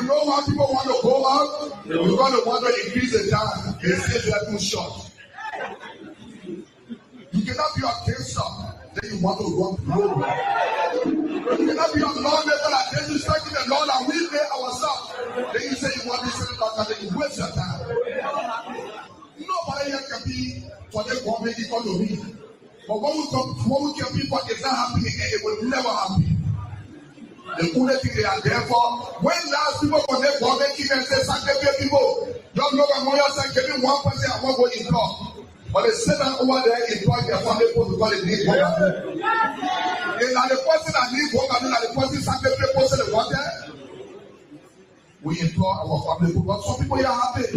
know why people want to go out? You're going to want to increase the time. They say they're too short. You cannot be a gangster, then you want to run through. You cannot be a lawmaker that then you start with the law that we made ourselves. Then you say you want to say that, then you waste your time. Nobody here can be for the government economy. But when we kill people, it's not happening again. It will never happen. The only thing they are there for, when last people connect government and say, sacrifice people, don't know that Moya said, give me 1% I want to go in court. But they sit down over there, employ their family people because they need work. And now the person that needs work, and the person sacrifice person they want there, we employ our family people. But some people are happy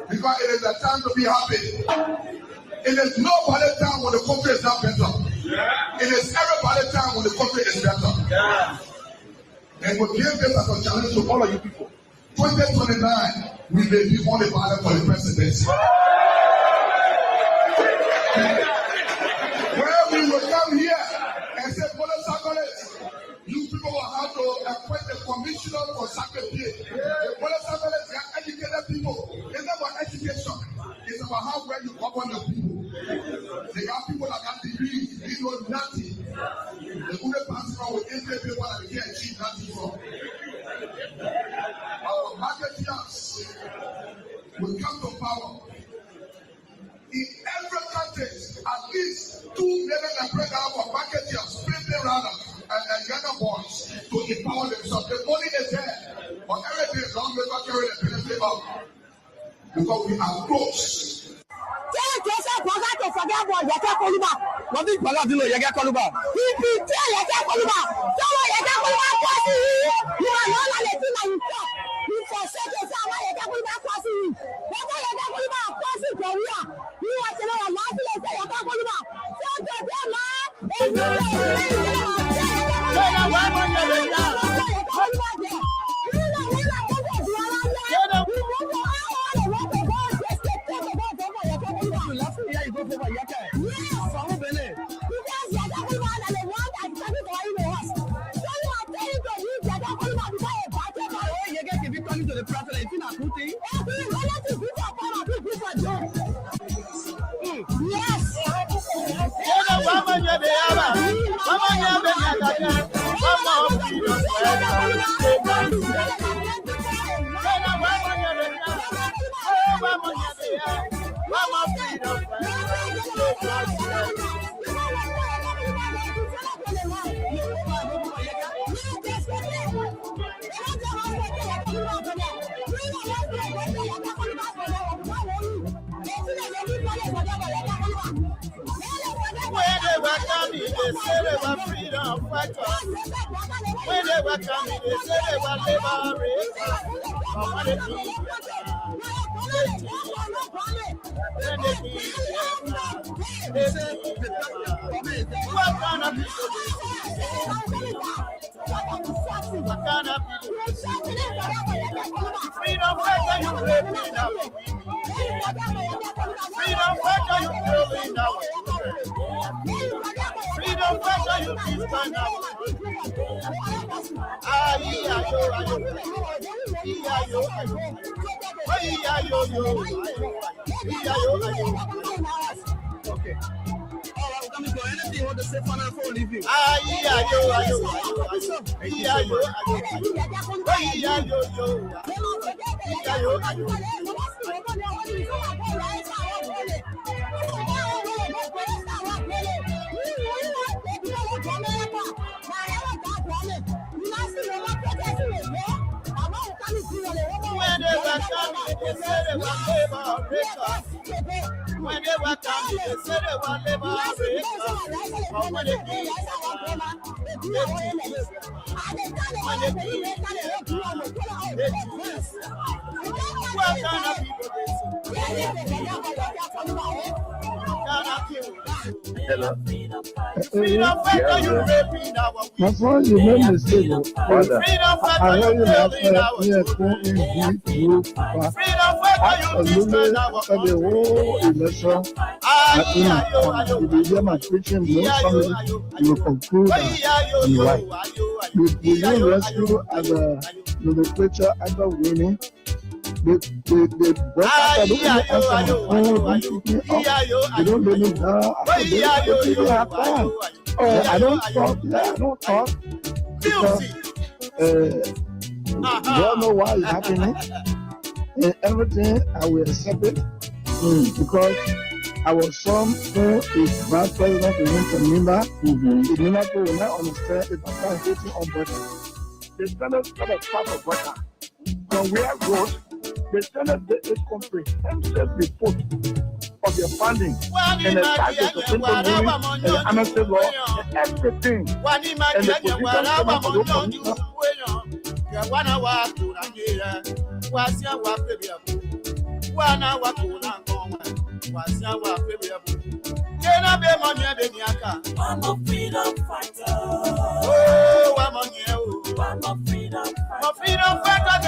because it is a time to be happy. It is nobody's time when the country is not better. It is everybody's time when the country is better. And we give this as a challenge to all of you people. 2029, we may be on the ballot for the presidency. Where we will come here and say, you people will have to appoint a commissioner for sacrifice. The police they are educated people. It's not about education. It's about how well you govern the people. They are people that have degrees, they know nothing. The only person with 8 people that they can achieve nothing from. Our marketeers will come to power. In every country, at least 2 million and breakdown of marketeers, people rather, and younger boys to empower themselves. The money is there, but everything is long before carrying the benefit out. Because we are close. When they were coming, they said they were liberated. What kind of people? What kind of freedom fighter you living now? Freedom fighter you living now? Freedom fighter you live now? Okay. All right, anything you want to say for now before we leave you? When they were coming, they said they were liberators. When they were coming, they said they were liberators. But when they came, what kind of people they Hello. freedom fighter you raping our My friend, you made mistake. freedom I fighter heard you you last killing our year, freedom fighter you destroying our the whole election. If you hear my preaching, most family, you will conclude that I'm right. Will you rescue as a nomenclature under winning? The broadcaster don't even answer my phone, don't pick me up. They don't let me down. I don't have time. I don't talk. Because God know why it's happening. And everything I will accept it because our son who is vice president in Nimba, the Nimba will not understand if I can't hit him on butter. The Senate got a part of butter. From where I wrote, the Senate did a comprehensive report of your funding and the taxes of simple living and the amnesty law and everything. And the position coming for those commissioners. I'm a freedom fighter. Oh, I'm a freedom fighter. I'm a freedom fighter.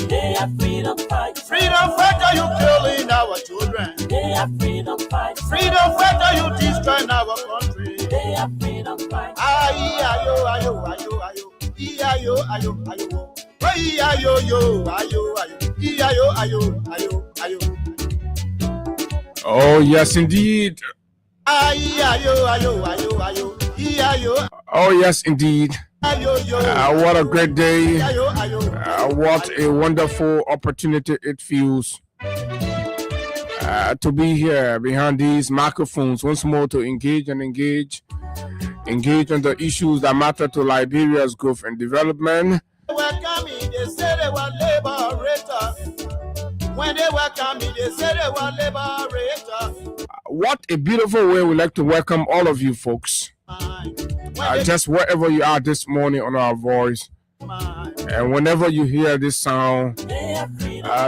They are freedom fighters. Freedom fighter, you killing our children. They are freedom fighters. Freedom fighter, you destroying our country. They are freedom fighters. Oh yes, indeed. Oh yes, indeed. What a great day. What a wonderful opportunity it feels to be here behind these microphones once more to engage on the issues that matter to Liberia's growth and development. When they welcome me, they say they were liberators. What a beautiful way we like to welcome all of you folks. Just wherever you are this morning on our voice. And whenever you hear this sound,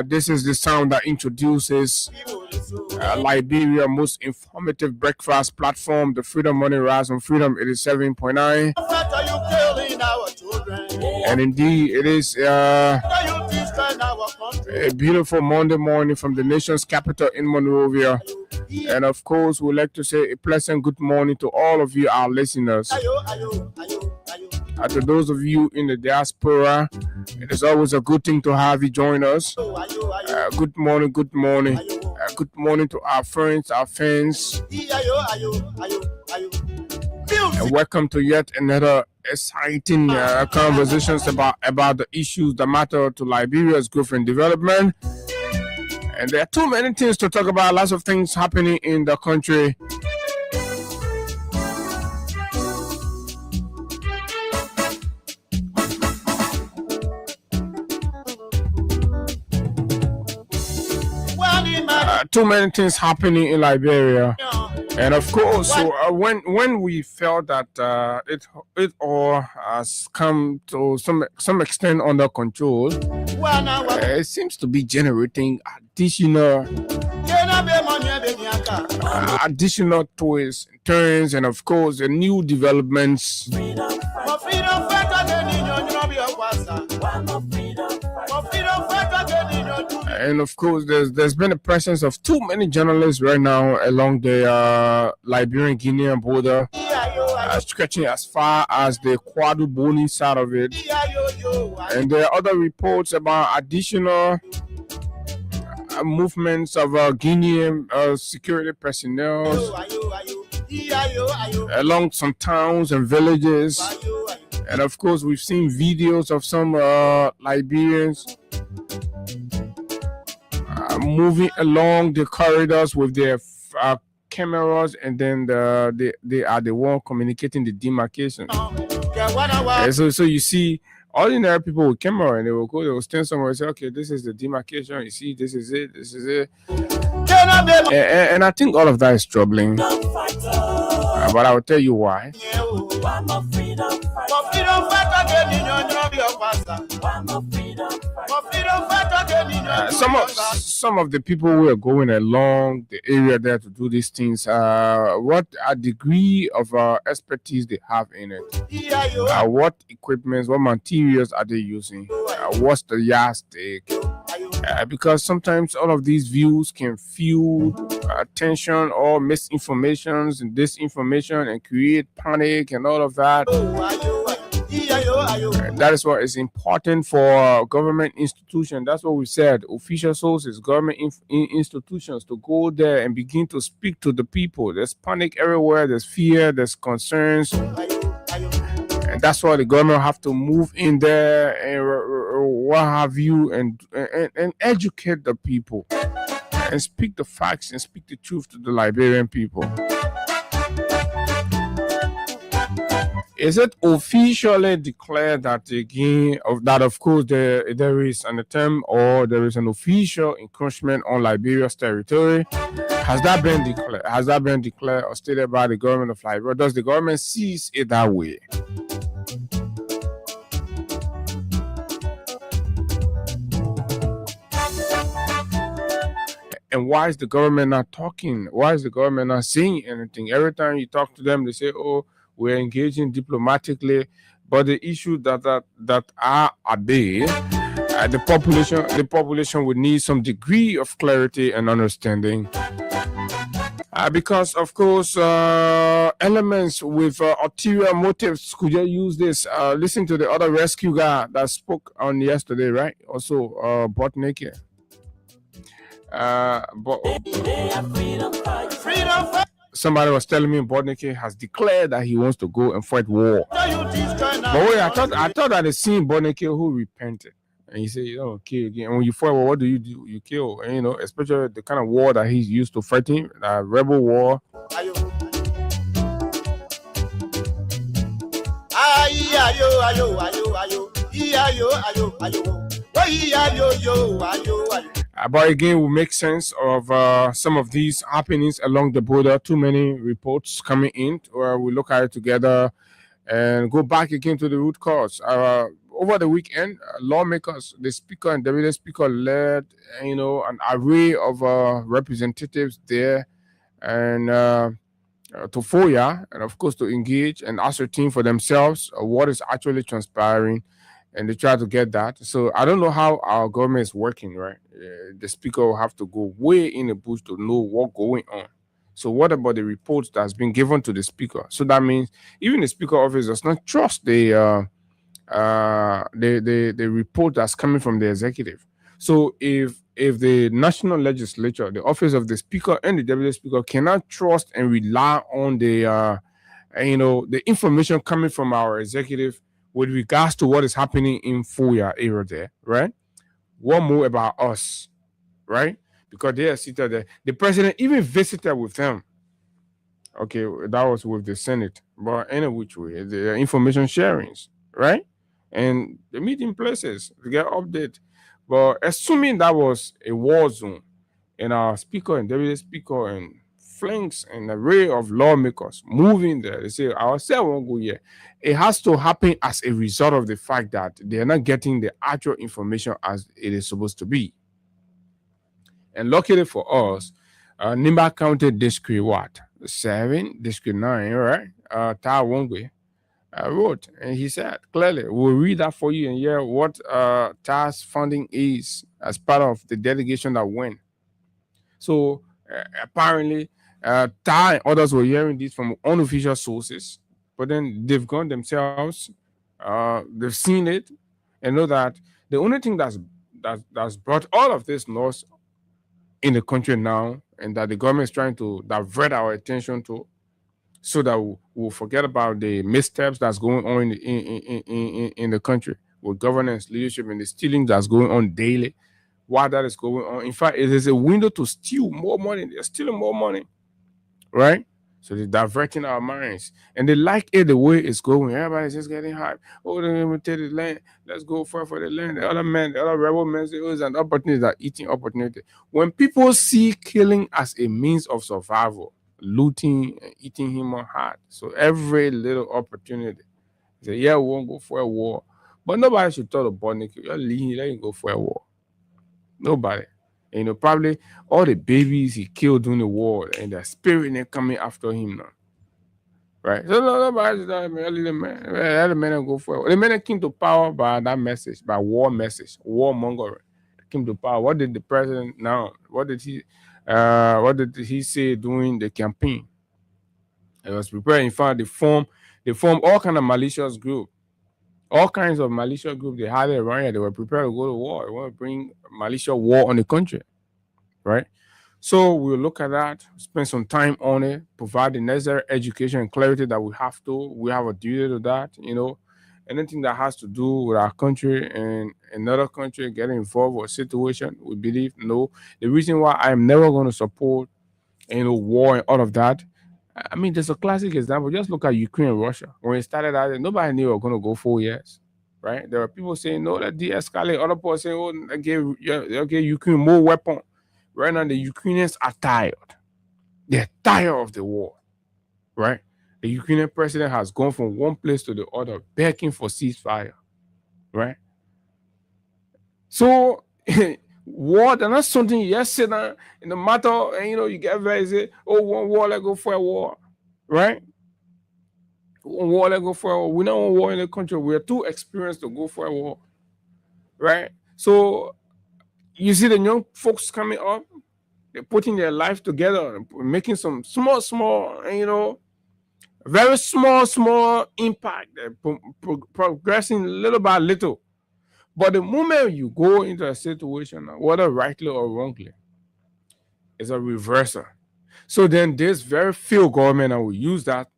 this is the sound that introduces Liberia's most informative breakfast platform, the Freedom Money Rise on Freedom 87.9. And indeed, it is a beautiful Monday morning from the nation's capital in Monrovia. And of course, we'd like to say a pleasant good morning to all of you, our listeners. To those of you in the diaspora, it is always a good thing to have you join us. Good morning, good morning. Good morning to our friends, our fans. And welcome to yet another exciting conversations about the issues that matter to Liberia's growth and development. And there are too many things to talk about, lots of things happening in the country. Too many things happening in Liberia. And of course, when we felt that it all has come to some extent under control, it seems to be generating additional twists, turns, and of course, the new developments. And of course, there's been a presence of too many journalists right now along the Liberian-Guinean border, stretching as far as the Kwadu Boni side of it. And there are other reports about additional movements of Guinean security personnel along some towns and villages. And of course, we've seen videos of some Liberians moving along the corridors with their cameras, and then they are the one communicating the demarcation. So you see ordinary people with camera, and they will stand somewhere and say, okay, this is the demarcation, you see, this is it. And I think all of that is troubling. But I will tell you why. some of the people who are going along the area there to do these things, what a degree of expertise they have in it, what equipments, what materials are they using, what's the yardstick, because sometimes all of these views can fuel tension or misinformations and disinformation and create panic and all of that. That is what is important for government institutions. That's what we said. Official sources, government institutions to go there and begin to speak to the people. There's panic everywhere. There's fear. There's concerns. And that's why the government have to move in there and what have you and educate the people and speak the facts and speak the truth to the Liberian people. Is it officially declared that again of course there is an attempt or there is an official encroachment on Liberia's territory? Has that been declared? Has that been declared or stated by the government of Liberia? Does the government sees it that way? And why is the government not talking? Why is the government not saying anything? Every time you talk to them, they say, "Oh, we're engaging diplomatically," but the issue that are there, the population would need some degree of clarity and understanding, because of course elements with ulterior motives could just use this. Listen to the other rescue guy that spoke on yesterday, right? Also, Botneke. Somebody was telling me Bodnike has declared that he wants to go and fight war. But wait, I thought that the seen Bodnike who repented. And he said, kill again. And when you fight war, what do? You kill. And, especially the kind of war that he's used to fighting, rebel war. But again, we make sense of some of these happenings along the border. Too many reports coming in, where we look at it together and go back again to the root cause. Over the weekend, lawmakers, the speaker and deputy speaker led, an array of representatives there and to FOIA, and of course to engage and ascertain for themselves what is actually transpiring. And they try to get that. So I don't know how our government is working, right? The speaker will have to go way in the bush to know what's going on. So what about the reports that's been given to the speaker? So that means even the speaker office does not trust the report that's coming from the executive. So if the national legislature, the office of the speaker and the deputy speaker cannot trust and rely on the information coming from our executive with regards to what is happening in FOIA area there, right? What more about us, right? Because they are seated there. The president even visited with them. Okay, that was with the Senate. But any which way, the information sharings, right? And the meeting places to get update. But assuming that was a war zone, and our speaker and deputy speaker and flanks an array of lawmakers moving there, they say, ourselves won't go here. It has to happen as a result of the fact that they are not getting the actual information as it is supposed to be. And luckily for us, Nimba County District 7, District 9, right? Ta Wongwe wrote, and he said clearly, we'll read that for you and hear what TA's funding is as part of the delegation that went. So apparently, Ta and others were hearing this from unofficial sources, but then they've gone themselves, they've seen it, and know that the only thing that's brought all of this loss in the country now, and that the government is trying to divert our attention to, so that we'll forget about the missteps that's going on in the country with governance, leadership, and the stealing that's going on daily. While that is going on, in fact, it is a window to steal more money. They're stealing more money, right? So they're diverting our minds, and they like it the way it's going. Everybody's just getting hyped. Oh, they're going to take the land. Let's go for the land. The other men, the other rebel men, say, oh, it's an opportunity. That eating opportunity. When people see killing as a means of survival, looting and eating human heart, so every little opportunity, they say, yeah, we won't go for a war, but nobody should tell the Bodnik, you're leaving, let you go for a war. Nobody. You know, probably all the babies he killed during the war and the spirit ain't coming after him now. Right? So nobody's let the men go for it. The men came to power by that message, by message, warmongering. Came to power. What did the president now? What did he say during the campaign? It was prepared. In fact, they formed all kind of malicious group. All kinds of malicious groups they had it around here. They were prepared to go to war. They want to bring malicious war on the country. Right? So we'll look at that, spend some time on it, provide the necessary education and clarity that we have to. We have a duty to that, you know. Anything that has to do with our country and another country getting involved with a situation, we believe no. The reason why I'm never going to support, war and all of that. I mean, there's a classic example. Just look at Ukraine and Russia. When it started out, nobody knew it was going to go 4 years, right? There are people saying, no, that de-escalate. Other people saying, oh, they'll give Ukraine more weapons. Right now, the Ukrainians are tired. They're tired of the war, right? The Ukrainian president has gone from one place to the other, begging for ceasefire, right? So, war, they're not something you just sit down in the matter, and you get very say, oh, one war, let's go for a war, right? One war, let's go for a war. We don't want war in the country. We're too experienced to go for a war, right? So, you see the young folks coming up, they're putting their life together, making some small, very small impact. They're progressing little by little. But the moment you go into a situation, whether rightly or wrongly, it's a reversal. So then there's very few government that will use that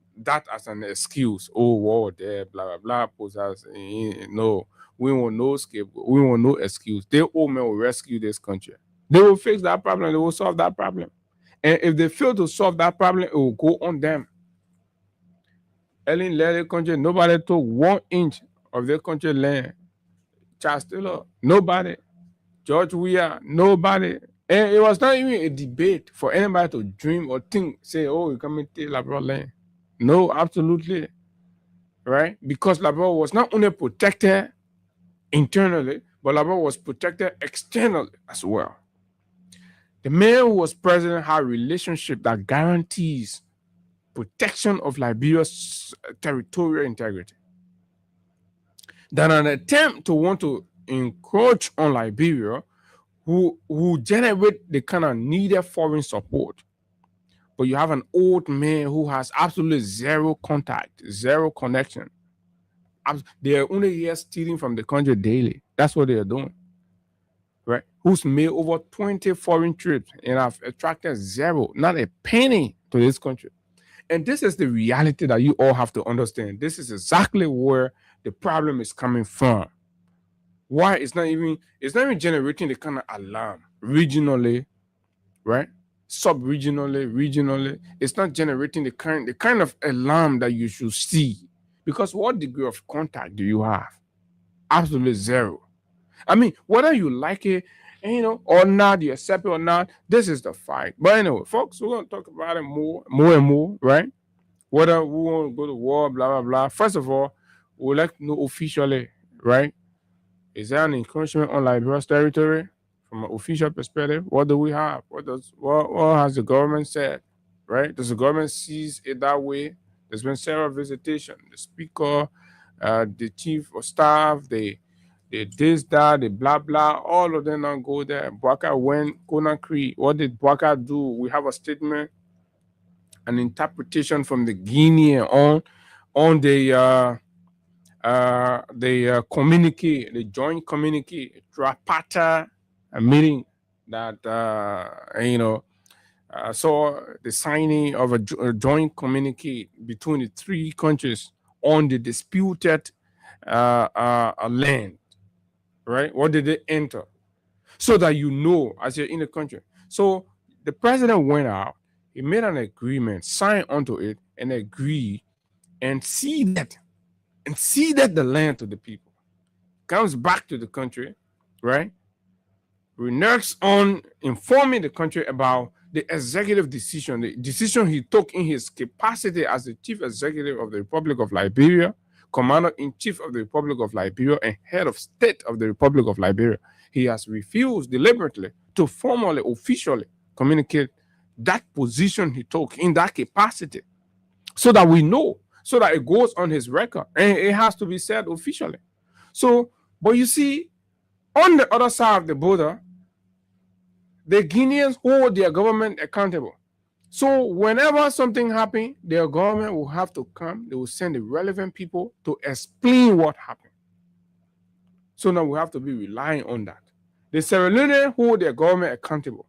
as an excuse. Oh, war there, blah, blah, blah. No. We want no scapegoat. We want no excuse. They all men will rescue this country. They will fix that problem. They will solve that problem. And if they fail to solve that problem, it will go on them. Ellen led the country. Nobody took 1 inch of their country land. Charles Taylor, nobody. George Weah, nobody. And it was not even a debate for anybody to dream or think, say, oh, you come and take Labrador land. No, absolutely. Right? Because Labrador was not only protected internally, but Labrador was protected externally as well. The man who was president had a relationship that guarantees protection of Liberia's territorial integrity. Than an attempt to want to encroach on Liberia, who generate the kind of needed foreign support. But you have an old man who has absolutely zero contact, zero connection. They are only here stealing from the country daily. That's what they are doing, right? Who's made over 20 foreign trips and have attracted zero, not a penny to this country. And this is the reality that you all have to understand. This is exactly where the problem is coming from. Why it's not even generating the kind of alarm regionally, right? Sub-regionally, regionally. It's not generating the kind of alarm that you should see. Because what degree of contact do you have? Absolutely zero. I mean, whether you like it, or not, you accept it or not, this is the fight. But anyway, folks, we're going to talk about it more and more, right? Whether we want to go to war, blah, blah, blah. First of all, we'd like to know officially, right? Is there an encroachment on Liberia's territory? From an official perspective, what do we have? What has the government said, right? Does the government see it that way? There's been several visitations. The speaker, the chief of staff, they this, that, they blah, blah, all of them don't go there. Bouaka went, Conakry. What did Bouaka do? We have a statement, an interpretation from the Guinean on the communique, the joint communique, Tripartite meeting that, saw the signing of a joint communique between the three countries on the disputed land, right? What did they enter? So that as you're in the country. So the president went out, he made an agreement, signed onto it, and agreed, and ceded the land to the people. Comes back to the country, right? Reneges on informing the country about the executive decision, the decision he took in his capacity as the chief executive of the Republic of Liberia, commander-in-chief of the Republic of Liberia, and head of state of the Republic of Liberia. he has refused deliberately to formally, officially communicate that position he took in that capacity, so that we know, so that it goes on his record, and it has to be said officially. So, but you see, on the other side of the border, the Guineans hold their government accountable. So whenever something happens, their government will have to come, they will send the relevant people to explain what happened. So now we have to be relying on that. The Sierra Leoneans hold their government accountable.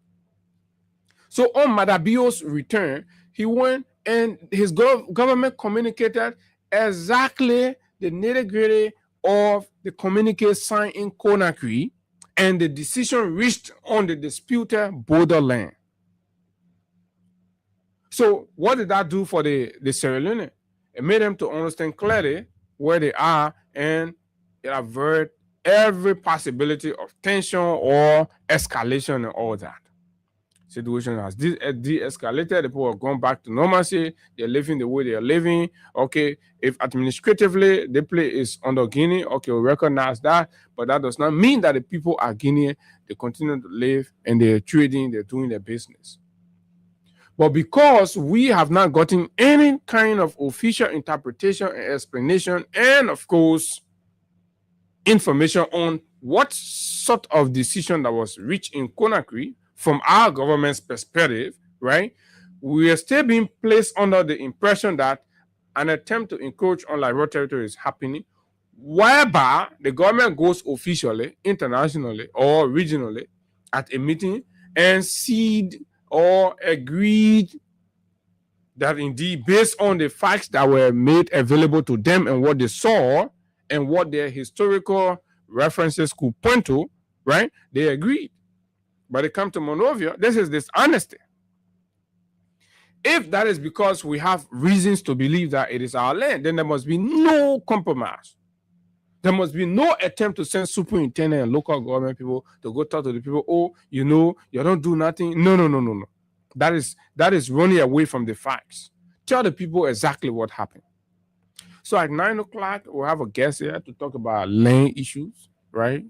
So on Madabio's return, he went and his government communicated exactly the nitty-gritty of the communique signed in Conakry and the decision reached on the disputed borderland. So what did that do for the Sierra Leone? It made them to understand clearly where they are, and it averted every possibility of tension or escalation and all that. Situation has de-escalated. The people have gone back to normalcy. They're living the way they are living. Okay, if administratively the place is under Guinea, okay, we recognize that, but that does not mean that the people are Guinean. They continue to live and they're trading, they're doing their business. But because we have not gotten any kind of official interpretation and explanation, and of course, information on what sort of decision that was reached in Conakry from our government's perspective, right? We are still being placed under the impression that an attempt to encroach on Liberia territory is happening, whereby the government goes officially, internationally, or regionally at a meeting and cede or agreed that indeed, based on the facts that were made available to them and what they saw and what their historical references could point to, right? They agreed. But they come to Monrovia, this is dishonesty. If that is because we have reasons to believe that it is our land, then there must be no compromise. There must be no attempt to send superintendent and local government people to go talk to the people. Oh, you know, you don't do nothing. No. That is running away from the facts. Tell the people exactly what happened. So at 9 o'clock, we'll have a guest here to talk about land issues, right?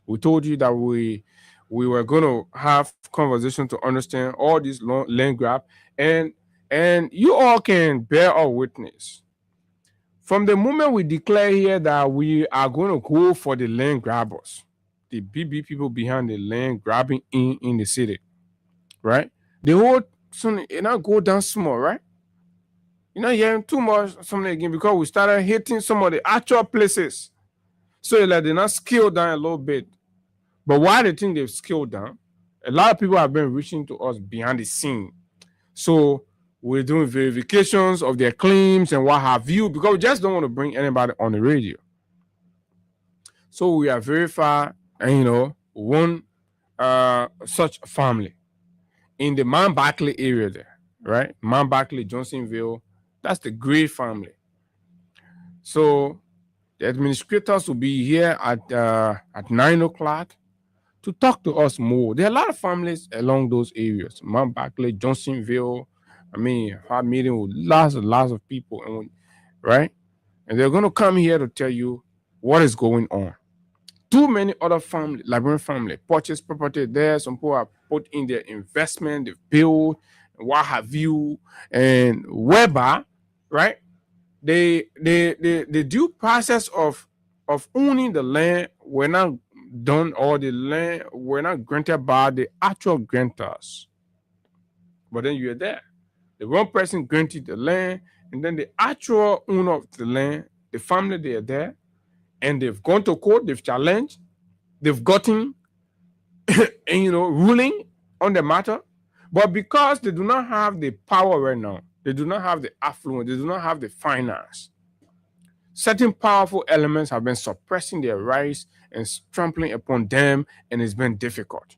We told you that we were going to have conversation to understand all these land grab, and you all can bear our witness. From the moment we declare here that we are going to go for the land grabbers, the BB people behind the land grabbing in the city, right? The whole something, it not go down small, right? You're not hearing too much something again because we started hitting some of the actual places. So like they're not scaled down a little bit. But why they think they've scaled down, a lot of people have been reaching to us behind the scene. So we're doing verifications of their claims and what have you, because we just don't want to bring anybody on the radio. So we are verified, and one such family in the Mount Barkley area there, right? Mount Barkley, Johnsonville, that's the Gray family. So the administrators will be here at 9 o'clock to talk to us more. There are a lot of families along those areas, Mount Barkley, Johnsonville. I mean, our meeting with lots of people, right? And they're going to come here to tell you what is going on. Too many other family, Liberian family, purchase property there. Some people have put in their investment, they've built, what have you, and whereby, right? The due process of owning the land were not done, or the land were not granted by the actual grantors. But then you're there. The one person granted the land, and then the actual owner of the land, the family, they are there, and they've gone to court, they've challenged, they've gotten, ruling on the matter. But because they do not have the power right now, they do not have the affluence, they do not have the finance, certain powerful elements have been suppressing their rights and trampling upon them, and it's been difficult.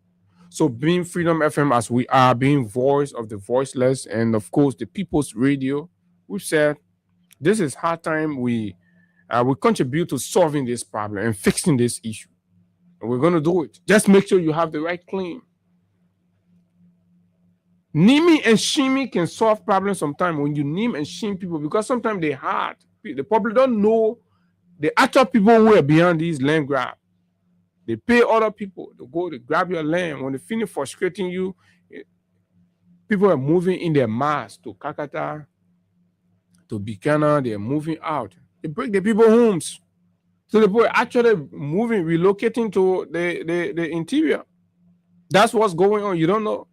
So being Freedom FM as we are, being voice of the voiceless, and of course the People's Radio, we've said this is hard time we contribute to solving this problem and fixing this issue. And we're going to do it. Just make sure you have the right claim. Naming and shaming can solve problems sometimes when you name and shame people, because sometimes they're hard. The public don't know the actual people who are behind these land grabs. They pay other people to go to grab your land. When they finish frustrating you, people are moving in their mass to Kakata, to Bikana. They're moving out. They break the people's homes. So the people are actually moving, relocating to the interior. That's what's going on. You don't know.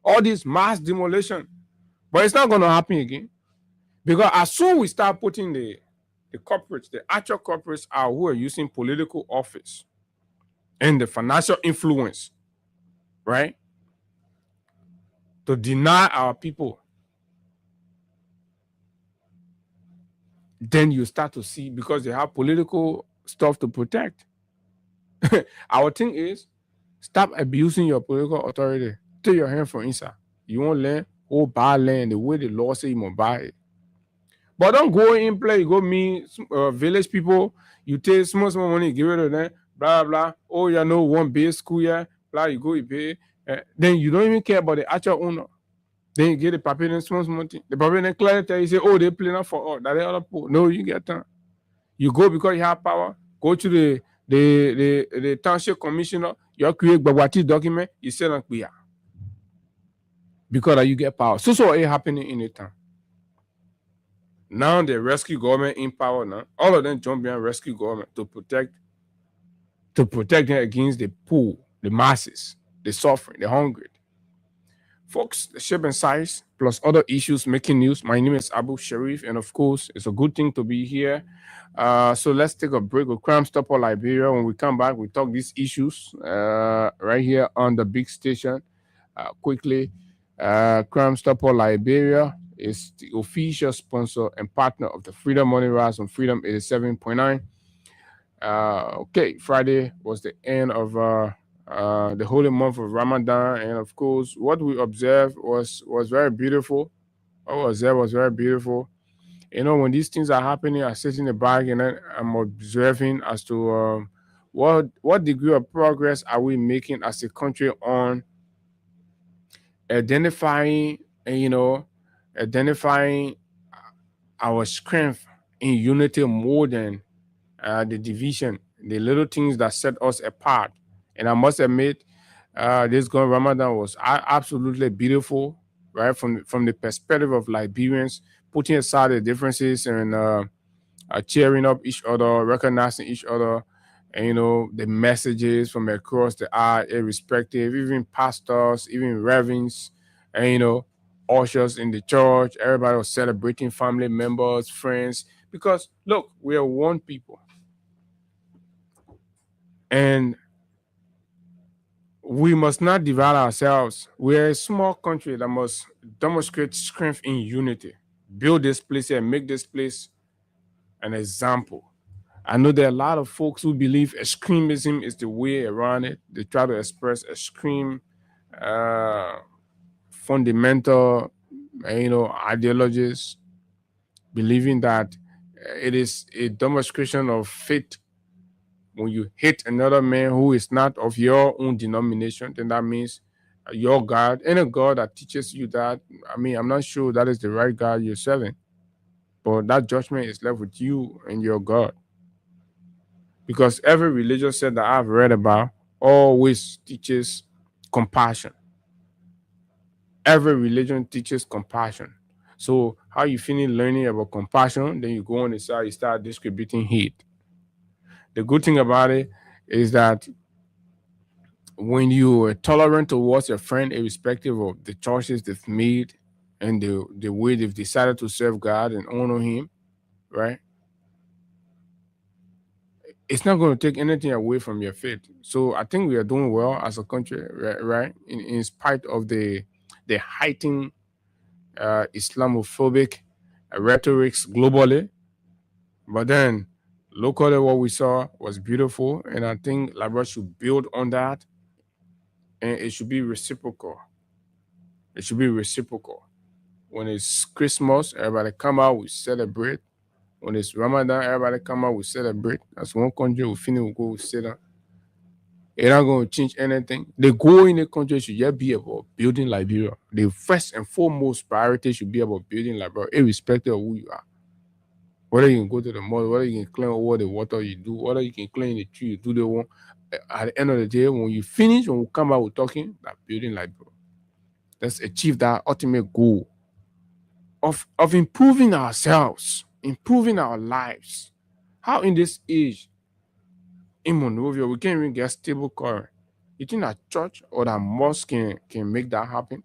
All this mass demolition. But it's not going to happen again. Because as soon as we start putting the corporates, the actual corporates are who are using political office and the financial influence, right, to deny our people, then you start to see, because they have political stuff to protect. Our thing is, stop abusing your political authority. Take your hand from inside. You want land, go buy land the way the law say you must buy it. But don't go in play. You go meet village people. You take small money, give it to them. Blah blah. Oh, you know one big school here. Blah. You go, you pay. Then you don't even care about the actual owner. Then you get the paper and small money. The paper and clear tell you say, oh, they play not for all. That they other people. No, you get time. You go because you have power. Go to the township commissioner. You create Babati document. You send them clear. Because you get power. So it happening in the town. Now the rescue government in power now. All of them jump behind rescue government to protect them against the poor, the masses, the suffering, the hungry. Folks, the shape and size plus other issues making news. My name is Abu Sharif, and of course, it's a good thing to be here. So let's take a break with Crime Stopper Liberia. When we come back, we talk these issues right here on the big station. Quickly, Crime Stopper Liberia is the official sponsor and partner of the Freedom Money Rise on Freedom 87.9. Okay, Friday was the end of the holy month of Ramadan, and of course, what we observed was very beautiful. What was there was very beautiful. You know, when these things are happening, I sit in the back and I'm observing as to what degree of progress are we making as a country on identifying our strength in unity more than the division, the little things that set us apart. And I must admit, this going Ramadan was absolutely beautiful, right? From the perspective of Liberians, putting aside the differences and cheering up each other, recognizing each other, and the messages from across the aisle, irrespective, even pastors, even reverends, and ushers in the church. Everybody was celebrating, family members, friends, because look, we are one people, and we must not divide ourselves. We're a small country that must demonstrate strength in unity, build this place and make this place an example. I know there are a lot of folks who believe extremism is the way around it. They try to express extreme, fundamental, ideologies, believing that it is a demonstration of faith. When you hate another man who is not of your own denomination, then that means your God, any God that teaches you that, I'm not sure that is the right God you're serving. But that judgment is left with you and your God. Because every religious set that I've read about always teaches compassion. Every religion teaches compassion. So how you finish learning about compassion, then you go on inside, you start distributing hate. The good thing about it is that when you are tolerant towards your friend, irrespective of the choices they've made and the way they've decided to serve God and honor Him, right? It's not going to take anything away from your faith. So I think we are doing well as a country, right? In spite of the heightened Islamophobic rhetorics globally. But then locally, what we saw was beautiful. And I think Liberia should build on that. And it should be reciprocal. It should be reciprocal. When it's Christmas, everybody come out, we celebrate. When it's Ramadan, everybody come out, we celebrate. That's one country, we finish, we go, we sit down. It's not going to change anything. The goal in the country should just be about building Liberia. The first and foremost priority should be about building Liberia, irrespective of who you are. Whether you can go to the mall, whether you can clean over the water you do, whether you can clean the tree, you do the one. at the end of the day, when you finish, when we come out with talking, that building like, bro, let's achieve that ultimate goal of improving ourselves, improving our lives. How in this age, in Monrovia, we can't even get stable current. You think that church or that mosque can make that happen?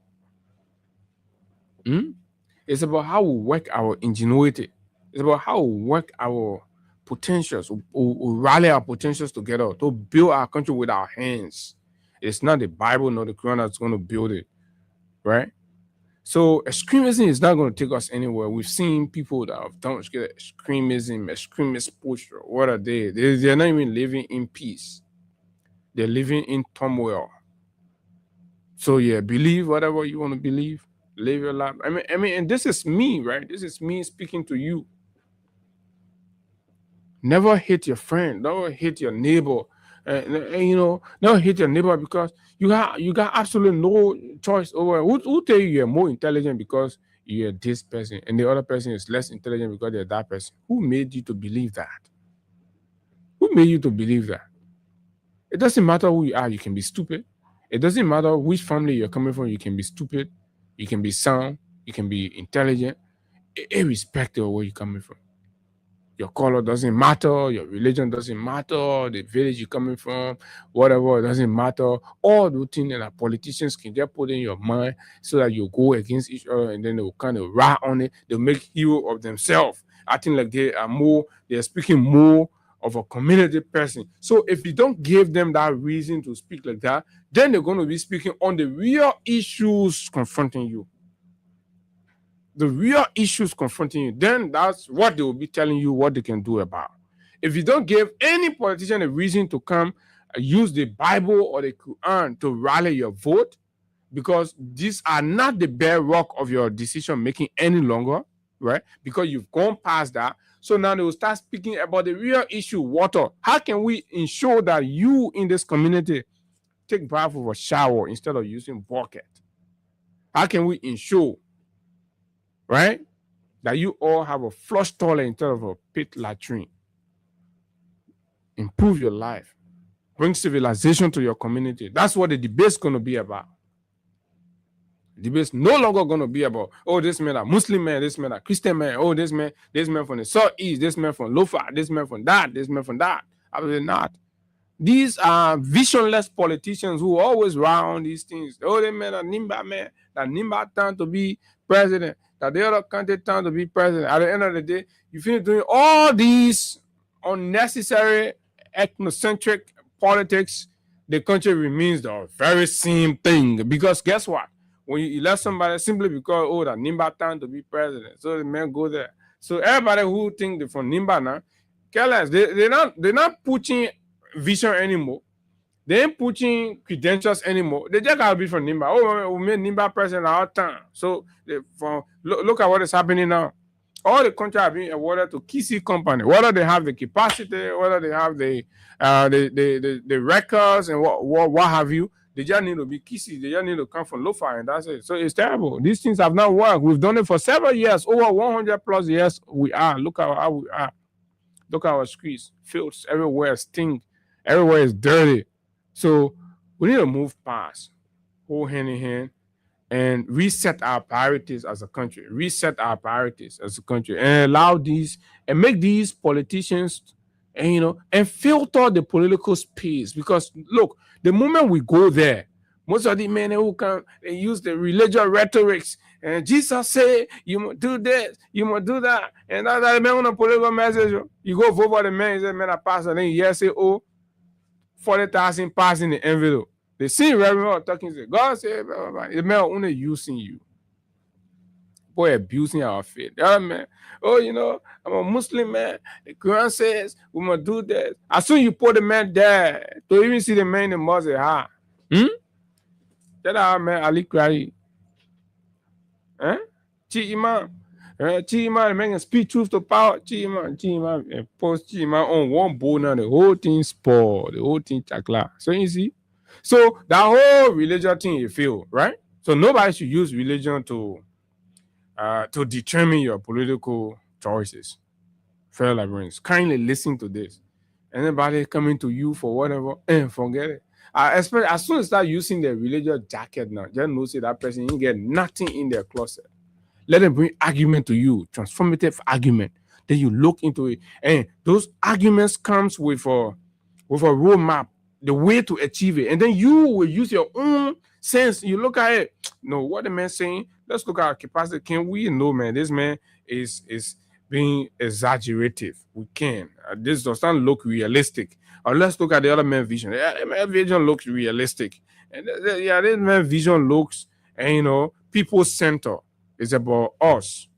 It's about how we work our ingenuity. It's about how we work our potentials, we rally our potentials together to build our country with our hands. It's not the Bible nor the Quran that's going to build it, right? So extremism is not going to take us anywhere. We've seen people that have done extremism, extremist push. What are they? They're not even living in peace. They're living in turmoil. So yeah, believe whatever you want to believe. Live your life. I mean, and this is me, right? This is me speaking to you. Never hate your friend. Never hate your neighbor. Never hate your neighbor because you got absolutely no choice over who tell you you're more intelligent because you're this person and the other person is less intelligent because they're that person. Who made you to believe that? Who made you to believe that? It doesn't matter who you are, you can be stupid. It doesn't matter which family you're coming from, you can be stupid, you can be sound, you can be intelligent, irrespective of where you're coming from. Your color doesn't matter, your religion doesn't matter, the village you're coming from, whatever, it doesn't matter. All the things that politicians can just put in your mind so that you go against each other and then they'll kind of rat on it. They'll make hero of themselves, acting like they're speaking more of a community person. So if you don't give them that reason to speak like that, then they're going to be speaking on the real issues confronting you. The real issues confronting you, then that's what they will be telling you what they can do about. If you don't give any politician a reason to come use the Bible or the Quran to rally your vote, because these are not the bedrock of your decision making any longer, right? Because you've gone past that. So now they will start speaking about the real issue, water. How can we ensure that you in this community take bath with a shower instead of using bucket? How can we ensure, right, that you all have a flush toilet instead of a pit latrine? Improve your life. Bring civilization to your community. That's what the debate's going to be about. The debate's no longer going to be about, oh, this man a Muslim man, this man a Christian man, oh, this man from the Southeast, this man from Lofa, this man from that, this man from that. Absolutely not. These are visionless politicians who always round these things. Oh, they man a Nimba man, that Nimba turned to be president, that the other country turned to be president. At the end of the day, you finish doing all these unnecessary ethnocentric politics, the country remains the very same thing. Because guess what? When you elect somebody simply because, oh, that Nimba turned to be president, so the men go there. So everybody who think they're from Nimba now, careless, they're not pushing vision anymore. They ain't pushing credentials anymore. They just gotta be from Nimba. Oh, we made Nimba president all the time. So look at what is happening now. All the countries are being awarded to Kisi company, whether they have the capacity, whether they have the records and what have you. They just need to be Kisi. They just need to come from Lofa, and that's it. So it's terrible. These things have not worked. We've done it for several years, over 100 plus years. We are. Look at how we are. Look at our streets, fields everywhere stink, everywhere is dirty. So we need to move past, hold hand in hand, and reset our priorities as a country. And allow these and make these politicians, and filter the political space. Because look, the moment we go there, most of the men who come and use the religious rhetorics, and Jesus say you must do this, you must do that, and that man on a political message. You go vote for the man, he say, man, I pass, and then you say, oh, 40,000 pass in the envelope. They see Reverend talking, say, God say, blah, blah, blah. The man only using you. Boy, abusing our faith. The other man, oh, I'm a Muslim man. The Quran says we must do this. As soon as you put the man there, to even see the man in the mosque, that our man Ali Kwari. Chi Imam. Chi Imam, the man can speak truth to power. Chi Imam, and post Chi Imam on one bowl now, the whole thing spoiled, the whole thing chakla. So you see? So that whole religion thing you feel, right? So nobody should use religion to determine your political choices. Fellow Librarians, kindly listen to this. Anybody coming to you for whatever, forget it. Especially as soon as start using the religious jacket now, just know say that person ain't get nothing in their closet. Let them bring argument to you, transformative argument. Then you look into it, and those arguments comes with a roadmap, the way to achieve it, and then you will use your own sense. You look at it. No, what the man saying? Let's look at our capacity. Can we know, man? This man is being exaggerative. We can. This doesn't look realistic. Or let's look at the other man's vision. Yeah, the man's vision looks realistic. And this man's vision looks, and people center. It's about us.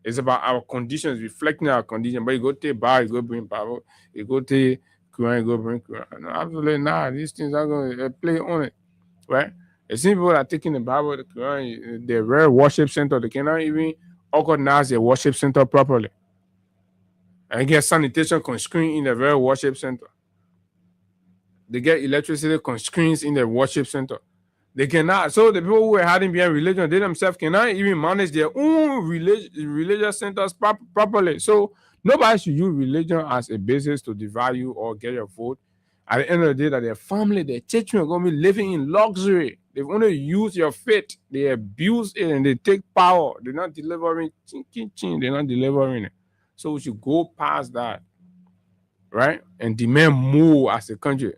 It's about our conditions, reflecting our condition. But you go take bar, you go bring Bible. You go take Quran, you go bring Quran. No, absolutely, these things are going to play on it, right? It seems people are taking the Bible, the Quran, the rare worship center. They cannot even organize their worship center properly. And get sanitation constrained in the very worship center. They get electricity constraints in the worship center. They cannot. So the people who are hiding behind religion, they themselves cannot even manage their own religious centers properly. So nobody should use religion as a basis to devalue or get your vote. At the end of the day, that their family, their children are going to be living in luxury. They've only used your faith. They abuse it and they take power. They're not delivering. They're not delivering it. So we should go past that, right? And demand more as a country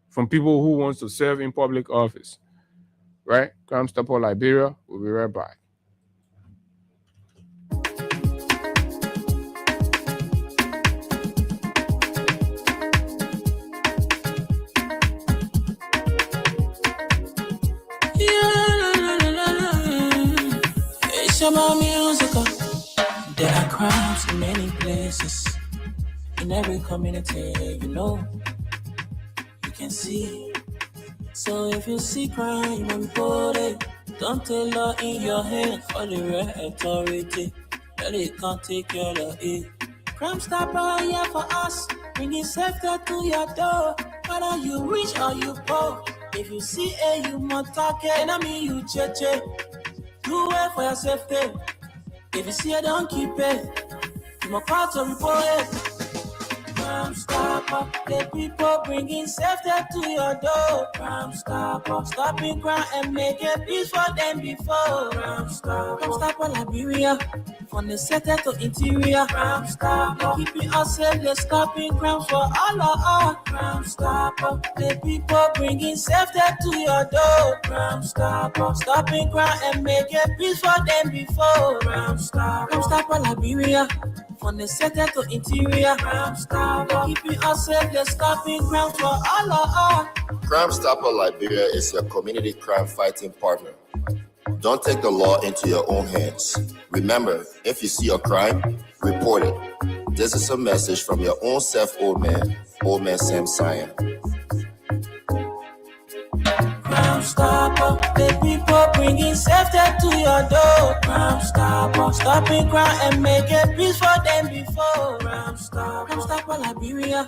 from people who wants to serve in public office, right? Crime Stopper Liberia. We'll be right back. Shabba musical. There are crimes in many places, in every community, you can see. So if you see crime, report it. Don't take law in your hand for the right authority. That it can't take care of it. Crime Stopper here for us, bringing safety to your door. Whether you rich or you poor, if you see a you must talk it, and I mean you cheche. Do it for your safety. If you see it, don't keep it. You must call to report it. Crime Stopper, the people bringing safety to your door. Crime Stopper, stopping crime and making peace for them before. Crime Stopper Liberia, from the center to interior. Crime Stopper, keeping us safe, they're stopping crime for all of us. Crime Stopper, the people bringing safety to your door. Crime Stopper, stopping crime and making peace for them before. Crime Stopper Liberia, from the center to interior. Crime Stopper, keeping us safe, they're stopping crime for all of us. Crime Stopper Liberia is your community crime fighting partner. Don't take the law into your own hands. Remember, if you see a crime, report it. This is a message from your own self, Old Man Sam Cyan. Crime Stopper, the people bringing safety to your door. Crime Stopper, stopping crime and making peace for them before. Crime Stopper Liberia,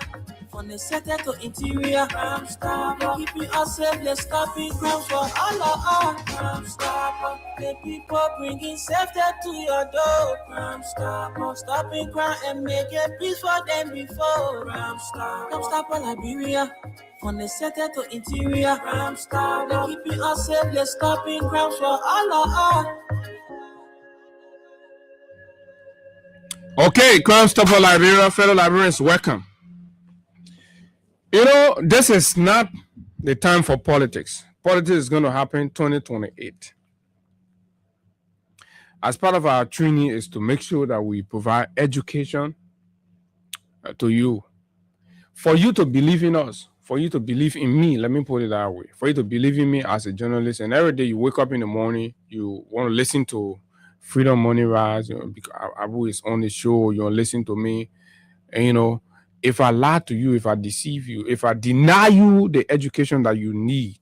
from the center to interior. Crime Stopper, keeping us safe, they're stopping crime for all of us. Crime Stopper, the people bringing safety to your door. Crime Stopper, stopping crime and making peace for them before. Crime Stopper Liberia, from the center to interior. Crime Stopper, keeping us safe, they're stopping crime for all of us. Okay, Crime Stopper Liberia, fellow Liberians, welcome. This is not the time for politics. Politics is going to happen 2028. As part of our training is to make sure that we provide education to you. For you to believe in us, for you to believe in me, let me put it that way. For you to believe in me as a journalist, and every day you wake up in the morning, you want to listen to Freedom Money Rise, because Abu is on the show, you want to listen to me, and if I lie to you, if I deceive you, if I deny you the education that you need,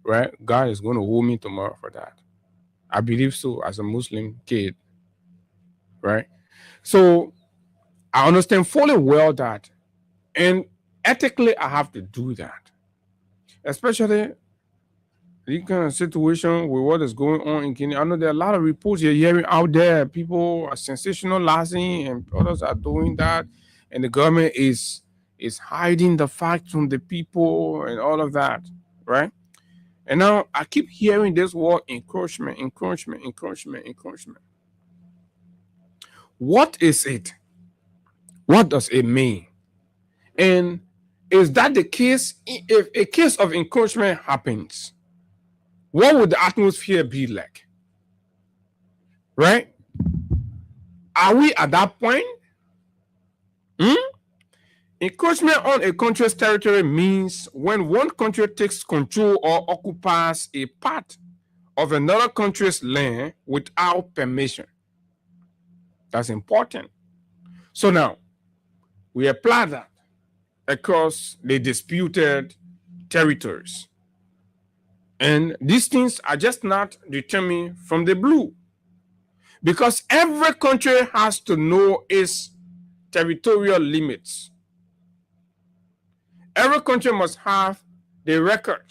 right? God is going to hold me tomorrow for that. I believe so as a Muslim kid, right? So I understand fully well that, and ethically I have to do that, especially this kind of situation with what is going on in Kenya. I know there are a lot of reports you're hearing out there. People are sensationalizing and others are doing that. And the government is is hiding the facts from the people and all of that, right? And now I keep hearing this word encroachment. What is it? What does it mean? And is that the case? If a case of encroachment happens, what would the atmosphere be like? Right? Are we at that point? Encroachment on a country's territory means when one country takes control or occupies a part of another country's land without permission. That's important. So now, we apply that across the disputed territories. And these things are just not determined from the blue, because every country has to know its territorial limits. Every country must have the record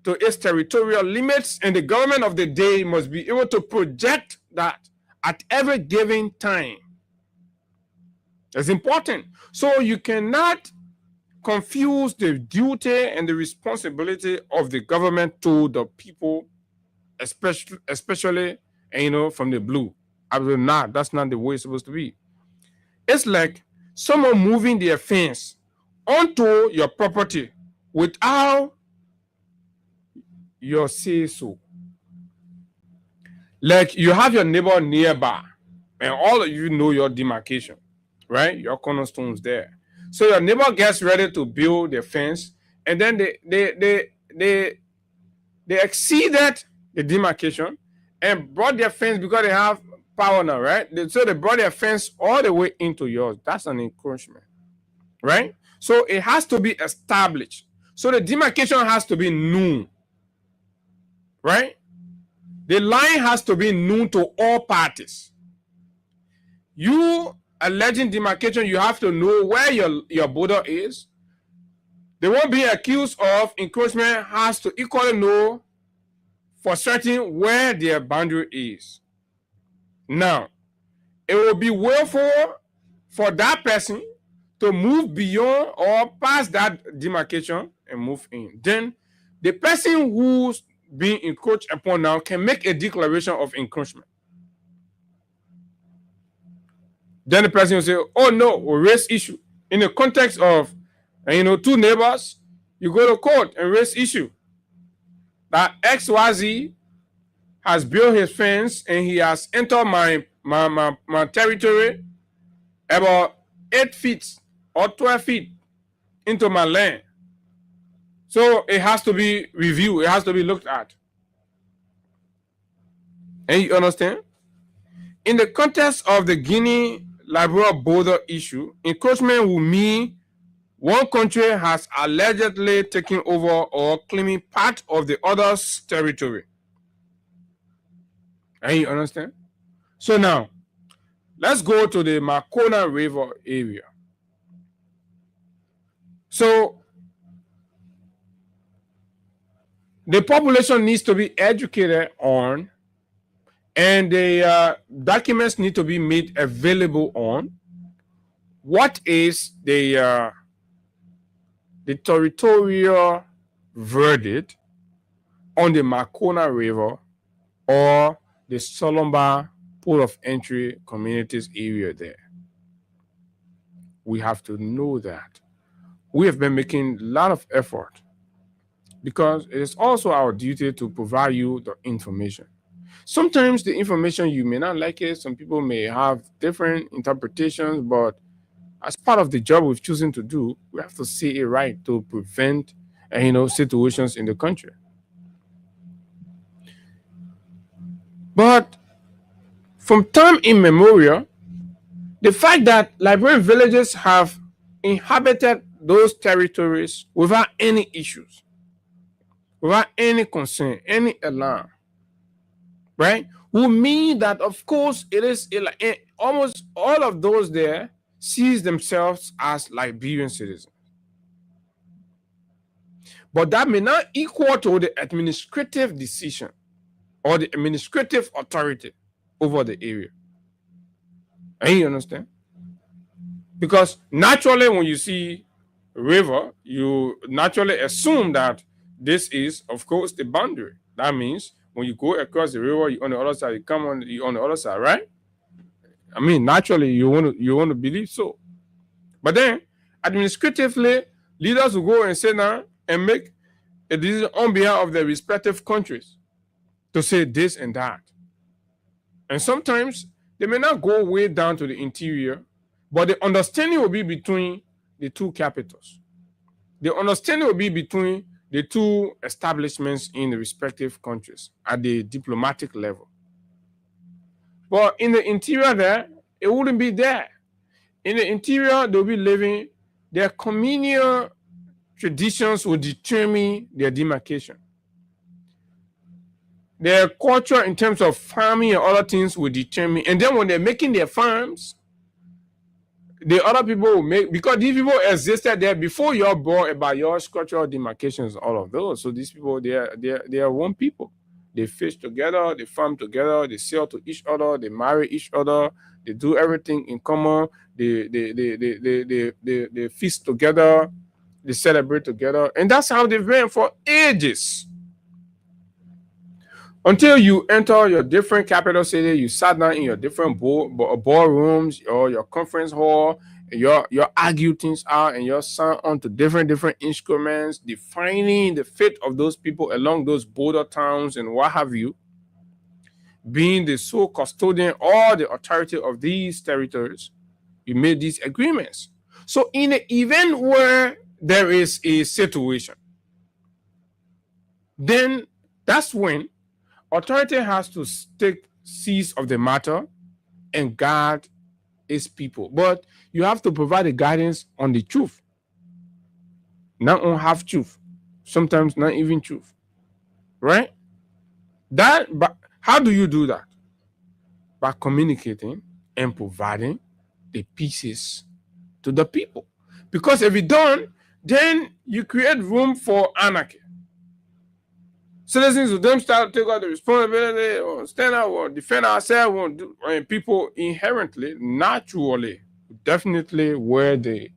to its territorial limits, and the government of the day must be able to project that at every given time. That's important. So you cannot confuse the duty and the responsibility of the government to the people, especially from the blue. Absolutely not. That's not the way it's supposed to be. It's like someone moving their fence onto your property without your say so. Like you have your neighbor nearby, and all of you know your demarcation, right? Your cornerstones there. So your neighbor gets ready to build their fence, and then they exceeded the demarcation and brought their fence because they have power now, right? So they brought their fence all the way into yours. That's an encroachment, right? So it has to be established. So the demarcation has to be known, right? The line has to be known to all parties. You alleging demarcation, you have to know where your border is. The one being accused of encroachment has to equally know for certain where their boundary is. Now, it will be willful for that person to move beyond or past that demarcation and move in. Then the person who's being encroached upon now can make a declaration of encroachment. Then the person will say, oh no, we'll raise issue. In the context of, two neighbors, you go to court and raise issue that XYZ has built his fence and he has entered my territory about 8 feet or 12 feet into my land. So it has to be reviewed. It has to be looked at. And you understand? In the context of the Guinea-Liberia border issue, encroachment will mean one country has allegedly taken over or claiming part of the other's territory. And you understand? So now, let's go to the Makona River area. So, the population needs to be educated on, and the documents need to be made available on what is the territorial verdict on the Makona River or the Solomba Port of Entry communities area there. We have to know that. We have been making a lot of effort because it is also our duty to provide you the information. Sometimes the information, you may not like it. Some people may have different interpretations, but as part of the job we've chosen to do, we have to say it right to prevent, situations in the country. But from time immemorial, the fact that Liberian villages have inhabited those territories without any issues, without any concern, any alarm, right, will mean that, of course, it is almost all of those there sees themselves as Liberian citizens. But that may not equal to the administrative decision or the administrative authority over the area. And you understand? Because naturally, when you see river, you naturally assume that this is, of course, the boundary. That means when you go across the river, you're on the other side, you're on the other side, right? I mean, naturally, you want to believe so. But then, administratively, leaders will go and sit down and make a decision on behalf of their respective countries to say this and that. And sometimes they may not go way down to the interior, but the understanding will be between the two capitals. The understanding will be between the two establishments in the respective countries at the diplomatic level. But in the interior there, it wouldn't be there. In the interior, they'll be living, their communal traditions will determine their demarcation. Their culture in terms of farming and other things will determine. And then when they're making their farms, the other people will make, because these people existed there before you're born about your cultural demarcations, all of those. So these people, they are one people. They fish together, they farm together, they sell to each other, they marry each other, they do everything in common, they feast together, they celebrate together. And that's how they've been for ages. Until you enter your different capital city, you sat down in your different ballrooms or your conference hall, and you argue things out and you sound onto different instruments, defining the fate of those people along those border towns and what have you, being the sole custodian or the authority of these territories. You made these agreements. So in the event where there is a situation, then that's when authority has to take seize of the matter and guard its people. But you have to provide the guidance on the truth, not on half truth, sometimes not even truth, right? But how do you do that? By communicating and providing the pieces to the people. Because if you don't, then you create room for anarchy. Citizens will then start to take out the responsibility or stand out or defend ourselves. And people inherently, naturally, definitely where the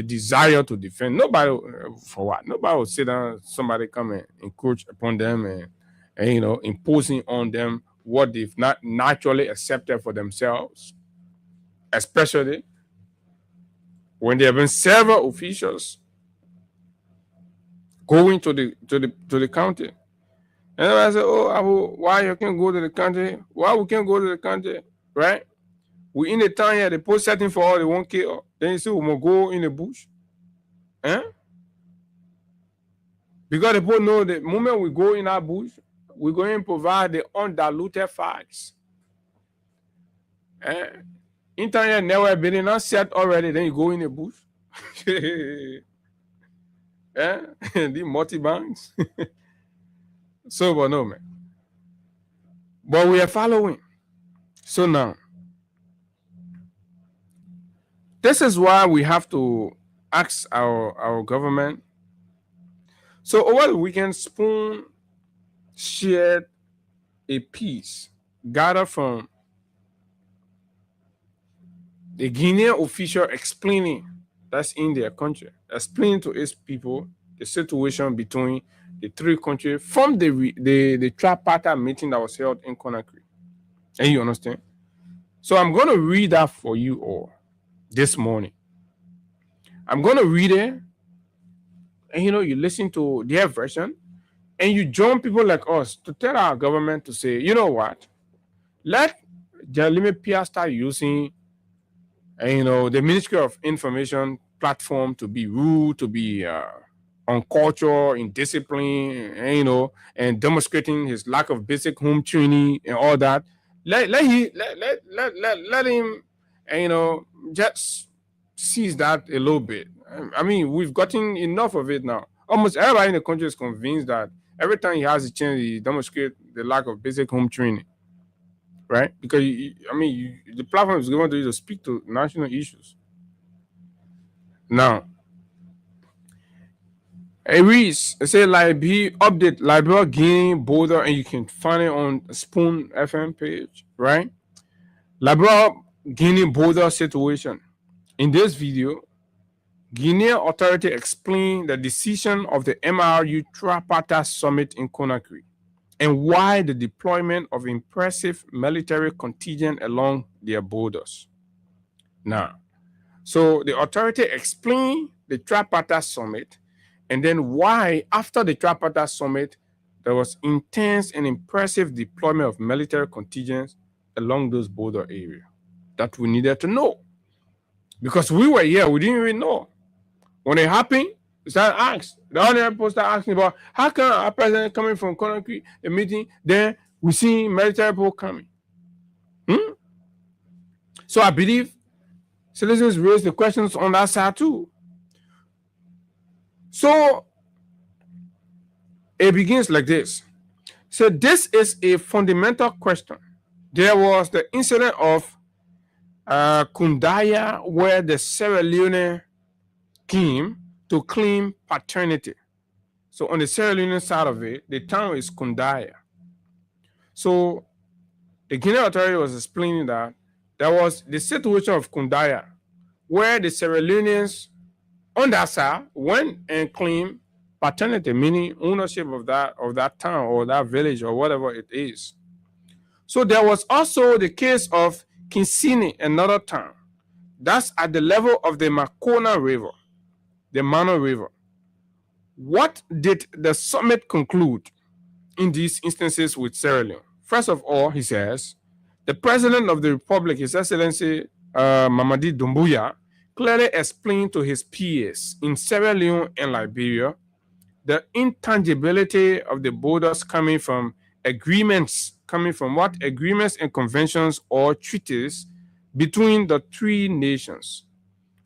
desire to defend. Nobody, for what? Nobody will sit down, somebody come and encroach upon them and imposing on them what they've not naturally accepted for themselves, especially when there have been several officials going to the county. And I said, why you can't go to the country? Why we can't go to the country, right? We in the town here, they post setting for all, they won't kill. Then you say, we must go in the bush. Because the people know the moment we go in our bush, we're going to provide the undiluted facts. Internet never been not set already, then you go in the bush. The multi-banks. So, but no, man. But we are following. So now, this is why we have to ask our government. So over the weekend, Spoon shared a piece gathered from the Guinean official explaining, that's in their country, explaining to its people the situation between the three countries from the tripartite meeting that was held in Conakry. And you understand? So I'm going to read that for you all this morning. I'm going to read it, and you listen to their version, and you join people like us to tell our government to say, you know what? Let Jalime Pia start using the Ministry of Information platform to be rude, to be on culture, in discipline, and demonstrating his lack of basic home training and all that. Let him, just seize that a little bit. I mean, we've gotten enough of it now. Almost everybody in the country is convinced that every time he has a chance, he demonstrates the lack of basic home training, right? Because the platform is given to you to speak to national issues. Now, it reads, it says update Liberia, Guinea, border, and you can find it on Spoon FM page, right? Liberia, Guinea border situation. In this video, Guinean authority explained the decision of the MRU Tripartite Summit in Conakry and why the deployment of impressive military contingent along their borders. Now, so the authority explained the Tripartite Summit and then why, after the Tripartite Summit, there was intense and impressive deployment of military contingents along those border areas that we needed to know. Because we were here, we didn't even know. When it happened, we started asking. The other people started asking about how come our president coming from Conakry, a meeting, then we see military people coming. So I believe citizens raise the questions on that side too. So it begins like this. So this is a fundamental question. There was the incident of Kundaya, where the Sierra Leone came to claim paternity. So on the Sierra Leone side of it, the town is Kundaya. So the Guinean authority was explaining that there was the situation of Kundaya, where the Sierra Leoneans on that side went and claimed paternity, meaning ownership of that town or that village or whatever it is. So there was also the case of Kinsini, another town. That's at the level of the Makona River, the Mano River. What did the summit conclude in these instances with Sierra Leone? First of all, he says, the President of the Republic, His Excellency Mamadi Doumbouya, clearly explained to his peers in Sierra Leone and Liberia the intangibility of the borders coming from agreements, agreements and conventions or treaties between the three nations.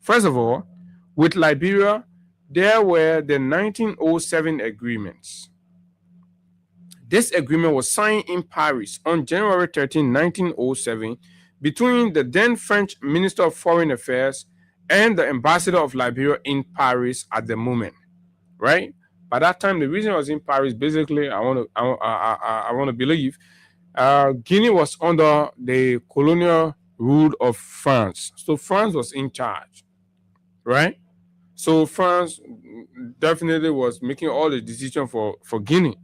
First of all, with Liberia, there were the 1907 agreements. This agreement was signed in Paris on January 13, 1907, between the then French Minister of Foreign Affairs and the ambassador of Liberia in Paris at the moment, right? By that time, the reason I was in Paris, basically, I want to believe, Guinea was under the colonial rule of France. So France was in charge, right? So France definitely was making all the decisions for Guinea.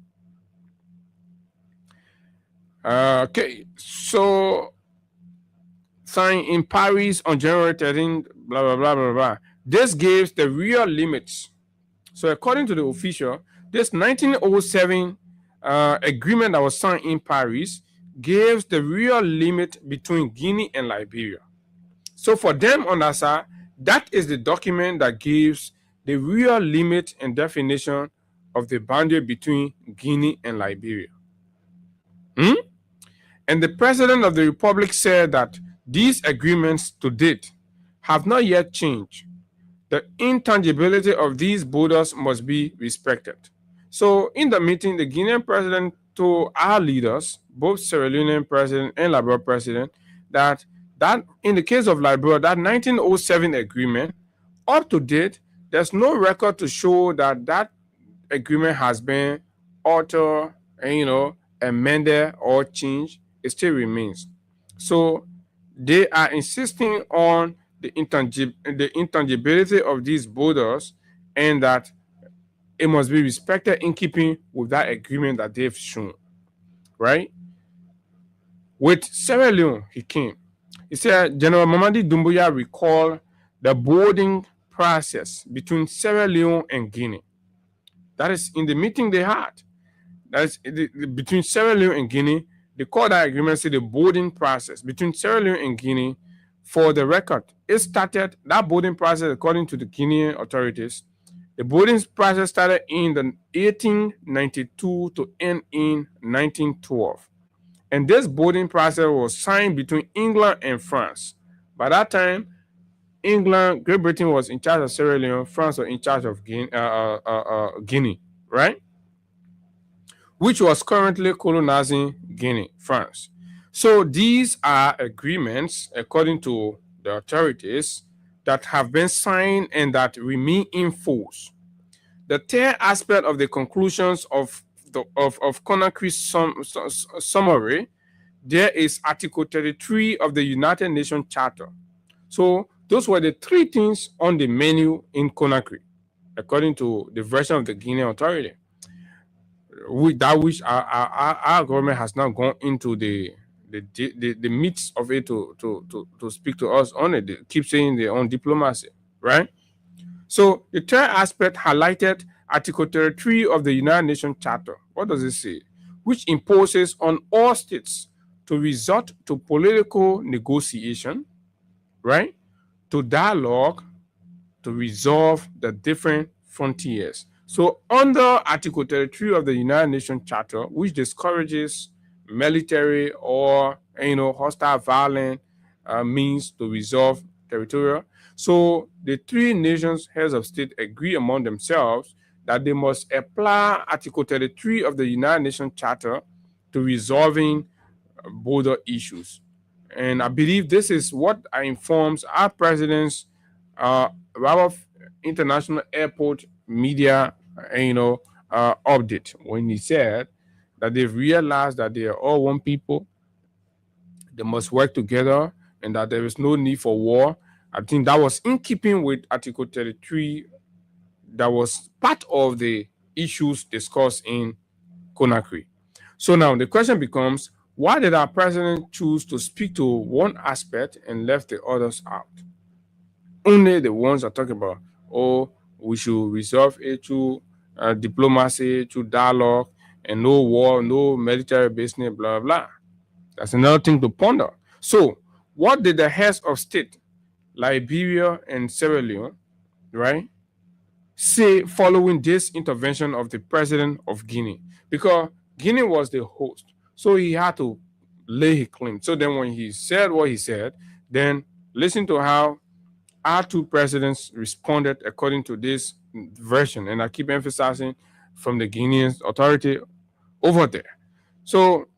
Okay, so signed in Paris on January 13, blah, blah, blah, blah, blah. This gives the real limits. So according to the official, this 1907 agreement that was signed in Paris gives the real limit between Guinea and Liberia. So for them on that side, that is the document that gives the real limit and definition of the boundary between Guinea and Liberia. And the President of the Republic said that these agreements to date have not yet changed. The intangibility of these borders must be respected. So in the meeting, the Guinean president told our leaders, both Sierra Leonean president and Liberia president, that in the case of Liberia, that 1907 agreement, up to date, there's no record to show that agreement has been altered and, amended or changed. It still remains. So they are insisting on the intangibility of these borders and that it must be respected in keeping with that agreement that they've shown, right? With Sierra Leone, he came. He said General Mamadi Doumbouya recalled the boarding process between Sierra Leone and Guinea. That is in the meeting they had. That is between Sierra Leone and Guinea. They call that agreement, say the boarding process between Sierra Leone and Guinea. For the record, it started, that boarding process, according to the Guinean authorities, the boarding process started in the 1892 to end in 1912. And this boarding process was signed between England and France. By that time, England, Great Britain was in charge of Sierra Leone, France was in charge of Guinea, right? Which was currently colonizing Guinea, France. So these are agreements, according to the authorities, that have been signed and that remain in force. The third aspect of the conclusions of Conakry's summary, there is Article 33 of the United Nations Charter. So Those were the three things on the menu in Conakry, according to the version of the Guinean authority. That which our government has now gone into the midst of it to speak to us on it. They keep saying their own diplomacy, right? So the third aspect highlighted Article 33 of the United Nations Charter. What does it say? Which imposes on all states to resort to political negotiation, right? To dialogue, to resolve the different frontiers. So under Article 33 of the United Nations Charter, which discourages military or hostile violent means to resolve territorial. So the three nations heads of state agree among themselves that they must apply Article 33 of the United Nations Charter to resolving border issues. And I believe this is what informs our president's Rwanda International Airport media, update when he said that they've realized that they are all one people, they must work together, and that there is no need for war. I think that was in keeping with Article 33, that was part of the issues discussed in Conakry. So now the question becomes, why did our president choose to speak to one aspect and left the others out? Only the ones that talk about, we should resolve it through diplomacy, through dialogue, and no war, no military business, blah, blah. That's another thing to ponder. So what did the heads of state, Liberia and Sierra Leone, right, say following this intervention of the president of Guinea? Because Guinea was the host, so he had to lay his claim. So then when he said what he said, then listen to how our two presidents responded according to this version. And I keep emphasizing from the Guinean authority over there. So,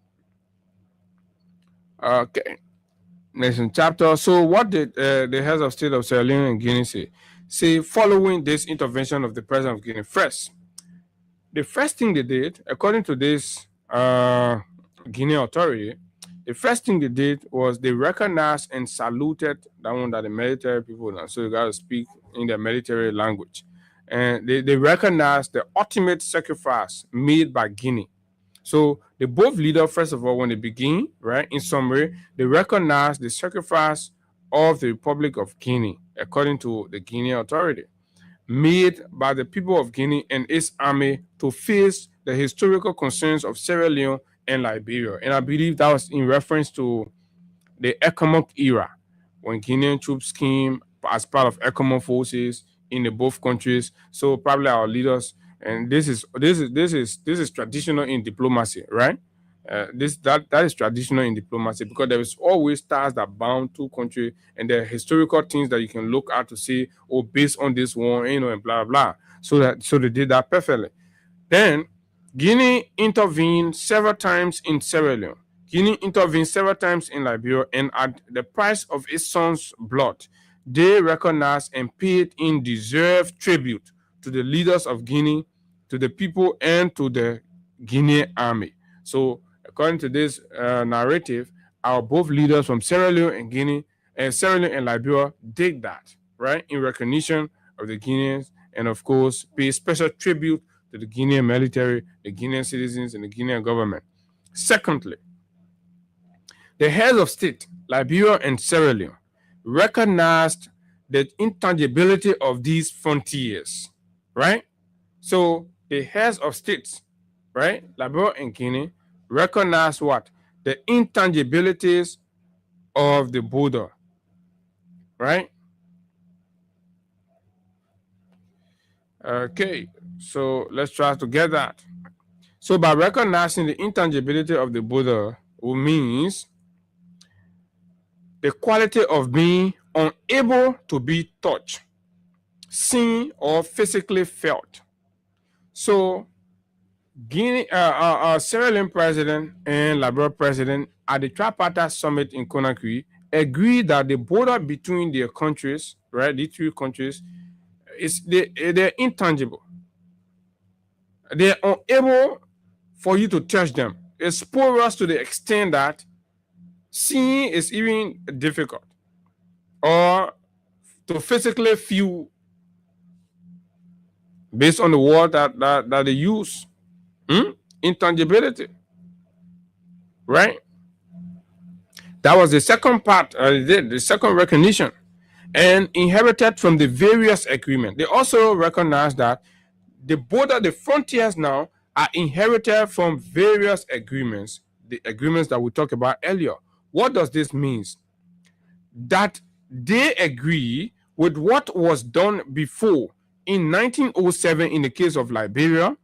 okay, next chapter. So what did the heads of state of Sierra Leone and Guinea say? Say following this intervention of the president of Guinea. First, the first thing they did, according to this Guinean authority, the first thing they did was they recognized and saluted that one that the military people done. So you got to speak in the military language. And they recognized the ultimate sacrifice made by Guinea. So the both leaders, first of all, when they begin, right, in summary, they recognize the sacrifice of the Republic of Guinea, according to the Guinean authority, made by the people of Guinea and its army to face the historical concerns of Sierra Leone and Liberia. And I believe that was in reference to the ECOMOG era, when Guinean troops came as part of ECOMOG forces in the both countries. So probably our leaders, and this is traditional in diplomacy, right? That is traditional in diplomacy, because there is always ties that bound two countries, and there are historical things that you can look at to say, based on this one, and blah blah. So they did that perfectly. Then Guinea intervened several times in Sierra Leone. Guinea intervened several times in Liberia, and at the price of its son's blood, they recognized and paid in deserved tribute to the leaders of Guinea, to the people, and to the Guinean army. So according to this narrative, our both leaders from Sierra Leone and Guinea, and Sierra Leone and Liberia did that, right, in recognition of the Guineans, and of course pay special tribute to the Guinean military, the Guinean citizens, and the Guinean government. Secondly, the heads of state, Liberia and Sierra Leone, recognized the intangibility of these frontiers, right? So the heads of states, right, Liberia and Guinea, recognize what? The intangibilities of the border, right? Okay, so let's try to get that. So by recognizing the intangibility of the border, it means the quality of being unable to be touched, seen, or physically felt. So Guinea, Sierra Leone president and Liberia president at the tripartite summit in Conakry agreed that the border between their countries, right, these three countries, they're intangible. They're unable for you to touch them. It's porous to the extent that seeing is even difficult, or to physically feel based on the word that they use. Intangibility. Right? That was the second part, the second recognition, and inherited from the various agreements. They also recognize that the border, the frontiers now are inherited from various agreements, the agreements that we talked about earlier. What does this mean? That they agree with what was done before in 1907 in the case of Liberia,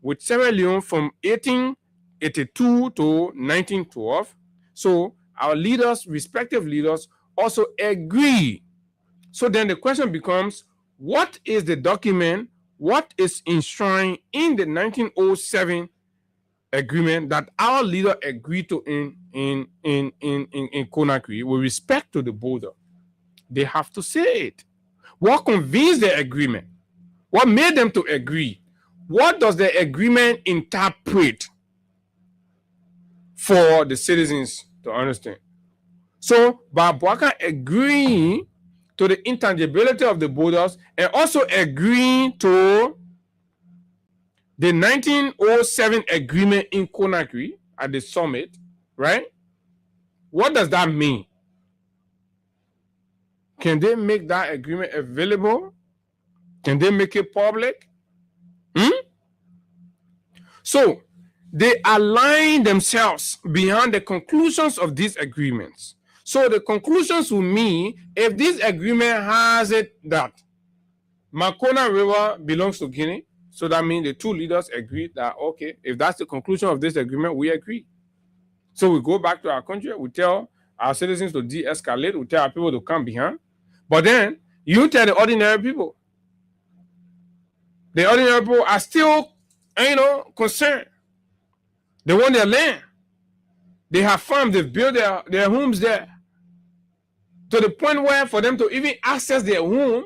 with Sierra Leone from 1882 to 1912. So our leaders, respective leaders, also agree. So then the question becomes, what is the document, what is enshrined in the 1907 agreement that our leader agreed to in Conakry with respect to the border? They have to say it. What convinced the agreement? What made them to agree? What does the agreement interpret for the citizens to understand? So, by Bouakan agreeing to the intangibility of the borders and also agreeing to the 1907 agreement in Conakry at the summit, right? What does that mean? Can they make that agreement available? Can they make it public? So, they align themselves behind the conclusions of these agreements. So the conclusions will mean, if this agreement has it that Makona River belongs to Guinea, so that means the two leaders agree that, okay, if that's the conclusion of this agreement, we agree. So we go back to our country, we tell our citizens to de-escalate, we tell our people to come behind. But then you tell the ordinary people. The ordinary people are still, concerned. They want their land. They have farms, they've built their homes there. To the point where for them to even access their home,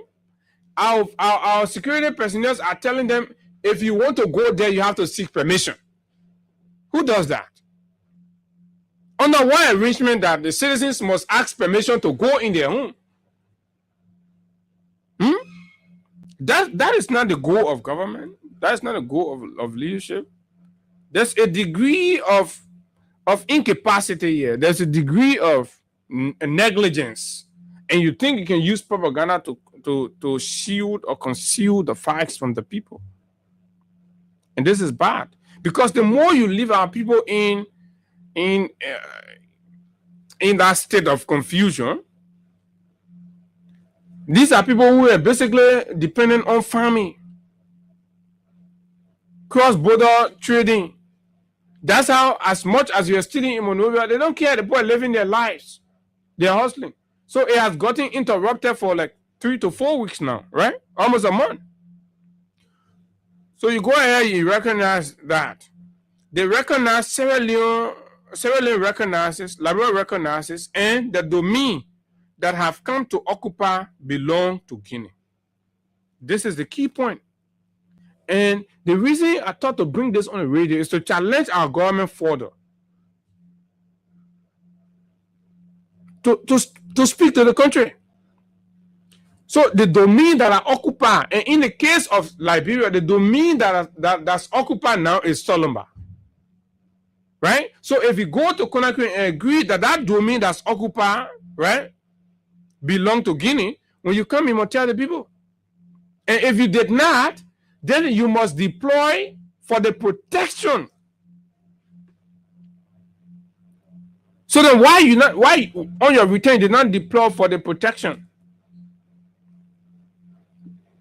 our security personnel are telling them, if you want to go there, you have to seek permission. Who does that? Under what arrangement that the citizens must ask permission to go in their home? That is not the goal of government. That is not the goal of leadership. There's a degree of incapacity here. There's a degree of negligence, and you think you can use propaganda to shield or conceal the facts from the people. And this is bad, because the more you leave our people in that state of confusion, these are people who are basically dependent on farming, cross-border trading. That's how, as much as you're stealing in Monrovia, they don't care. The people are living their lives. They're hustling. So it has gotten interrupted for like 3 to 4 weeks now, right? Almost a month. So you go ahead, you recognize that. They recognize Sierra Leone recognizes, Liberia recognizes, and the domain that have come to occupy belong to Guinea. This is the key point. And the reason I thought to bring this on the radio is to challenge our government further. To speak to the country. So the domain that are occupied, and in the case of Liberia, the domain that's occupied now is Solomba. Right? So if you go to Conakry and agree that that domain that's occupied, right, belong to Guinea, when you come, you must tell the people. And if you did not, then you must deploy for the protection. So then why on your return you did not deploy for the protection?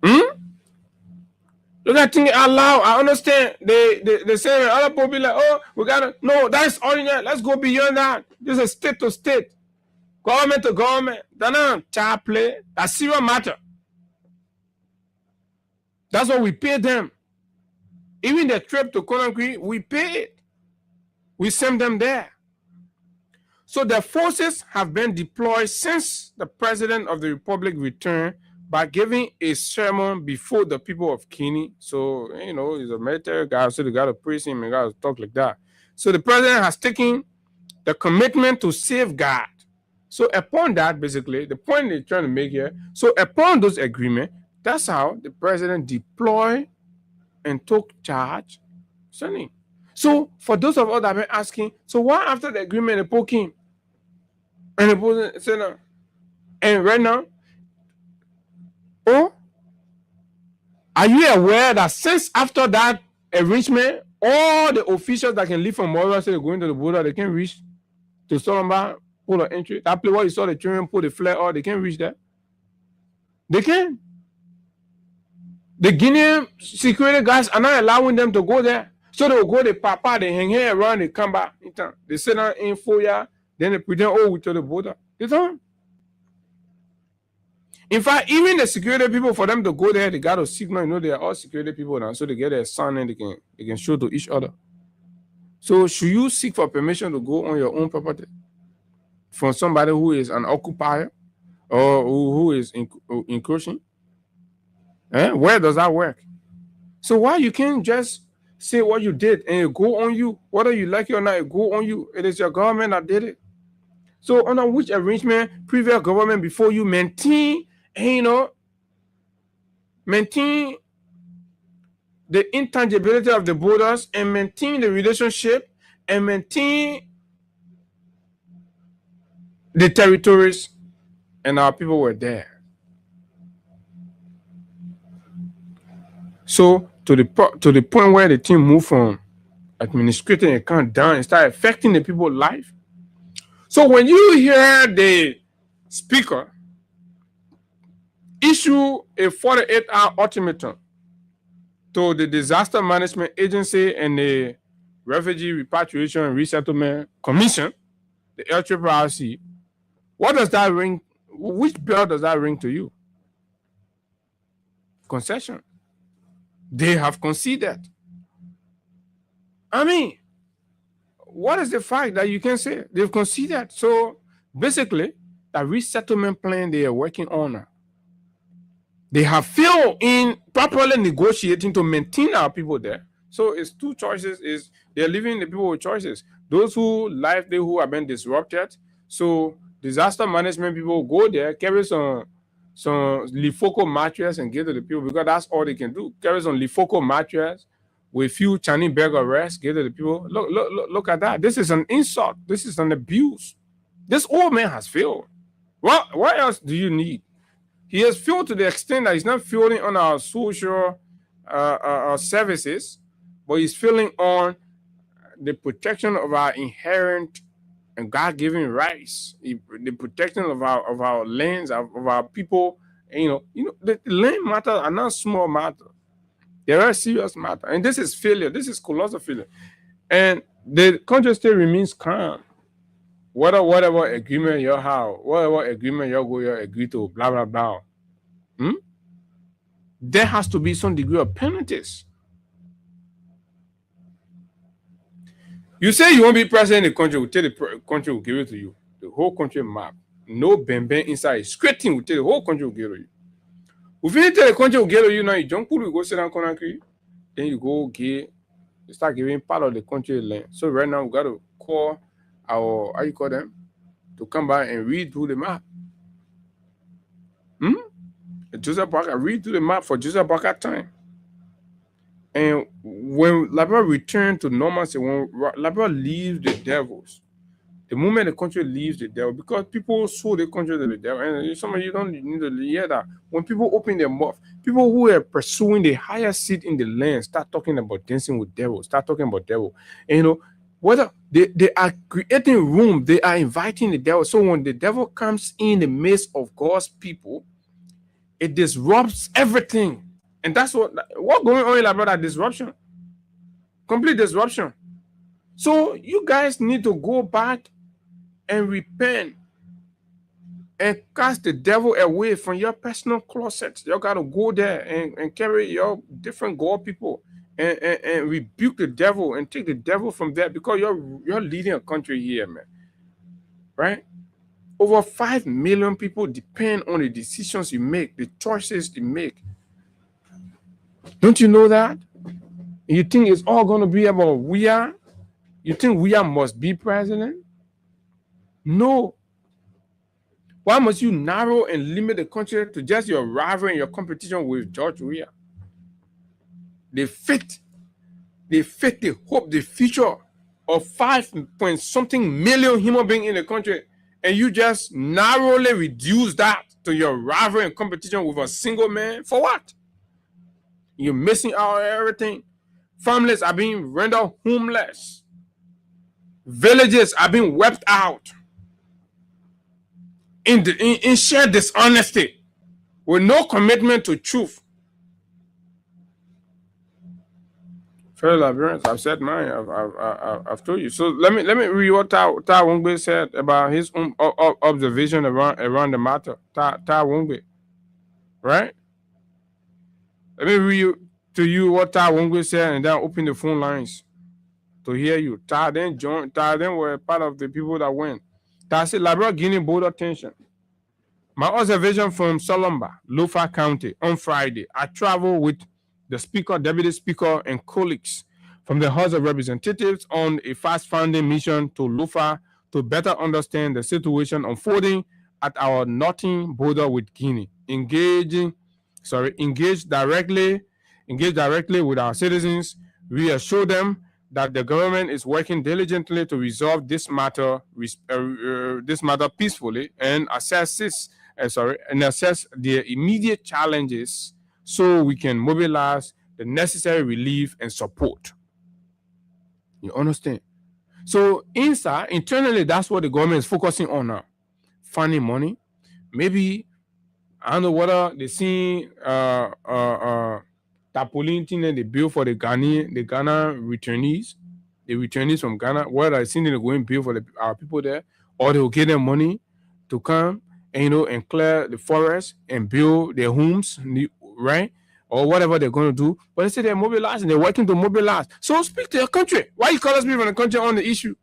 Look at things out loud. I understand. They say other people be like, oh, we gotta, no, that's ordinary. Let's go beyond that. This is state to state, government to government. That's not child play. That's serious matter. That's what we pay them. Even the trip to Conakry, we pay it. We send them there. So the forces have been deployed since the President of the Republic returned by giving a sermon before the people of Guinea. So, he's a military guy, so they got to praise him and got to talk like that. So the President has taken the commitment to safeguard So upon that, basically, the point they're trying to make here, so upon those agreements, that's how the president deployed and took charge. So for those of us that have been asking, so why after the agreement they poke him? And the president said no. And right now, oh, are you aware that since after that arrangement, all the officials that can leave from Moira say they're going to the border, they can't reach to Solomba pull of entry. That place where you saw the children pull the flag out, they can't reach that. They can. The Guinean security guys are not allowing them to go there. So they will go to Papa, they hang here around, they come back. They sit down in Foya, then they pretend, oh, we to the border. They don't. In fact, even the security people, for them to go there, they got a signal. You know, they are all security people now, so they get their sign and they can show to each other. So should you seek for permission to go on your own property from somebody who is an occupier or who is encroaching? Where does that work? So why you can't just say what you did and it go on you, whether you like it or not, it go on you. It is your government that did it. So under which arrangement previous government before you maintain the intangibility of the borders and maintain the relationship and maintain the territories, and our people were there. So to the point where the team moved from administrating account down and started affecting the people's life. So when you hear the speaker issue a 48-hour ultimatum to the Disaster Management Agency and the Refugee Repatriation and Resettlement Commission, the LRRC, what does that ring? Which bell does that ring to you? Concession. They have conceded. I mean, what is the fact that you can say they've conceded? So basically, the resettlement plan they are working on, they have failed in properly negotiating to maintain our people there. So it's two choices. Is they're leaving the people with choices. Those who who have been disrupted. So disaster management people go there, carry some Lifoco mattress and give to the people because that's all they can do. Carry some Lifoco mattress with few Chinese burger rest, give to the people. Look at that. This is an insult. This is an abuse. This old man has failed. What else do you need? He has failed to the extent that he's not failing on our social services, but he's failing on the protection of our inherent and God-given rights, the protection of our lands, of our people. And, the land matters are not small matter. They are serious matter. And this is failure. This is colossal failure. And the country still remains calm. Whatever agreement you have, whatever agreement you agree to, blah, blah, blah. There has to be some degree of penalties. You say you won't be president in the country, we'll tell the country will give it to you. The whole country map. No ben inside. Straight thing will tell the whole country will give it to you. If you tell the country will give it to you now, you jump you go sit down Conakry, then you go you start giving part of the country land. So right now we got to call our, how you call them, to come back and read through the map. Joseph Parker, read through the map for Joseph Parker time. And when Liberia returned to normalcy, when Liberia leaves the devils, the moment the country leaves the devil, because people sold the country to the devil, and some of you don't need to hear that. When people open their mouth, people who are pursuing the higher seat in the land start talking about dancing with devils, start talking about devil. And whether they are creating room, they are inviting the devil. So when the devil comes in the midst of God's people, it disrupts everything. And that's what going on in Liberia, disruption. Complete disruption. So you guys need to go back and repent and cast the devil away from your personal closet. You got to go there and carry your different God people and rebuke the devil and take the devil from there, because you're leading a country here, man. Right? Over 5 million people depend on the decisions you make, the choices you make. Don't you know that? You think it's all going to be about You think Weah must be president? No. Why must you narrow and limit the country to just your rival and your competition with George Weah? They fit the hope, the future of 5-point-something million human beings in the country, and you just narrowly reduce that to your rival and competition with a single man? For what? You're missing out on everything. Families are being rendered homeless. Villages are being wiped out in sheer dishonesty with no commitment to truth. Fellow Liberians, I've said mine. I've told you. So let me read what Ta Wongbe said about his own observation around the matter. Ta Wongbe, right? Let me read to you what Ta Wongbe said, and then open the phone lines to hear you. Ta then were part of the people that went. Ta said, Liberia Guinea border tension. My observation from Solomba, Lofa County, on Friday. I traveled with the Speaker, Deputy Speaker, and colleagues from the House of Representatives on a fast-founding mission to Lofa to better understand the situation unfolding at our northern border with Guinea. Engage directly with our citizens, reassure them that the government is working diligently to resolve this matter peacefully, and assess the immediate challenges so we can mobilize the necessary relief and support. You understand? So internally, that's what the government is focusing on now. Finding money. Maybe, I don't know whether they see tarpaulin thing that they build for the Ghana returnees, the returnees from Ghana, whether they see they're going to build for our people there, or they will give them money to come and clear the forest and build their homes, right? Or whatever they're going to do. But they say they're mobilizing, they're working to mobilize. So speak to your country. Why you call us people in the country on the issue?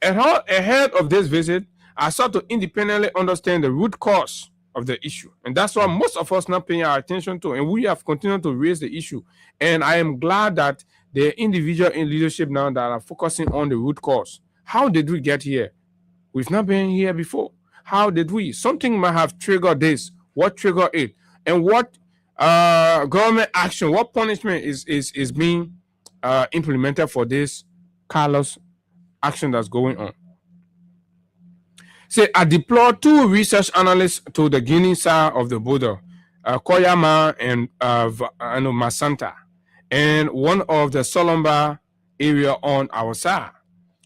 Ahead of this visit, I sought to independently understand the root cause of the issue. And that's what most of us not paying our attention to. And we have continued to raise the issue. And I am glad that the individual in leadership now that are focusing on the root cause. How did we get here? We've not been here before. How did we? Something might have triggered this. What triggered it? And what government action, what punishment is being implemented for this callous action that's going on? Say, I deployed 2 research analysts to the Guinea side of the border, Koyama and Masanta, and one of the Solomba area on our side.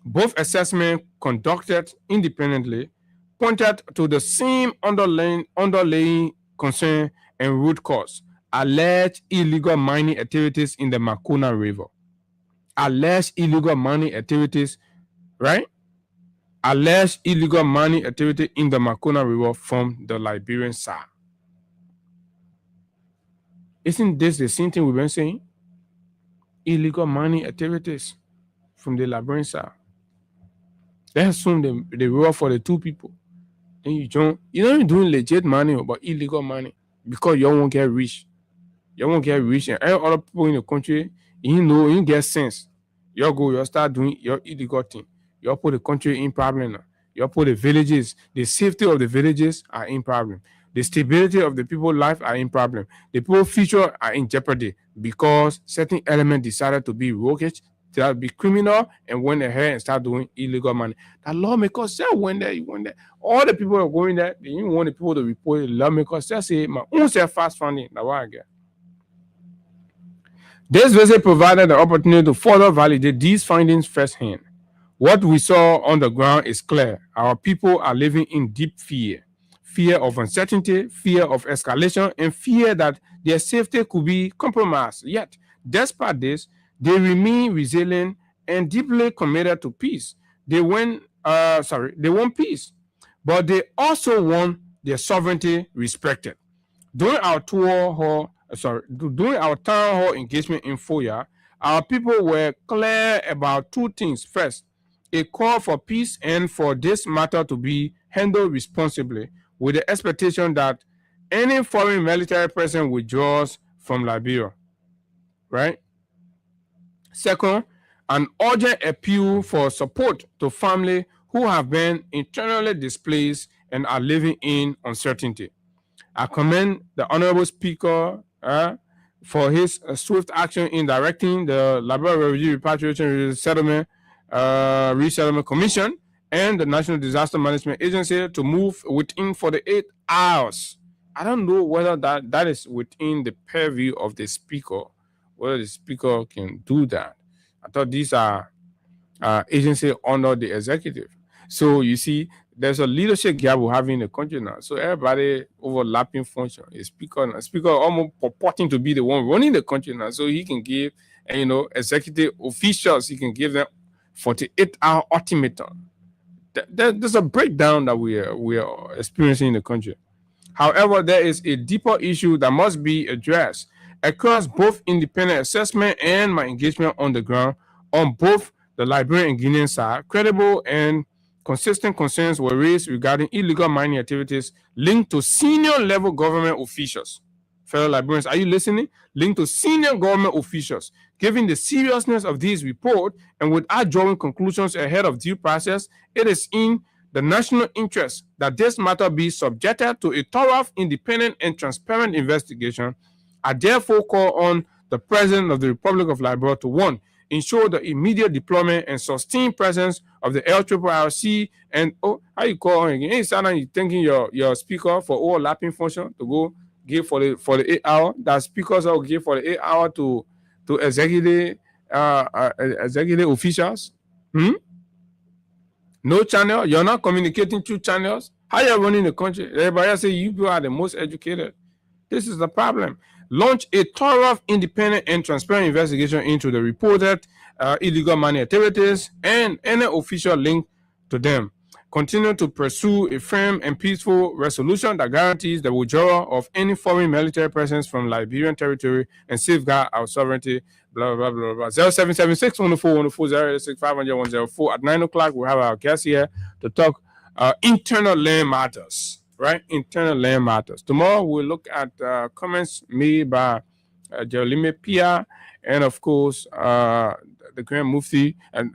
Both assessments conducted independently pointed to the same underlying concern and root cause: alleged illegal mining activities in the Makuna River. Alleged illegal mining activities, right? Alleged illegal mining activity in the Makuna River from the Liberian side. Isn't this the same thing we've been saying? Illegal mining activities from the Liberian side. They assume the river for the 2 people. Then you're not doing legit mining, but illegal mining, because you won't get rich. You won't get rich, and all other people in the country, you get sense. You start doing your illegal thing. You put the country in problem now. You put the villages, the safety of the villages are in problem. The stability of the people's life are in problem. The people's future are in jeopardy because certain elements decided to be roguish, to be criminal, and went ahead and start doing illegal money. The lawmakers say when there, all the people are going there, they didn't want the people to report it. The lawmakers say, my own self-fast funding. That's what I get. This visit provided the opportunity to further validate these findings firsthand. What we saw on the ground is clear. Our people are living in deep fear. Fear of uncertainty, fear of escalation, and fear that their safety could be compromised. Yet, despite this, they remain resilient and deeply committed to peace. They want peace, but they also want their sovereignty respected. During our town hall engagement in Foya, our people were clear about 2 things. First, a call for peace and for this matter to be handled responsibly, with the expectation that any foreign military presence withdraws from Liberia, right? Second, an urgent appeal for support to families who have been internally displaced and are living in uncertainty. I commend the Honorable Speaker for his swift action in directing the Liberia Refugee Repatriation Resettlement Commission and the National Disaster Management Agency to move within 48 hours. I don't know whether that is within the purview of the Speaker, whether the Speaker can do that. I thought these are agencies under the executive. So you see, there's a leadership gap we have in the country now. So everybody overlapping function. A speaker almost purporting to be the one running the country now. So he can give, executive officials, he can give them 48-hour ultimatum. There's a breakdown that we are experiencing in the country. However, there is a deeper issue that must be addressed across both independent assessment and my engagement on the ground on both the Liberian and Guinean side. Credible and consistent concerns were raised regarding illegal mining activities linked to senior level government officials. Fellow Liberians, are you listening? Linked to senior government officials. Given the seriousness of this report and without drawing conclusions ahead of due process, it is in the national interest that this matter be subjected to a thorough, independent, and transparent investigation. I therefore call on the President of the Republic of Liberia to 1. Ensure the immediate deployment and sustained presence of the LRRC and how you call it? Ain't sounding you thinking your speaker for overlapping function to go give for the 8 hour. That speakers will give for the 8 hour to executive officials. No channel. You're not communicating through channels. How you running the country? Everybody say you people are the most educated. This is the problem. Launch a thorough, independent, and transparent investigation into the reported illegal mining activities and any official link to them. Continue to pursue a firm and peaceful resolution that guarantees the withdrawal of any foreign military presence from Liberian territory and safeguard our sovereignty. Blah, blah, blah, blah. 0776 104 104 086 500 104. At 9 o'clock, we have our guest here to talk internal land matters. Right, internal land matters. Tomorrow we'll look at comments made by Jerolime Pia and of course the Grand Mufti, and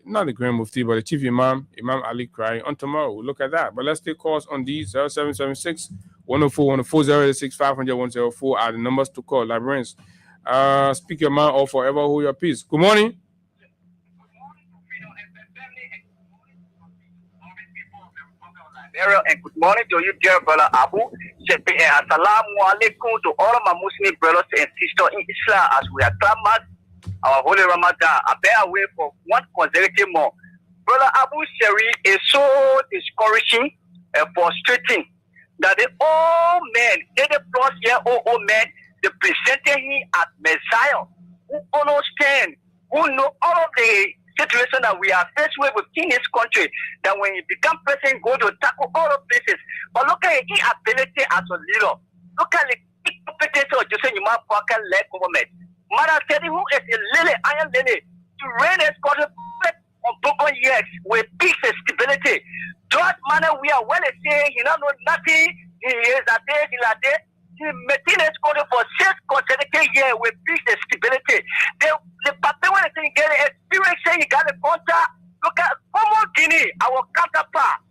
not the Grand Mufti, but the Chief Imam Ali Krai. On tomorrow we'll look at that. But let's take calls on these 0776 104 104 086 500 104 are the numbers to call. Librarians, speak your mind or forever hold your peace. Good morning. And good morning to you, dear brother Abu. Assalamu alaikum to all of my Muslim brothers and sisters in Islam as we acclimate our holy Ramadan. I bear away for one consecutive more. Brother Abu Sheri is so discouraging and frustrating that the old man, 80-plus-year-old man, they presented him as Messiah, who understand, who know all of the situation that we are faced with within this country, that when he become president, go to tackle all of places. But look at his inability as a leader. Look at the incompetence of Joseph Yuma Parker-led government. Mother Teddy, who is a lily, iron lily, to reign this country on broken years with peace and stability. That manner we are well saying, he don't know nothing, he is a day, he like that. He maintained his country for 6 consecutive years with peace and stability. The party when they get experience saying he got a contract. Look at Como Guinea, our counterpart.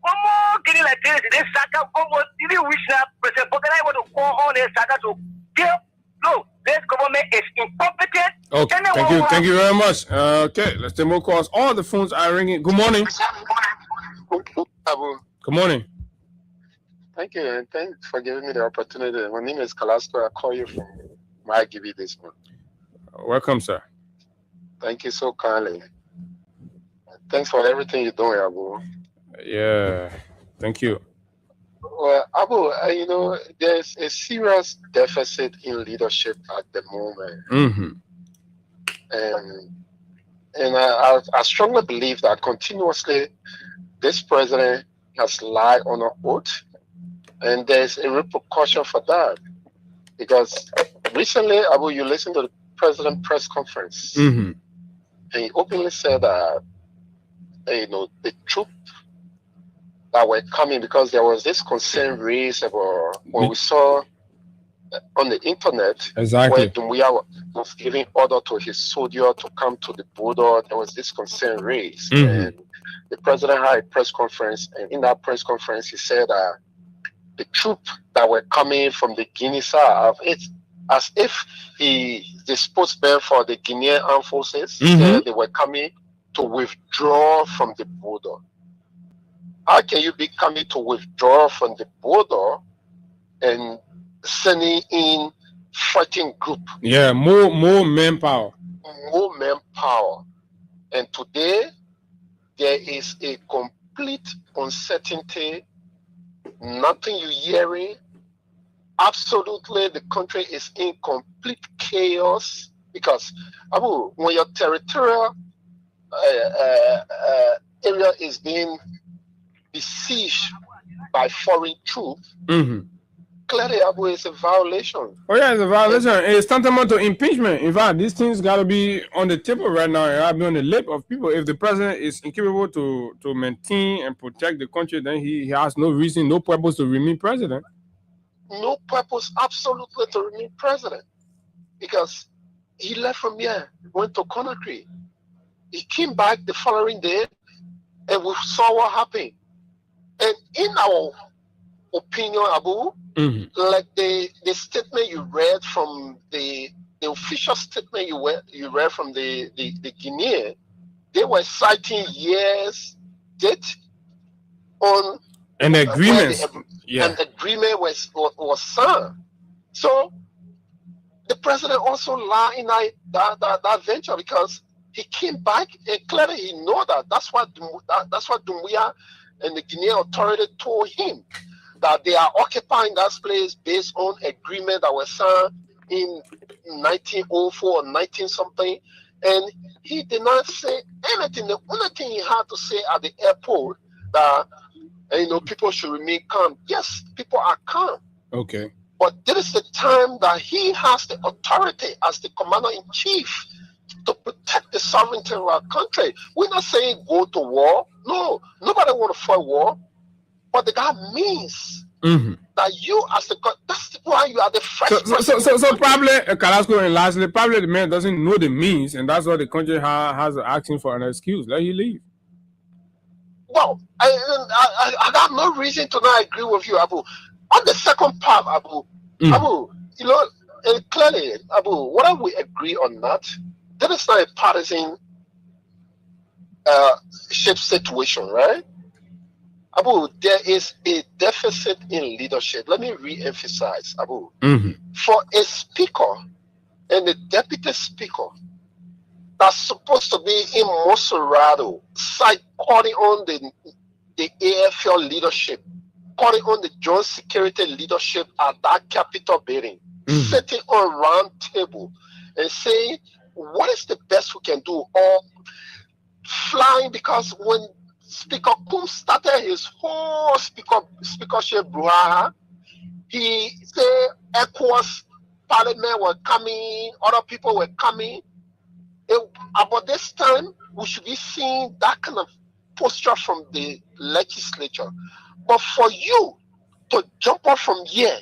Como Guinea like this Saka almost didn't wish that President Bogana want to call on his Saka to kill. No, this government is incompetent. Okay, thank you very much. Okay, let's take more calls. All the phones are ringing. Good morning. Good morning. Thank you, and thanks for giving me the opportunity. My name is Kalasco. I call you from Margibi this month. Welcome, sir. Thank you so kindly. Thanks for everything you're doing, Abu. Yeah, thank you. Well, Abu, there's a serious deficit in leadership at the moment. And I strongly believe that continuously this president has lied on an oath, and there's a repercussion for that. Because recently, Abu, you listened to the president press conference, and he openly said that, the troops that were coming, because there was this concern raised about when we saw on the internet where Dumbuya was giving order to his soldier to come to the border. There was this concern raised, and the president had a press conference, and in that press conference, he said the troops that were coming from the Guinea side, it's as if the spokesman for the Guinean armed forces said they were coming to withdraw from the border. How can you be coming to withdraw from the border and sending in fighting group? Yeah, more manpower. More manpower. And today, there is a complete uncertainty. Nothing you're hearing. Absolutely, the country is in complete chaos because, Abu, when your territorial area is being besieged by foreign troops, clearly, Abu, is a violation. Oh yeah, it's a violation. It's tantamount to impeachment. In fact, these things got to be on the table right now. It got to be on the lip of people. If the president is incapable to maintain and protect the country, then he has no reason, no purpose to remain president. No purpose, absolutely, to remain president, because he left from here, went to Conakry. He came back the following day, and we saw what happened. And in our opinion, Abu, like the statement you read from the official statement you read from the Guinean, they were citing years date on an agreement. An agreement was signed. So the president also lied in that venture because he came back and clearly he know that that's what Doumbouya and the Guinean authority told him, that they are occupying that place based on agreement that was signed in 1904 or 19 something, and he did not say anything. The only thing he had to say at the airport that people should remain calm. Yes, people are calm. Okay. But this is the time that he has the authority as the commander-in-chief to protect the sovereignty of our country. We're not saying go to war. No, nobody want to fight war. But the guy means that you as the that's why you are the first. So probably Carrasco, and lastly, probably the man doesn't know the means, and that's why the country has asking for an excuse. Let him leave. Well, I got no reason to not agree with you, Abu. On the second part, Abu, clearly, Abu, whether we agree or not, that is not a partisan shape situation, right? Abu, there is a deficit in leadership. Let me re-emphasize, Abu. For a speaker and a deputy speaker that's supposed to be in Monserrado, calling on the AFL leadership, calling on the joint security leadership at that Capitol building, sitting on a round table and saying, what is the best we can do? Or flying, because when Speaker Kum started his whole speakership brouhaha, he said ECOWAS Parliament were coming, other people were coming. About this time, we should be seeing that kind of posture from the legislature. But for you to jump off from here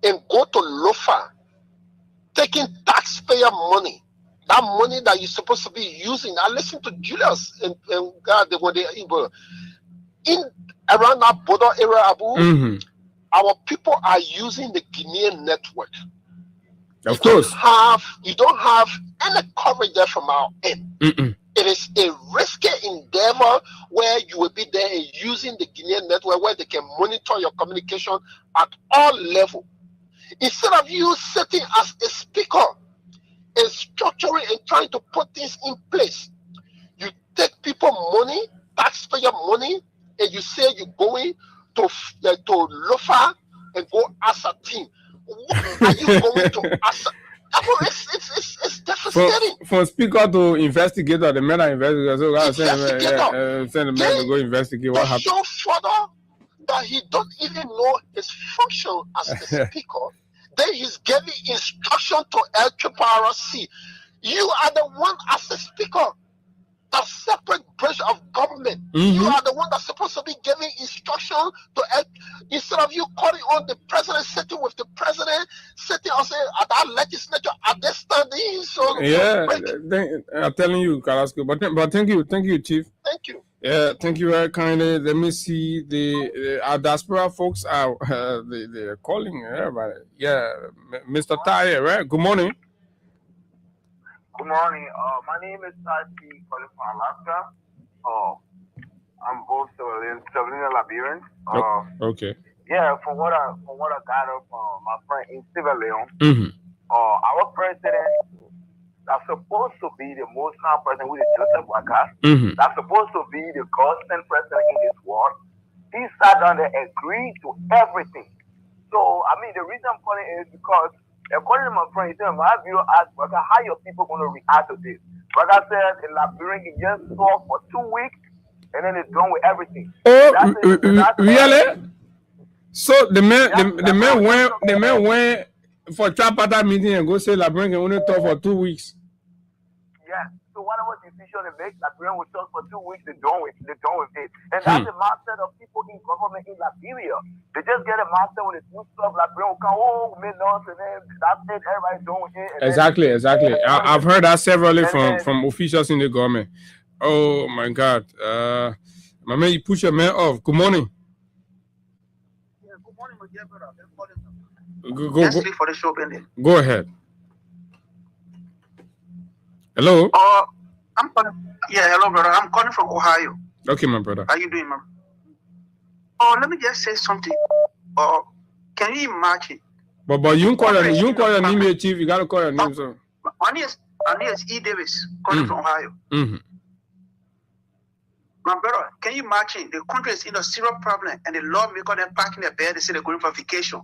and go to Lofa, taking taxpayer money, that money that you're supposed to be using. I listen to Julius and God, when they in around that border area, Abu, our people are using the Guinean network. Of course. You don't have any coverage there from our end. It is a risky endeavor where you will be there using the Guinean network where they can monitor your communication at all levels. Instead of you sitting as a speaker and structuring and trying to put things in place, you take people money, taxpayer money, and you say you're going to Lofa and go as a team. What are you going to as it's devastating. From speaker to investigator, the men are investigators. So I send the men to go investigate what happened. So further that he don't even know his function as the speaker. Then he's giving instruction to LRRC. You are the one as the speaker, the separate branch of government. You are the one that's supposed to be giving instruction to instead of you calling on the president, sitting with the president, sitting also at that legislature at this time. I'm telling you, Carrasco. But thank you, Chief. Thank you. Yeah, thank you very kindly. Let me see our diaspora folks are they're calling everybody. Yeah, Mr. Taye, right? Good morning. Good morning. My name is Tati, calling from Alaska. I'm both civilian Liberian. Okay. Yeah, from what I got from my friend in Sierra Leone, our president that's supposed to be the most powerful president, with Joseph Boakai. That's supposed to be the God-sent president in this world. He sat down there and agreed to everything. So I mean, the reason I'm calling is because according to my friend, he said, my view asked Boakai, how your people going to react to this? Boakai said in Liberian, he just saw for 2 weeks. And then it's done with everything. Oh, really? So the man went for tripartite meeting and go say Liberian can only talk for 2 weeks. Yeah. So whatever decision they make, Liberian will talk for 2 weeks. They're done with it. And that's the mindset of people in government in Liberia. They just get a mindset when they do stuff. Liberian will come, oh, we made nonsense, and that's it. Everybody's done with it. Exactly. I've heard that severally from officials in the government. Oh my God. My man, you push your man off. Good morning. Yeah, good morning, my dear brother. Go for the show, Benny. Go ahead. Hello? I'm calling. Yeah, hello, brother. I'm calling from Ohio. Okay, my brother. How you doing, man? Let me just say something. Can you imagine? But you call your name, chief. You gotta call your name, sir. My name is E. Davis, calling from Ohio. My brother, can you imagine the country is in a serious problem and the lawmaker then packing their bed, they say they're going for vacation.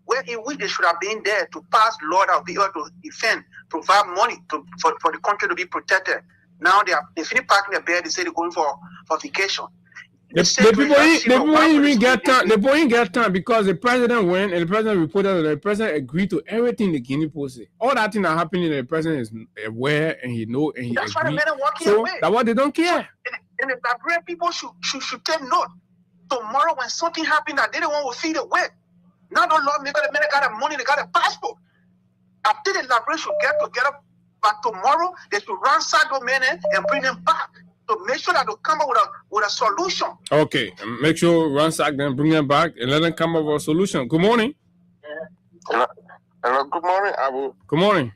Where in which they should have been there to pass law that will be able to defend, provide money for the country to be protected. Now they finish packing their bed, they say they're going for vacation. The people even get time. The people get time because the president went and the president reported that the president agreed to everything the Guinea post said. All that thing that happening, the president is aware and he know and he That's agreed. why the men are walking So away. that's why they don't care. And the Liberian people should take note. Tomorrow when something happened that they don't want to feed it with. Now the lawmaker, the men got the money, they got a passport. I think the Liberian should get together, but tomorrow they should ransack those men and bring them back to make sure that they come up with a solution. Okay, make sure ransack them, bring them back, and let them come up with a solution. Good morning. Hello, good morning, Abu. Good morning.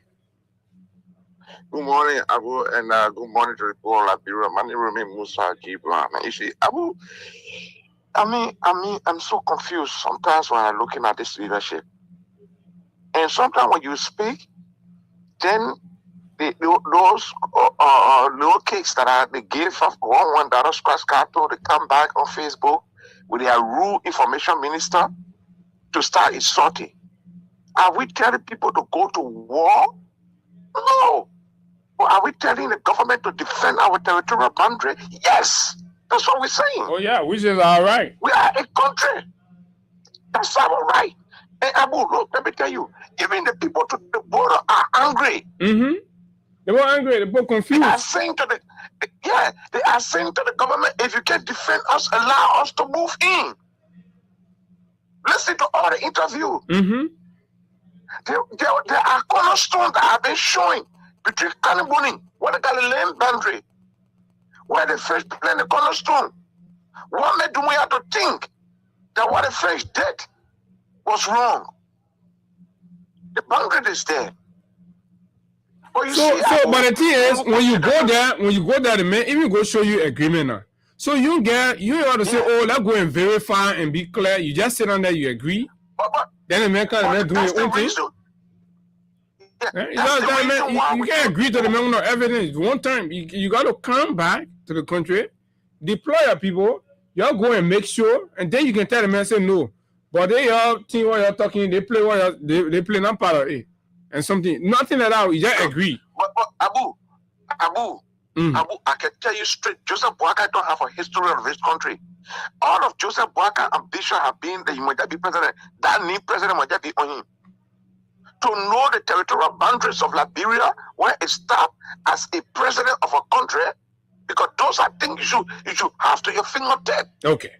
Good morning, Abu, and good morning to the people of Liberia. My name is Musa Gibran. You see, Abu, I'm so confused sometimes when I'm looking at this leadership. And sometimes when you speak, then those little kids that are the gate for one that scratch cartoon, they come back on Facebook with their rude information minister to start insulting. Are we telling people to go to war? No. Or are we telling the government to defend our territorial boundary? Yes. That's what we're saying. Oh yeah, which is all right. We are a country. That's our right. And Abu, look, let me tell you, even the people to the border are angry. They were angry. They were confused. They are saying to the government, if you can defend us, allow us to move in. Listen to all the interview. There are cornerstones that have been showing between Kanibuni, where the Galilean boundary, where the French played the cornerstone. What made we have to think that what the French did was wrong? The boundary is there. But but the thing is, when you go there, the man even go show you agreement now. So you have to say, oh, let's go and verify and be clear. You just sit on there, you agree. Then the man can do your own thing. You can't agree to the man no evidence. One time, you got to come back to the country, deploy your people, y'all go and make sure, and then you can tell the man, say no. But they all think what you're talking, they play they play not part of it. And something, nothing like that, you just agree. But Abu, I can tell you straight, Joseph Boakai don't have a history of this country. All of Joseph Boakai ambition have been that he might be president. That new president might be on him. To know the territorial boundaries of Liberia when it stopped as a president of a country, because those are things you should have to your fingertip. Okay.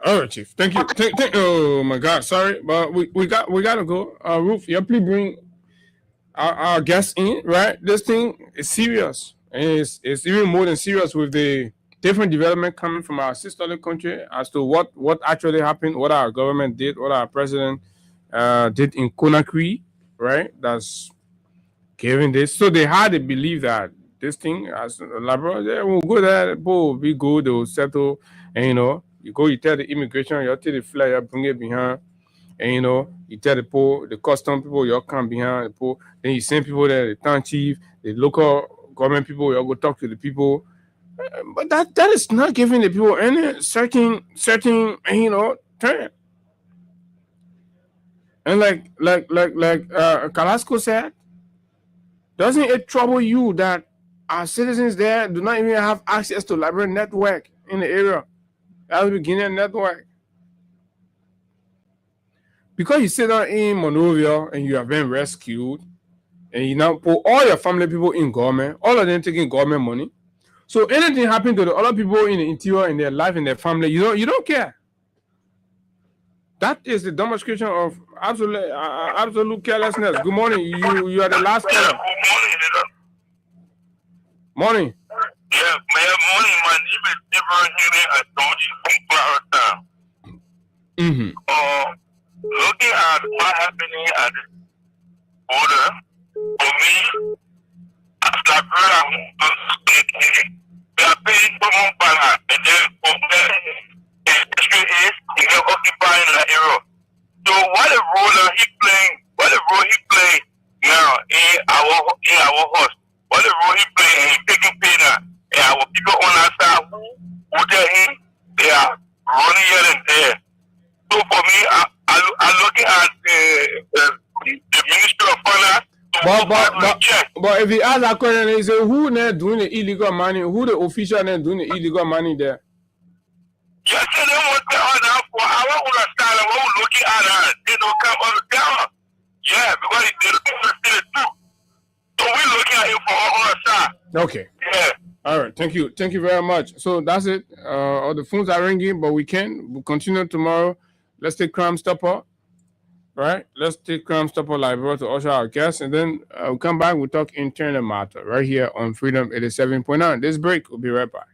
All right, Chief. Thank you. Oh my God, sorry, but we gotta go. Ruth, yeah, please bring our guests in. Right, this thing is serious, and it's even more than serious with the different development coming from our sister country as to what actually happened, what our government did, what our president did in Conakry, right? That's giving this. So they had to believe that this thing as Labrador, they will go there, people will be good, they will settle, and you go, you tell the immigration, you tell the flag, you bring it behind, and you tell the people, the custom people, you come behind the people, then you send people there, the town chief, the local government people, you go talk to the people. But that is not giving the people any certain turn. And like Carrasco said, doesn't it trouble you that our citizens there do not even have access to library network in the area? At the beginning network. Because you sit down in Monrovia and you have been rescued, and you now put all your family people in government, all of them taking government money. So anything happen to the other people in the interior, in their life, in their family, you don't care. That is the demonstration of absolute carelessness. Good morning. You are the last caller. Morning. Yeah, morning. My name is Ibrahim Hede. I told you from Clarendon. Looking at what happening at the border, for me, as Liberia, they are paying someone back, and then from there, the history is they're occupying the area. So what the role he playing now in our host? What the role he playing? He taking pain and our people on our side who tell him they are running here and there. So for me, I'm looking at the Ministry of Finance. But if you ask that question, they say who there doing the illegal money? Who the official there doing the illegal money there? Yes, they want to order for our understanding what we're looking at. They don't come on the camera. Yeah, because they don't see it too. So we're looking at it for our side. Okay. Yeah. All right. Thank you. Thank you very much. So that's it. All the phones are ringing, but we'll continue tomorrow. Let's take Crime Stopper. Right? Let's take Crime Stopper Library to usher our guests, and then we'll come back. We'll talk internal matter right here on Freedom 87.9. This break, we'll be right back.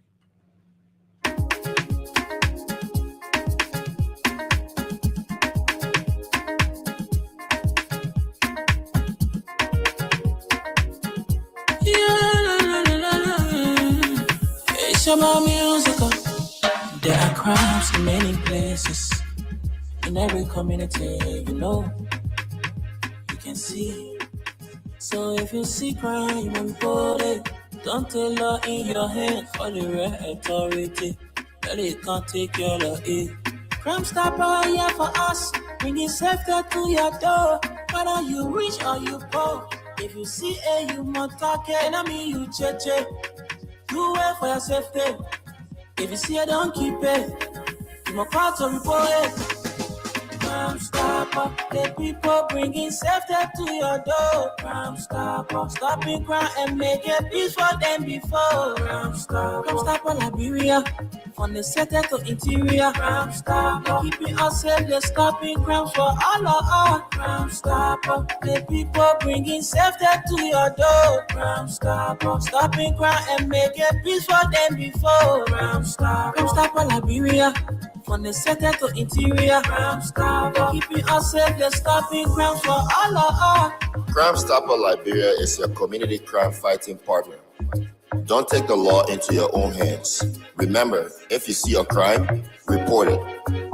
It's about music. There are crimes in many places. In every community, you can see. So if you see crime, report it. Don't take law in your hands for the right authority. That it can't take your law in. Crime Stopper here for us, bringing safety to your door. Whether you rich or you poor, if you see you must talk it. And I mean you cheche. Do it for your safety. If you see it, don't keep it. You must call to report it. Crime Stopper, the people bringing safety to your door. Crime Stopper, stopping crime and making peace for them before. Crime Stopper Liberia, from the center to interior. Crime Stopper, keeping us safe, they're stopping crimes for all of us. Crime Stopper, the people bringing safety to your door. Crime Stopper, stopping crime and making peace for them before. Crime Stopper Liberia, from the center to interior. Crime Stopper, keeping us safe, they're stopping crimes for all of us. Crime Stopper Liberia is your community crime fighting partner. Don't take the law into your own hands. Remember, if you see a crime, report it.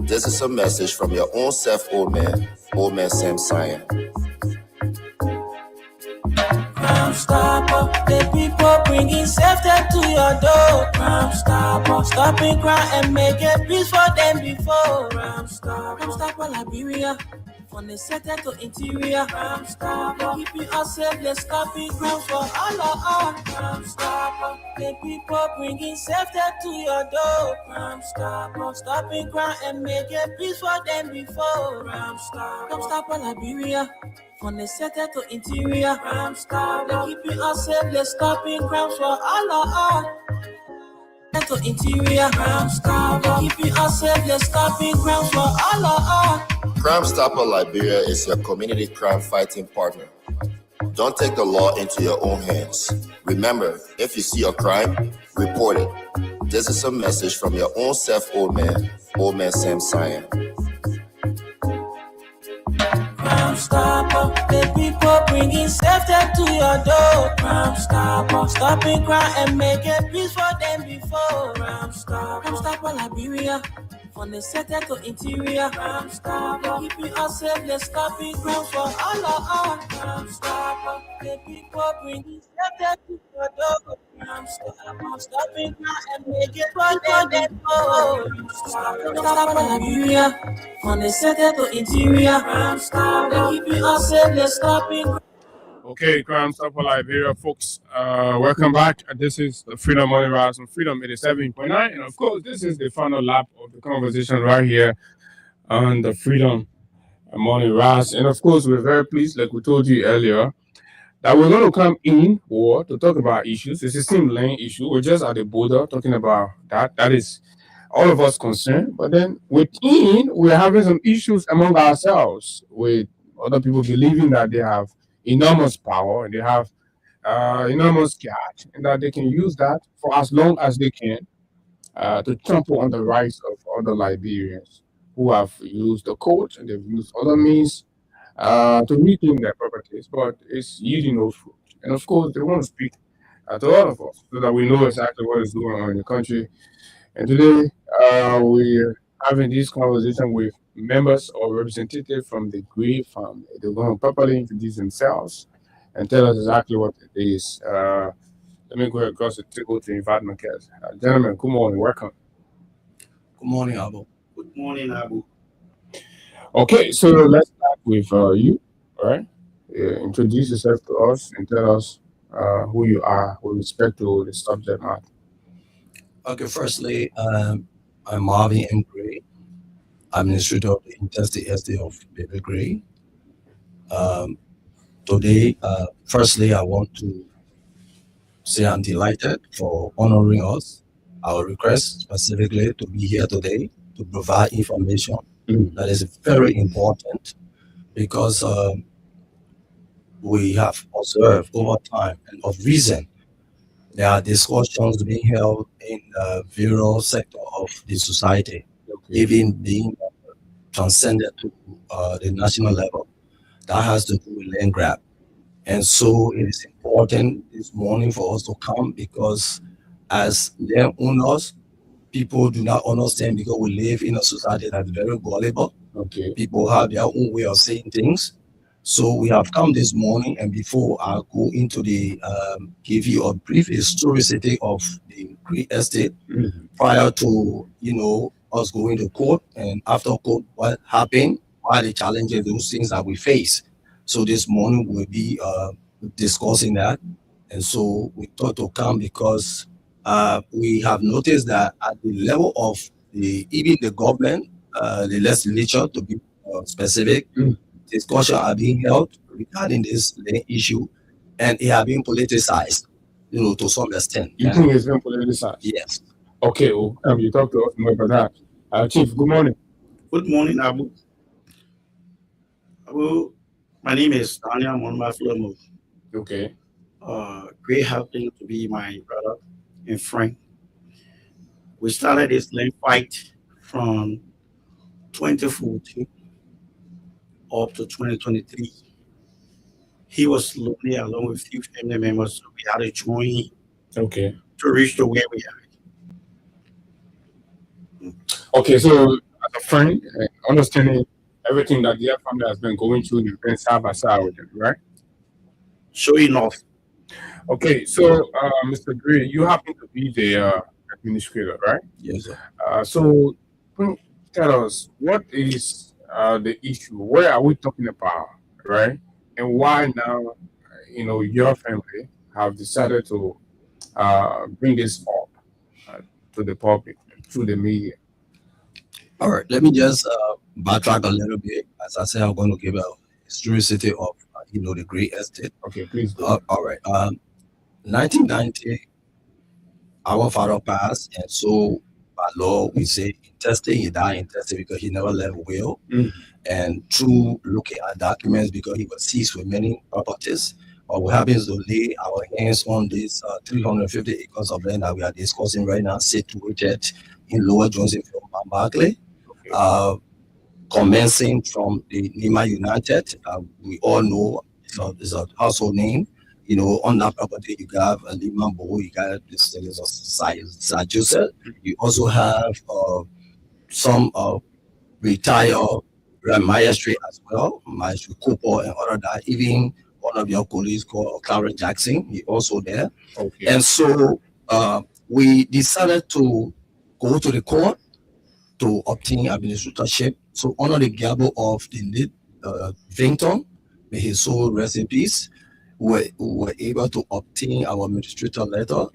This is a message from your own self, Old Man Sam Cyan. Crime Stopper, the people bringing safety to your door. Crime Stopper, stopping crime and making peace for them before. Crime Stopper Liberia, from the center to interior. Crime Stopper, keeping us safe, they're stopping crimes for all of us. Crime Stopper, the people bringing safety to your door. Crime Stopper, stopping crime and making peace for them before. Crime Stopper Liberia, from the center to interior. Crime Stopper, keeping us safe, they're stopping crimes for all of us. To interior. Crime Stopper, keeping us safe, they're stopping crimes for all of us. Crime Stopper Liberia is your community crime fighting partner. Don't take the law into your own hands. Remember, if you see a crime, report it. This is a message from your own self, old man Sam Cyan. Crime Stopper, the people bringing safety to your door. Crime Stopper, stopping crime and making peace for them before. Crime Stopper Liberia, from the center to interior. Crime Stopper, keeping us safe, let's stopping crime for all of us. Crime Stopper, the people bringing safety to your door. Crime Stopper, stopping crime and making for them before. Crime Stopper Liberia, from the center to interior. Crime Stopper, keeping us safe, let's stopping crime. Okay, Crime Stopper Liberia, folks. Welcome back. This is the Freedom Morning Rise on Freedom 87.9. And of course, this is the final lap of the conversation right here on the Freedom Morning Rise. And of course, we're very pleased, like we told you earlier, that we're going to come in or to talk about issues. It's a same lane issue. We're just at the border talking about that. That is all of us concerned. But then within, we're having some issues among ourselves with other people believing that they have enormous power and they have enormous cash and that they can use that for as long as they can to trample on the rights of other Liberians who have used the court and they've used other means to reclaim their properties, but it's yielding no fruit. And of course, they want to speak to all of us so that we know exactly what is going on in the country. And today, we're having this conversation with members or representatives from the Gray family. They're going to properly introduce themselves and tell us exactly what it is. Let me go across the table to invite my guests. Gentlemen, good morning. Welcome. Good morning, Abu. Good morning, Abu. Okay, so let's start with you, all right? Introduce yourself to us and tell us who you are with respect to the subject matter. Okay, firstly, I'm Marvin M. Gray, Administrator of the Interstate Estate of Baby Gray. Today, firstly, I want to say I'm delighted for honoring us. Our request specifically to be here today to provide information that is very important because we have observed over time and of reason there are discussions being held in various sectors of the society, even being transcended to the national level. That has to do with land grab. And so it is important this morning for us to come because as land owners, people do not understand because we live in a society that's very gullible. Okay. People have their own way of saying things. So we have come this morning, and before I go into the give you a brief historicity of the Gray Estate prior to us going to court and after court what happened, why the challenges, those things that we face. So this morning we'll be discussing that, and so we thought to come because we have noticed that at the level of even the government, the legislature to be specific. Discussions are being held regarding this issue, and it has been politicized, to some extent. You think it's been politicized? Yes. Okay, well, you talk to us more about that. Chief, good morning. Good morning, Abu. Abu, my name is Daniel Monma Flomo. Okay. Great happening to be my brother and friend. We started this land fight from 2014. Up to 2023. He was lonely along with few family members, so we had to join him to reach to where we are. Okay, so as a friend, understanding everything that their family has been going through, you've been side by side with them, right? Sure enough. Okay, so Mr. Gray, you happen to be the administrator, right? Yes, sir. So tell us, what is the issue? Where are we talking about, right? And why now, your family have decided to bring this up to the public, through the media? All right, let me just backtrack a little bit. As I said, I'm going to give a historicity of, the Gray Estate. Okay, please do. All right. 1990, our father passed, and so by law, we say intestate, he died intestate because he never left will. And through looking at documents, because he was seized with many properties, but we happen to lay our hands on this 350 acres of land that we are discussing right now, situated in Lower Johnsonville, Barclay. Commencing from the Nima United, we all know it's a household name. You know, on that property, you have a Lima Bo, you got this thing is a Sir Joseph. You also have some retired maestri as well, Maestro Cooper and other that. Even one of your colleagues called Clara Jackson, he also there. Okay. And so we decided to go to the court to obtain administratorship. So under the gabble of the late Vinton, may his soul rest in peace, we were able to obtain our administrator letter of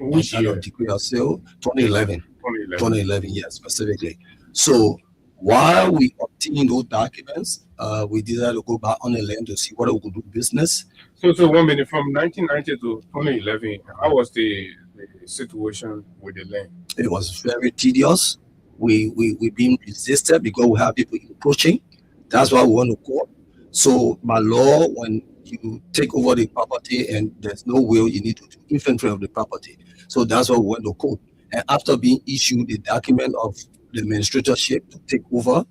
degree of sale 2011, yes, specifically. So while we obtained those documents, we decided to go back on the land to see what we could do business. So 1 minute, from 1990 to 2011, how was the situation with the land? It was very tedious. We been resisted because we have people approaching. That's why we want to court. So by law, when you take over the property and there's no will, you need to do inventory of the property. So that's why we went to court. And after being issued the document of the administratorship to take over,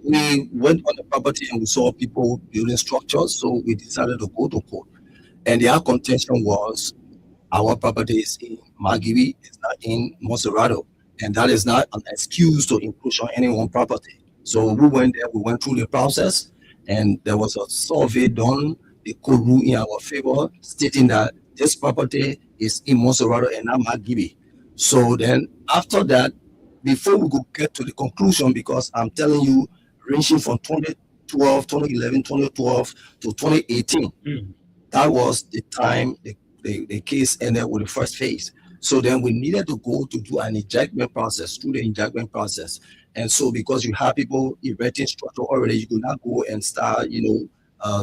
we went on the property and we saw people building structures. So we decided to go to court. And their contention was our property is in Margibi, it's not in Monserrado. And that is not an excuse to encroach on any one property. So we went there, we went through the process, and there was a survey done. The court ruled in our favor, stating that this property is in Monserrado and not Margibi. So then after that, before we could get to the conclusion, because I'm telling you, ranging from 2012, 2011, 2012 to 2018, that was the time the case ended with the first phase. So then we needed to go to do an ejectment process, through the ejectment process. And so because you have people erecting structure already, you could not go and start,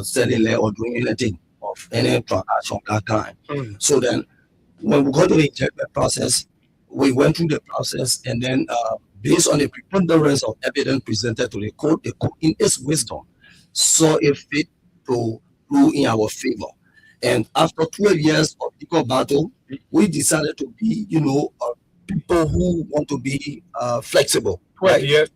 selling land or doing anything of any transaction of that kind. So then when we got to the ejectment process, we went through the process, and then based on the preponderance of evidence presented to the court in its wisdom saw it fit to rule in our favor. And after 12 years of legal battle, we decided to be, people who want to be flexible. 12 years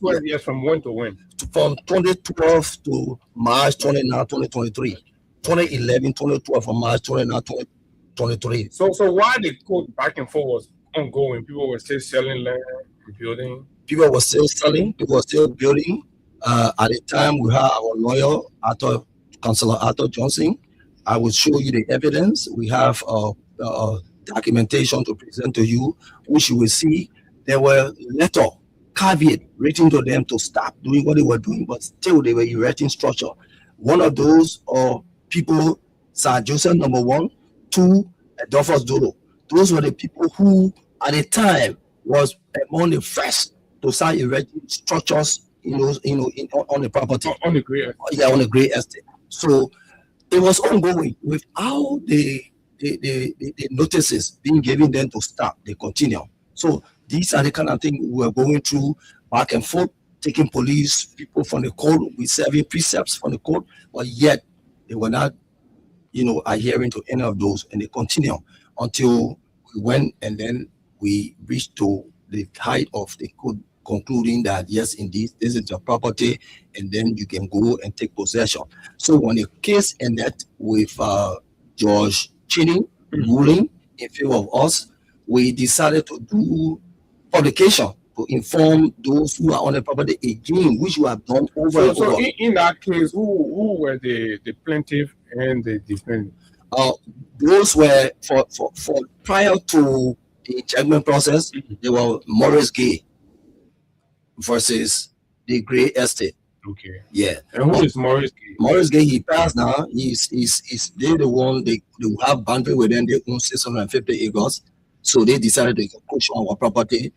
from when to when? From 2012 to March 29, 2023. 2011, 2012 from March 29, 2023. So why the court back and forth was ongoing? People were still selling land and building? People were still selling, people were still building. At the time, we had our lawyer, Councilor Arthur Johnson. I will show you the evidence. We have documentation to present to you, which you will see. There were letter caveat written to them to stop doing what they were doing, but still they were erecting structure. One of those people, Sir Joseph number 1, 2, Adolphus Dodo. Those were the people who, at the time, was among the first to start erecting structures, on the property. On the great estate. Yeah, on the great estate. So it was ongoing without the notices being given them to stop. They continue. So these are the kind of things we were going through back and forth, taking police people from the court, we serving precepts from the court, but yet they were not, adhering to any of those, and they continue until we went, and then we reached to the height of the court concluding that yes, indeed, this is your property, and then you can go and take possession. So when the case ended with George Cheney ruling in favor of us, we decided to do publication to inform those who are on the property again, which we have done over and over. So in that case, who were the plaintiff and the defendant? Those were for prior to the judgment process, they were Morris Gay versus the Gray Estate. Okay. Yeah. And who is Morris Gay? Morris Gay, he passed now. They're the one they have boundary with them. They own 650 acres. So they decided to push on our property,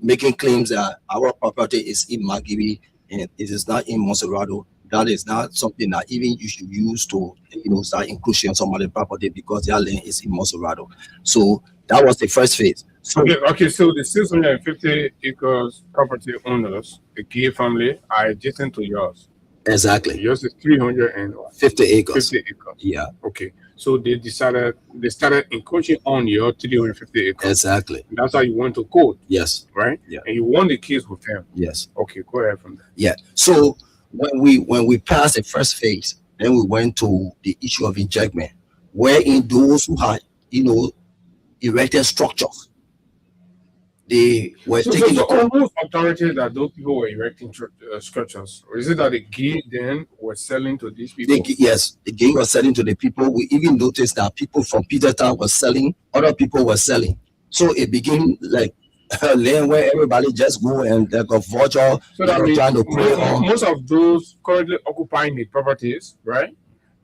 making claims that our property is in Margibi and it is not in Monserrado. That is not something that even you should use to, start encroaching on some other property because their land is in Monserrado. So that was the first phase. So, okay. So the 650 acres property owners, the Gay family, are adjacent to yours. Exactly. Yours is 350 acres. 50 acres. Yeah. Okay. So they started encroaching on your 350 acres. Exactly. And that's how you went to court. Yes. Right? Yeah. And you won the case with him. Yes. Okay, go ahead from there. Yeah. So when we passed the first phase, then we went to the issue of injectment, wherein those who had, erected structures, they were taking all those authorities that those people were erecting structures, or is it that the gay then were selling to these people? Yes, the gay was selling to the people. We even noticed that people from Petertown were selling, other people were selling. So it became like a lane where everybody just go and like a vulture. So that means trying to prey on. Most of those currently occupying the properties, right?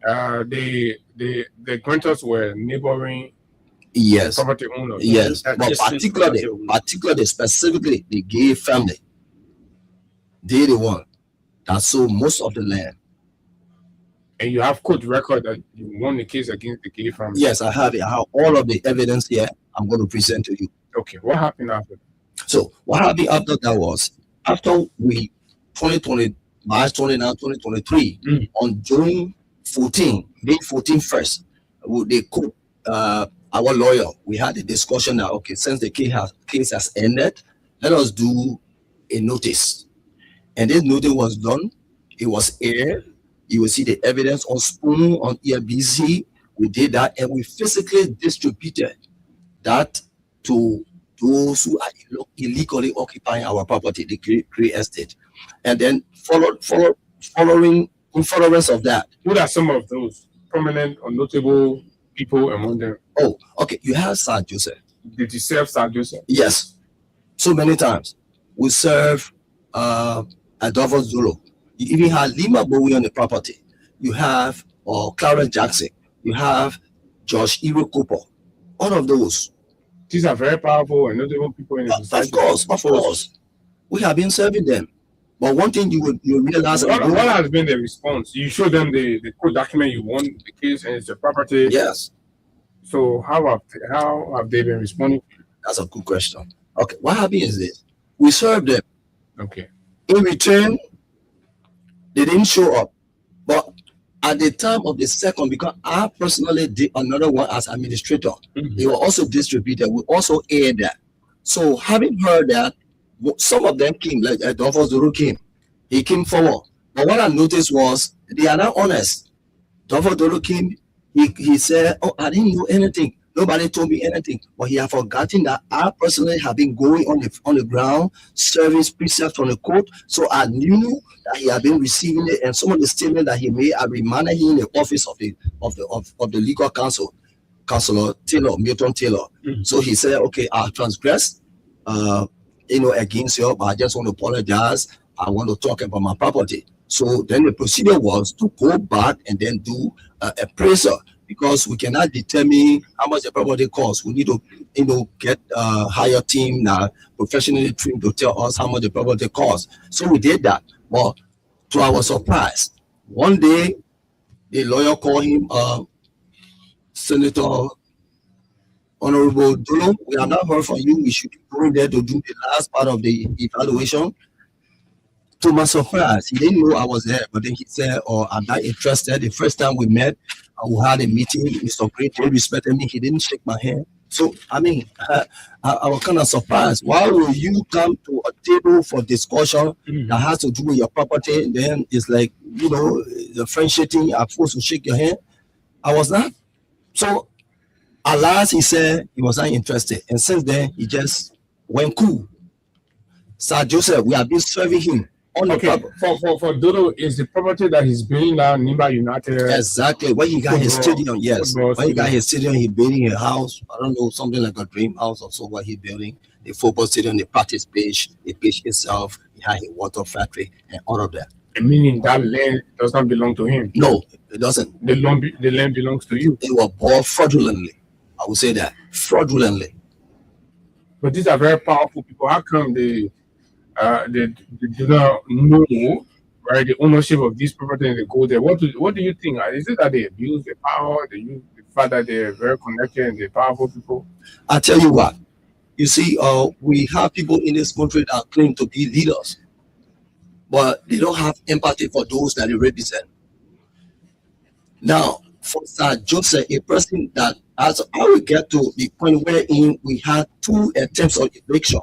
The grantors were neighboring. Yes. Property owners. Yes. But particularly, specifically, the gay family, they're the one that sold most of the land. And you have court record that you won the case against the gay family? Yes, I have it. I have all of the evidence here. I'm going to present to you. Okay. What happened after? So what happened after that was, after we, 2020, March 29, 2023, on June 14, May 14 first, they court, our lawyer, we had a discussion that, okay, since the case has ended, let us do a notice. And this notice was done. It was aired. You will see the evidence on Spoon, on ERBC. We did that, and we physically distributed that to those who are illegally occupying our property, the Cree Estate. And then following in furtherance of that. What are some of those prominent or notable people among them? Oh, okay. You have Sir Joseph. Did you serve Sir Joseph? Yes. So many times. We serve Adolfo Zulu. You even have Lima Bowie on the property. You have Clarence Jackson. You have Josh Iro Cooper. All of those. These are very powerful and notable people in the society. Of course. We have been serving them. But one thing you realize... What has been the response? You show them the court document, you won the case, and it's your property. Yes. So how have they been responding? That's a good question. Okay, what happened is this. We served them. Okay. In return, they didn't show up. But at the time of the second, because I personally did another one as administrator, they were also distributed. We also aired that. So having heard that, some of them came, like Adolfo Zuru came. He came forward. But what I noticed was they are not honest. Adolfo Zuru came, he said, oh, I didn't know anything. Nobody told me anything. But he had forgotten that I personally have been going on the ground, serving precepts from the court. So I knew that he had been receiving it. And some of the statements that he made, I reminded him in the office of the legal counsel, Councilor Taylor, Milton Taylor. So he said, okay, I'll transgress against you, but I just want to apologize. I want to talk about my property. So then the procedure was to go back and then do appraisal, because we cannot determine how much the property costs. We need to get a higher team now, professionally trained, to tell us how much the property costs. So we did that. But to our surprise, one day the lawyer called him, Senator Honorable Dolo, we have not heard from you. We should be going there to do the last part of the evaluation. To my surprise, he didn't know I was there, but then he said, oh, I'm not interested. The first time we met, we had a meeting. Mr. Green, he respected me. He didn't shake my hand. So, I mean, I was kind of surprised. Why will you come to a table for discussion that has to do with your property? And then it's like, the French shaking, I'm supposed to shake your hand. I was not. So, at last, he said he was not interested. And since then, he just went cool. Sir Joseph, we have been serving him. Okay, for Dodo, is the property that he's building now Nimba United? Exactly. When he got his stadium, yes. When he got his stadium, he's building a house. I don't know, something like a dream house or so, what he's building. The football stadium, the practice pitch, the pitch itself, he had a water factory, and all of that. Meaning that land does not belong to him? No, it doesn't. The land belongs to you? It was bought fraudulently. I would say that. Fraudulently. But these are very powerful people. How come they do not know, right, the ownership of this property and they go there? What do you think? Is it that they abuse the power, the fact that they're very connected and they're powerful people? I tell you what, you see, we have people in this country that claim to be leaders. but they don't have empathy for those that they represent. Now, for Sir Joseph, a person that, as I will get to the point wherein we had 2 attempts of eviction.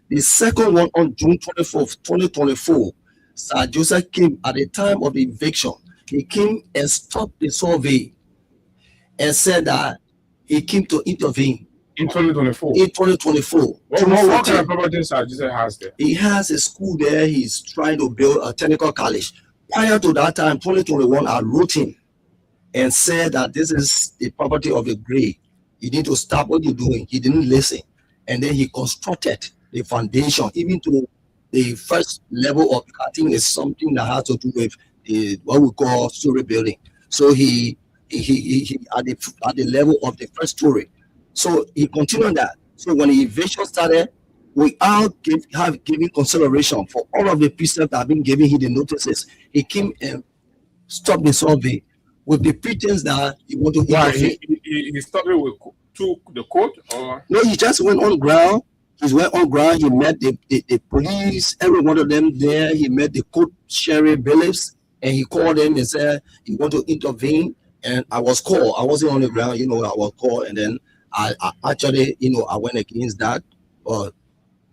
The second one on June 24th, 2024, Sir Joseph came at the time of the eviction. He came and stopped the survey and said that he came to intervene. In 2024? In 2024. What kind of property Sir Joseph has there? He has a school there. He's trying to build a technical college. Prior to that time, 2021, I wrote him and said that this is the property of a grave. You need to stop what you're doing. He didn't listen. And then he constructed the foundation, even to the first level of, I think it's something that has to do with what we call story building. So he at the level of the first story. So he continued that. So when the eviction started, we have given consideration for all of the precepts that have been given him the notices. He came and stopped the survey with the pretense that he wanted to intervene. He stopped it with the court, or no? He just went on ground. He went on ground. He met the police, every one of them there. He met the court sheriff bailiffs, and he called them and said he wanted to intervene. And I was called. I wasn't on the ground, I was called, and then I actually, I went against that. But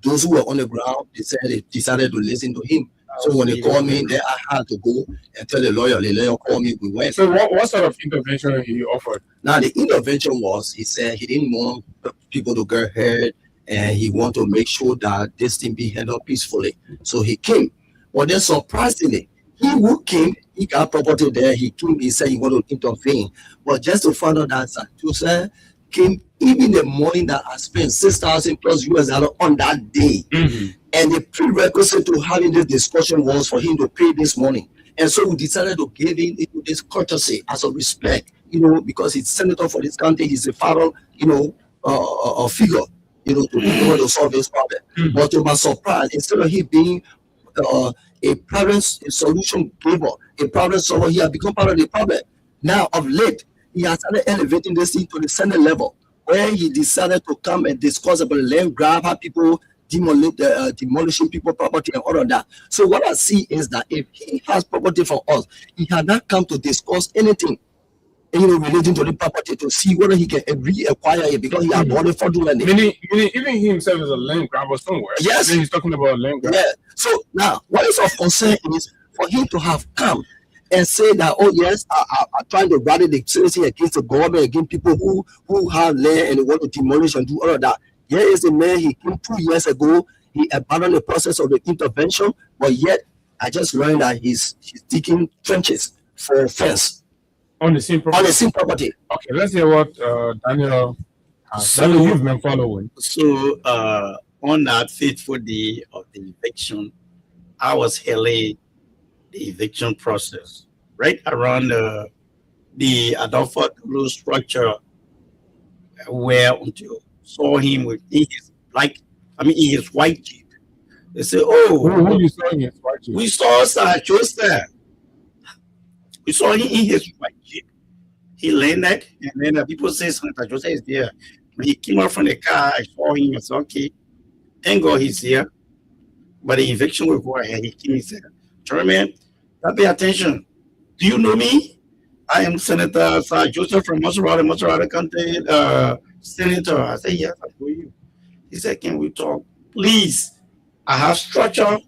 those who were on the ground, they decided to listen to him. So when they called me, then I had to go and tell the lawyer. The lawyer called me. We went. So what sort of intervention he offered? Now the intervention was, he said he didn't want people to get hurt, and he wanted to make sure that this thing be handled peacefully. So he came. But then surprisingly, he who came, he got property there. He came. He said he wanted to intervene. But just to find out that Sir Joseph came even the morning that I spent $6,000 plus US on that day. And the prerequisite to having this discussion was for him to pay this money. And so we decided to give him this courtesy as a respect, because he's senator for this country. He's a father, a figure, to be able to solve this problem. But to my surprise, instead of him being a problem solution giver, a problem solver, he has become part of the problem. Now, of late, he has started elevating this thing to the Senate level, where he decided to come and discuss about land grab, how people demolishing people property and all of that. So what I see is that if he has property for us, he had not come to discuss anything, relating to the property to see whether he can reacquire it, because he had bought it fraudulently. Meaning even he himself is a land grabber somewhere. Yes. Then he's talking about land grab. Yeah. So now, what is of concern is for him to have come and say that, oh yes, I'm trying to rally the citizen against the government, against people who have land and they want to demolish and do all of that. Here is a man, he came 2 years ago, he abandoned the process of the intervention, but yet I just learned that he's digging trenches for a fence. On the same property? On the same property. Okay, let's hear what Daniel has. Daniel, you've been following. So on that fateful day of the eviction, I was hailing the eviction process right around the Adolfo Dulu structure, where until saw him in his white Jeep. They say, "Oh, who you saw in his white Jeep?" We saw Sir Joseph. We saw him in his white Jeep. He landed, and then people say Sir Joseph is there. When he came out from the car, I saw him. I said, "Okay, thank God he's here." But the eviction will go ahead. He came and said, "Chairman, pay attention. Do you know me? I am Senator Sir Joseph from Maserati County, Senator." I said, "Yes, I know you." He said, "Can we talk? Please, I have structure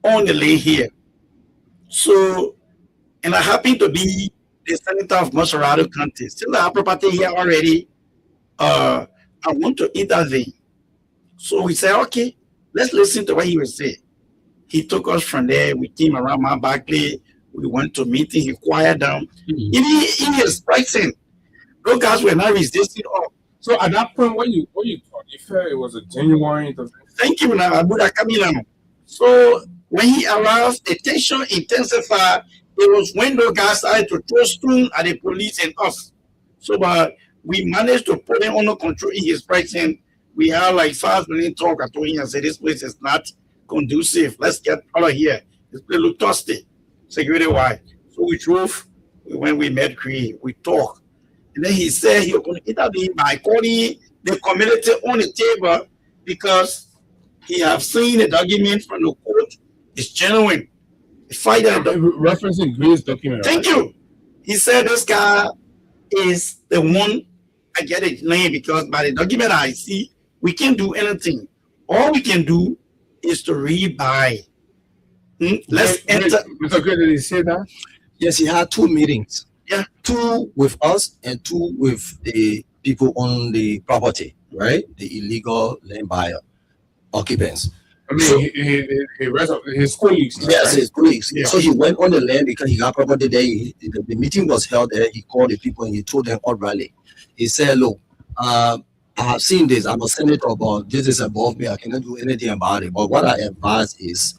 on the lane here. So, and I happen to be the Senator of Maserati County. Still I have property here already. I want to intervene." So we said, "Okay, let's listen to what he will say." He took us from there. We came around my Barclay. We went to meeting. He quieted down. Even in his pricing, those guys were not resisting all. So at that point, what you thought, you felt it was a genuine intervention? Thank you, Abuda Kamilano. So when he arrived, the tension intensified. It was when those guys started to throw stones at the police and us. So, but we managed to put him under control in his pricing. We had like 5 minutes talk. I told him, I said, "This place is not conducive. Let's get out of here. This place look thirsty, security wise." So we drove. When we met Cree, we talked. And then he said he was going to intervene by calling the community on the table, because he have seen the document from the court It's genuine. The fight that referencing Gray's document. Thank you. He said this guy is the one. I get it land because by the document I see, we can't do anything. All we can do is to rebuy. Let's enter. Mr. Gray, did he say that? Yes, he had 2 meetings. Yeah. 2 with us and 2 with the people on the property, right? The illegal land buyer occupants. I mean, So- his colleagues. Yes, right? his colleagues. Yeah. So he went on the land because he got property there. The meeting was held there. He called the people and he told them outrightly. He said, look, I have seen this. I'm a senator, but this is above me. I cannot do anything about it. But what I advise is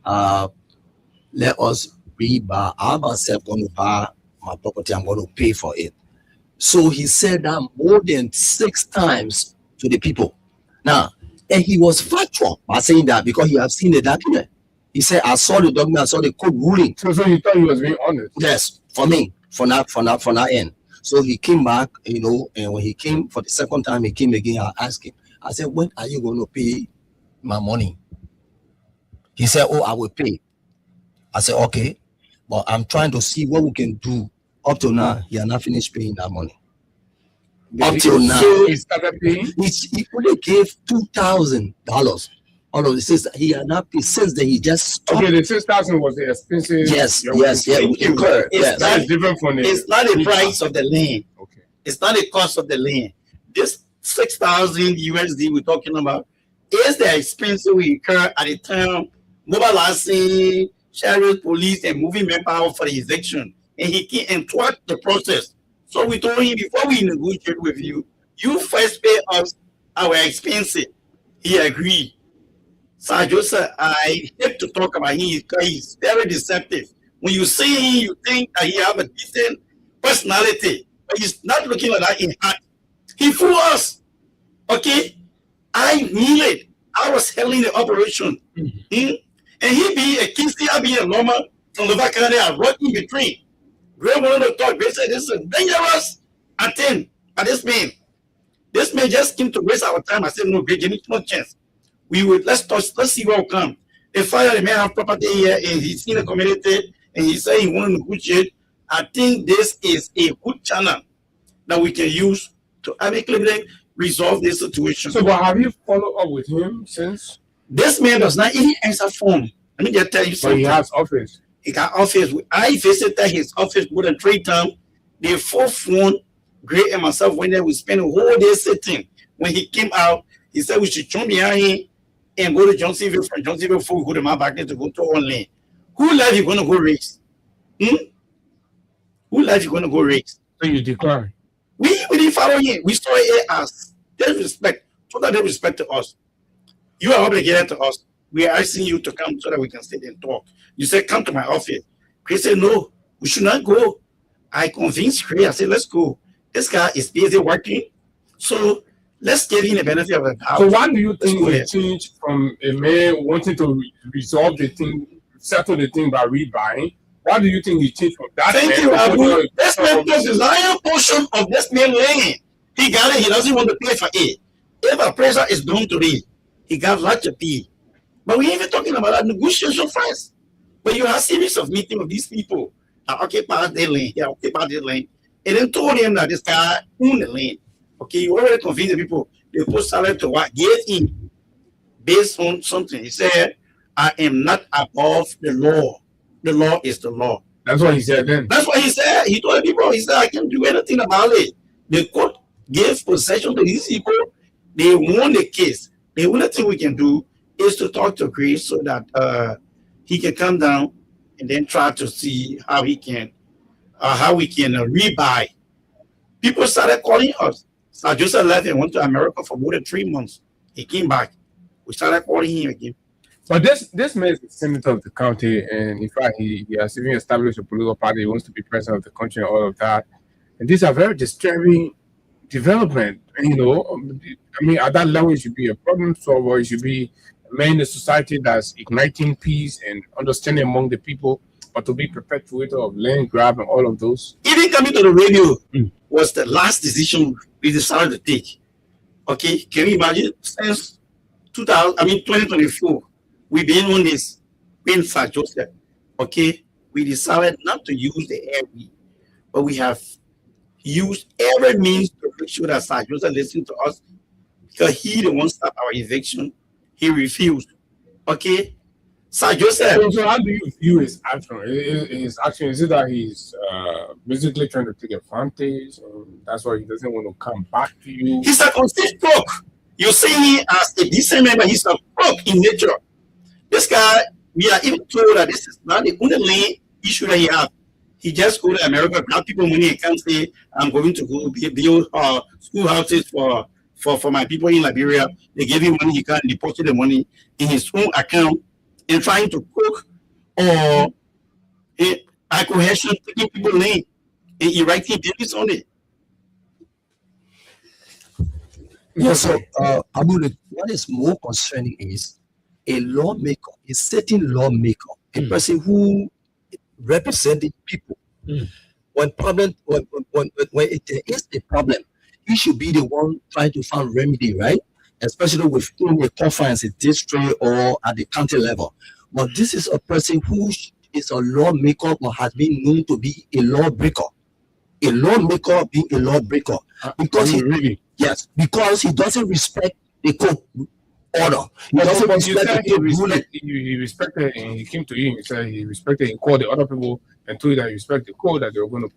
let us rebuy. I'm myself going to buy my property. I'm going to pay for it. So he said that more than 6 times to the people. Now, and he was factual by saying that because he had seen the document. He said, I saw the document, I saw the court ruling. So you thought he was being honest? Yes, for me, for that end. So he came back, and when he came for the second time, he came again. I asked him, I said, when are you going to pay my money? He said, oh, I will pay. I said, okay, but I'm trying to see what we can do. Up to now, he has not finished paying that money. Up till now, he started paying. He only gave $2,000. All of this is he had not paid since then. He just stopped. Okay, the 6,000 was the expenses. Yes, Yeah, yes, yeah. Thank you. Incurred. It's Yes. That is different from the. It's not the price of the land. Okay. It's not the cost of the land. This 6,000 USD we're talking about is the expense we incur at the time mobilizing sheriff, police, and moving manpower for the eviction. And he can't thwart the process. So we told him before we negotiate with you, you first pay us our expenses. He agreed. So Joseph, I hate to talk about him because he's very deceptive. When you see him, you think that he have a decent personality, but he's not looking like that in heart. He fooled us. Okay? I knew it. I was handling the operation. And he be a Kingston, I be a Loma from the County, I wrote in between. Gray wanted to talk. Gray said, this is a dangerous attempt by this man. This man just came to waste our time. I said, no, Gray, give me no chance. Let's see what will come. The father, the man have property here, and he's in the community, and he said he want to negotiate. I think this is a good channel that we can use to amicably resolve this situation. So, but have you followed up with him since? This man does not even answer phone. Let me just tell you But something. he has office. He got office. I visited his office more than 3 times. The 4th one, Gray and myself went there. We spent a whole day sitting. When he came out, he said we should join behind him and go to Johnsonville. From Johnsonville, before we go to my back to go to one lane. Who life you going to go race? Who life you going to go race? So you decline. We didn't follow him. We saw it as disrespect. Total disrespect to us. You are obligated to us. We are asking you to come so that we can sit and talk. You said, come to my office. Chris said, no, we should not go. I convinced Chris. I said, let's go. This guy is busy working. So let's give him the benefit of the doubt. So why do you think he changed from a man wanting to resolve the thing, settle the thing by rebuying? Why do you think he changed from that? Thank man you, to Abu. This man took the lion portion of this man land. He got it. He doesn't want to pay for it. If a pressure is done today, he got lot to pay. But we ain't even talking about that negotiation first. But you have a series of meetings with these people that occupy their land, occupy their land, and then told them that this guy owned the land. Okay, you already convinced the people. They put salary to what? Gave him based on something. He said, I am not above the law. The law is the law. That's what he said then. That's what he said. He told the people, he said, I can't do anything about it. The court gave possession to these people. They won the case. The only thing we can do is to talk to Chris so that he can come down and then try to see how we can rebuy. People started calling us. So Joseph left and went to America for more than 3 months. He came back. We started calling him again. But this man is the senator of the county, and in fact, he has even established a political party. He wants to be president of the country and all of that. And these are very disturbing development. And, I mean, at that level, it should be a problem solver. It should be a man in a society that's igniting peace and understanding among the people, but to be perpetuator of land grab and all of those. Even coming to the radio was the last decision we decided to take. Okay, can you imagine? Since 2024, we've been on this. in Sir Joseph, okay, we decided not to use the airway, but we have used every means to make sure that Sir Joseph listened to us because he the one start our eviction. He refused. Okay, Sir Joseph. So how do you view his action? His action, is it that he's basically trying to take advantage, or that's why he doesn't want to come back to you? He's a complete crook. You see him as a decent member, he's a crook in nature. This guy, we are even told that this is not the only issue that he has. He just go to America, grab people money, and can't say, I'm going to go build schoolhouses for my people in Liberia. They give him money, he can't deposit the money in his own account and trying to cook or cohesion, taking people name and erecting buildings on it. Yeah, so Abu, what is more concerning is a lawmaker, a certain lawmaker, a person who representing people. When there is a problem, he should be the one trying to find remedy, right? Especially within a conference, a district, or at the county level. But this is a person who is a lawmaker or has been known to be a lawbreaker. A lawmaker being a lawbreaker. Because yes, because he doesn't respect the court order. He doesn't respect the ruling. He respected, and he came to you and he said he respected, he called the other people and told you that he respected the code that they were going to.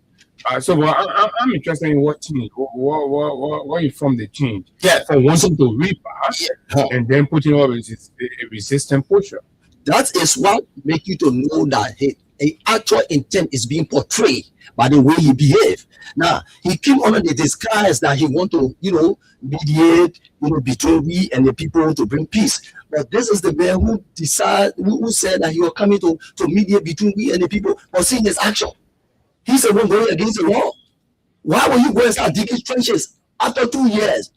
I'm interested in what change, what you formed the change. Yeah. For wanting to repass and then putting all this a resistant posture. That is what make you to know that an actual intent is being portrayed by the way he behaved. Now, he came under the disguise that he want to, mediate, between we and the people to bring peace. But this is the man who who said that he was coming to mediate between we and the people, but seeing his action. He's the one going against the law. Why will you go and start digging trenches after 2 years?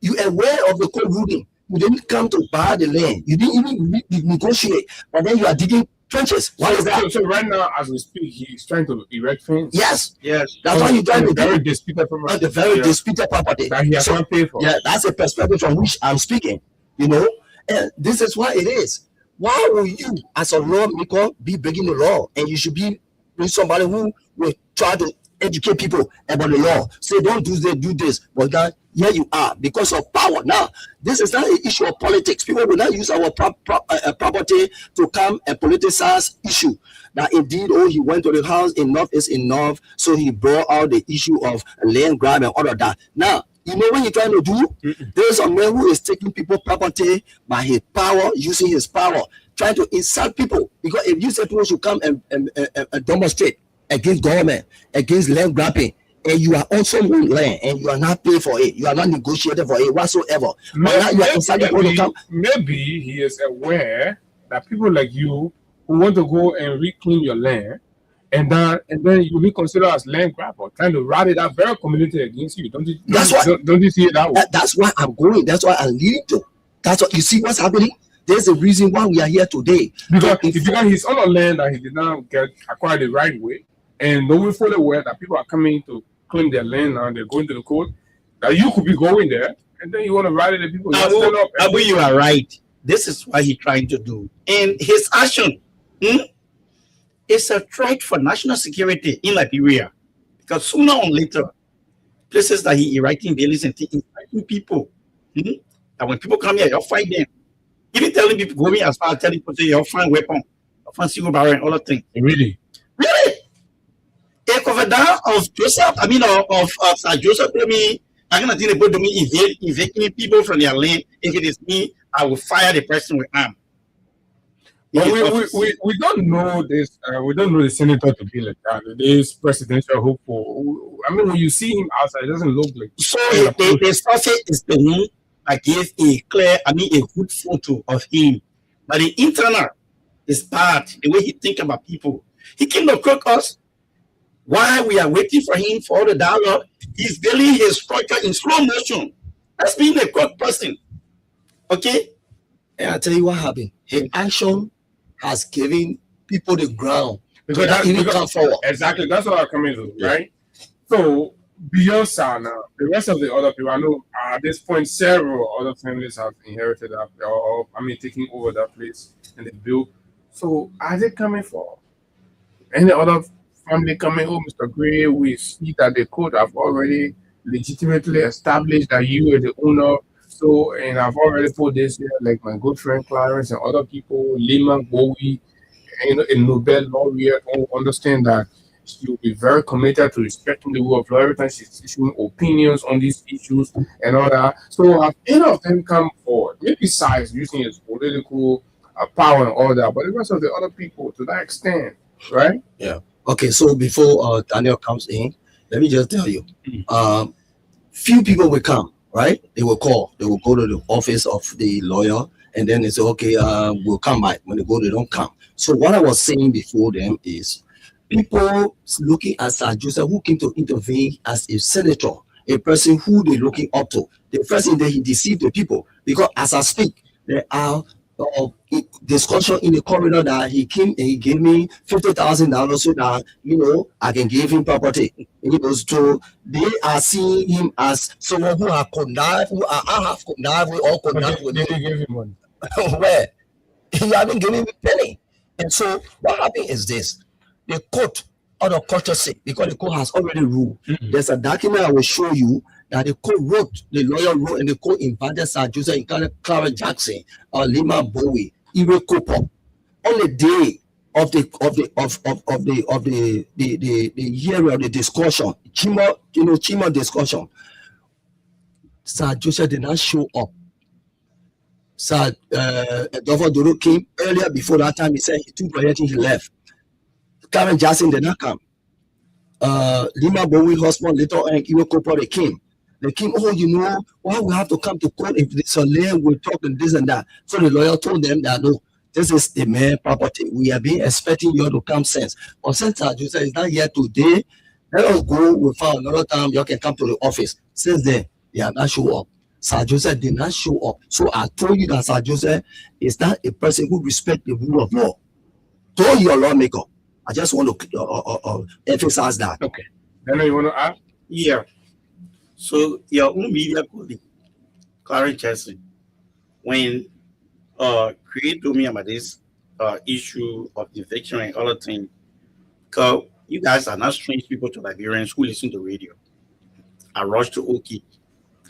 You are aware of the court ruling. You didn't come to buy the land. You didn't even negotiate. But then you are digging trenches. Why is that? So right now, as we speak, he's trying to erect fence. Yes. That's why he's trying to very disputed property. The very disputed property. That he has not paid for. Yeah, that's a perspective from which I'm speaking. And this is why it is. Why will you, as a lawmaker, be breaking the law? And you should be with somebody who will try to educate people about the law. Say, don't do this, do this. But God, here you are, because of power. Now, this is not an issue of politics. People will not use our property to come and politicize issue. That indeed, he went to the house, enough is enough. So he brought out the issue of land grab and all of that. Now, you know what he's trying to do? There's a man who is taking people's property by his power, using his power, trying to insult people. Because if you say people should come and demonstrate against government, against land grabbing, and you are on someone's land and you are not paid for it, you are not negotiating for it whatsoever. Maybe he is aware that people like you who want to go and reclaim your land, and then you be considered as land grabber, trying to rally that very community against you. Don't you see it that way? That's why I'm going. That's why I'm leading to. That's what you see what's happening. There's a reason why we are here today. Because he's on a land that he did not acquire the right way, and knowing fully well that people are coming to claim their land now, they're going to the court, that you could be going there, and then you want to rally the people. Abu, you are right. This is what he's trying to do. And his action is a threat for national security in Liberia. Because sooner or later, places that he erecting buildings and fighting people. That when people come here, you'll fight them. Even telling people, going as far as telling people, you'll find weapon, you'll find single barrel and all that thing. Really? A covenant of Joseph, of Sir Joseph, I'm going to think about me evicting people from their land. If it is me, I will fire the person with arm. But we don't know this. We don't know the senator to be like that. This presidential hopeful. When you see him outside, it doesn't look like. So the surface is the one that gave a good photo of him. But the internal is bad. The way he think about people. He came to cook us. While we are waiting for him for all the dialogue, he's building his structure in slow motion. That's being a cook person. Okay? And I tell you what happened. His action has given people the ground. Because come forward. Exactly. That's what I'm coming to, right? So, beyond Sana, the rest of the other people, I know at this point, several other families have inherited that, taking over that place and they built. So are they coming for any other family coming? Oh, Mr. Gray, we see that the court have already legitimately established that you are the owner. So, and I've already put this here, like my good friend Clarence and other people, Lima, Bowie, a Nobel laureate, who understand that she'll be very committed to respecting the rule of law every time she's issuing opinions on these issues and all that. So have any of them come forward? Maybe size using his political power and all that, but the rest of the other people to that extent, right? Yeah. Okay, so before Daniel comes in, let me just tell you, few people will come, right? They will call, they will go to the office of the lawyer, and then they say, okay, we'll come by. When they go, they don't come. So what I was saying before them is people looking at Sir Joseph, who came to intervene as a senator, a person who they're looking up to. The first thing that he deceived the people, because as I speak, there are discussion in the corridor that he came and he gave me $50,000 so that I can give him property. So they are seeing him as someone who are connived, I have connived with all connived with him. They give him money. Where he haven't given me penny. And so what happened is this: the court, out of courtesy, because the court has already ruled. There's a document I will show you that the court wrote, the lawyer wrote, and the court invited Sir Joseph, Clarence Jackson, Lima Bowie, Ire Cooper, on the day of the hearing of the discussion, Chima discussion. Sir Joseph did not show up. Sir Dova Doro came earlier. Before that time, he said he took everything, he left. Clarence Jackson did not come. Lima Bowie husband later and Ire Cooper, they came. They came, why we have to come to court if it's a land, we'll talk and this and that. So the lawyer told them that, no, this is the main property. We have been expecting you to come since. But since Sir Joseph is not here today, let us go. We found another time you can come to the office. Since then, they have not show up. Sir Joseph did not show up. So I told you that Sir Joseph is not a person who respects the rule of law. Told your lawmaker. I just want to emphasize that. Okay. Then you want to add? Yeah. So your own media colleague, Clarence Jackson, when Create told me about this issue of eviction and other things, because you guys are not strange people to Liberians who listen to radio. I rushed to Oki,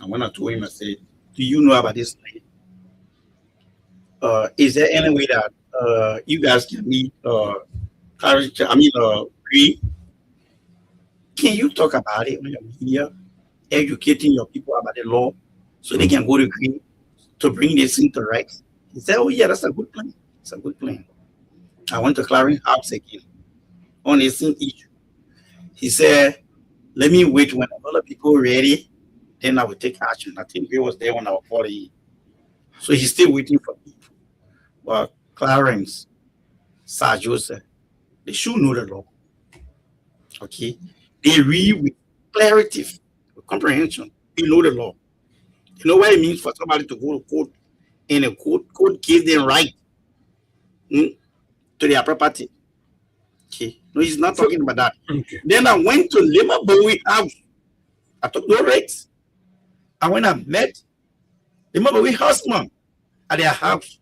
and when I told him, I said, do you know about this thing? Is there any way that you guys can meet Create? Can you talk about it on your media? Educating your people about the law so they can go to Green to bring this into rights. He said, oh yeah, that's a good plan. It's a good plan. I went to Clarence House again on the same issue. He said, let me wait when other people are ready, then I will take action. I think he was there when I was 40. So he's still waiting for people. But Clarence, Sir Joseph, they should know the law. Okay? They read with clarity, comprehension. You know the law. You know what it means for somebody to go to court and a court gives them right to their property. Okay. No, he's not talking about that. Okay. Then I went to Lima Bowie house. I took no rates. I went and met Lima Bowie husband at their house.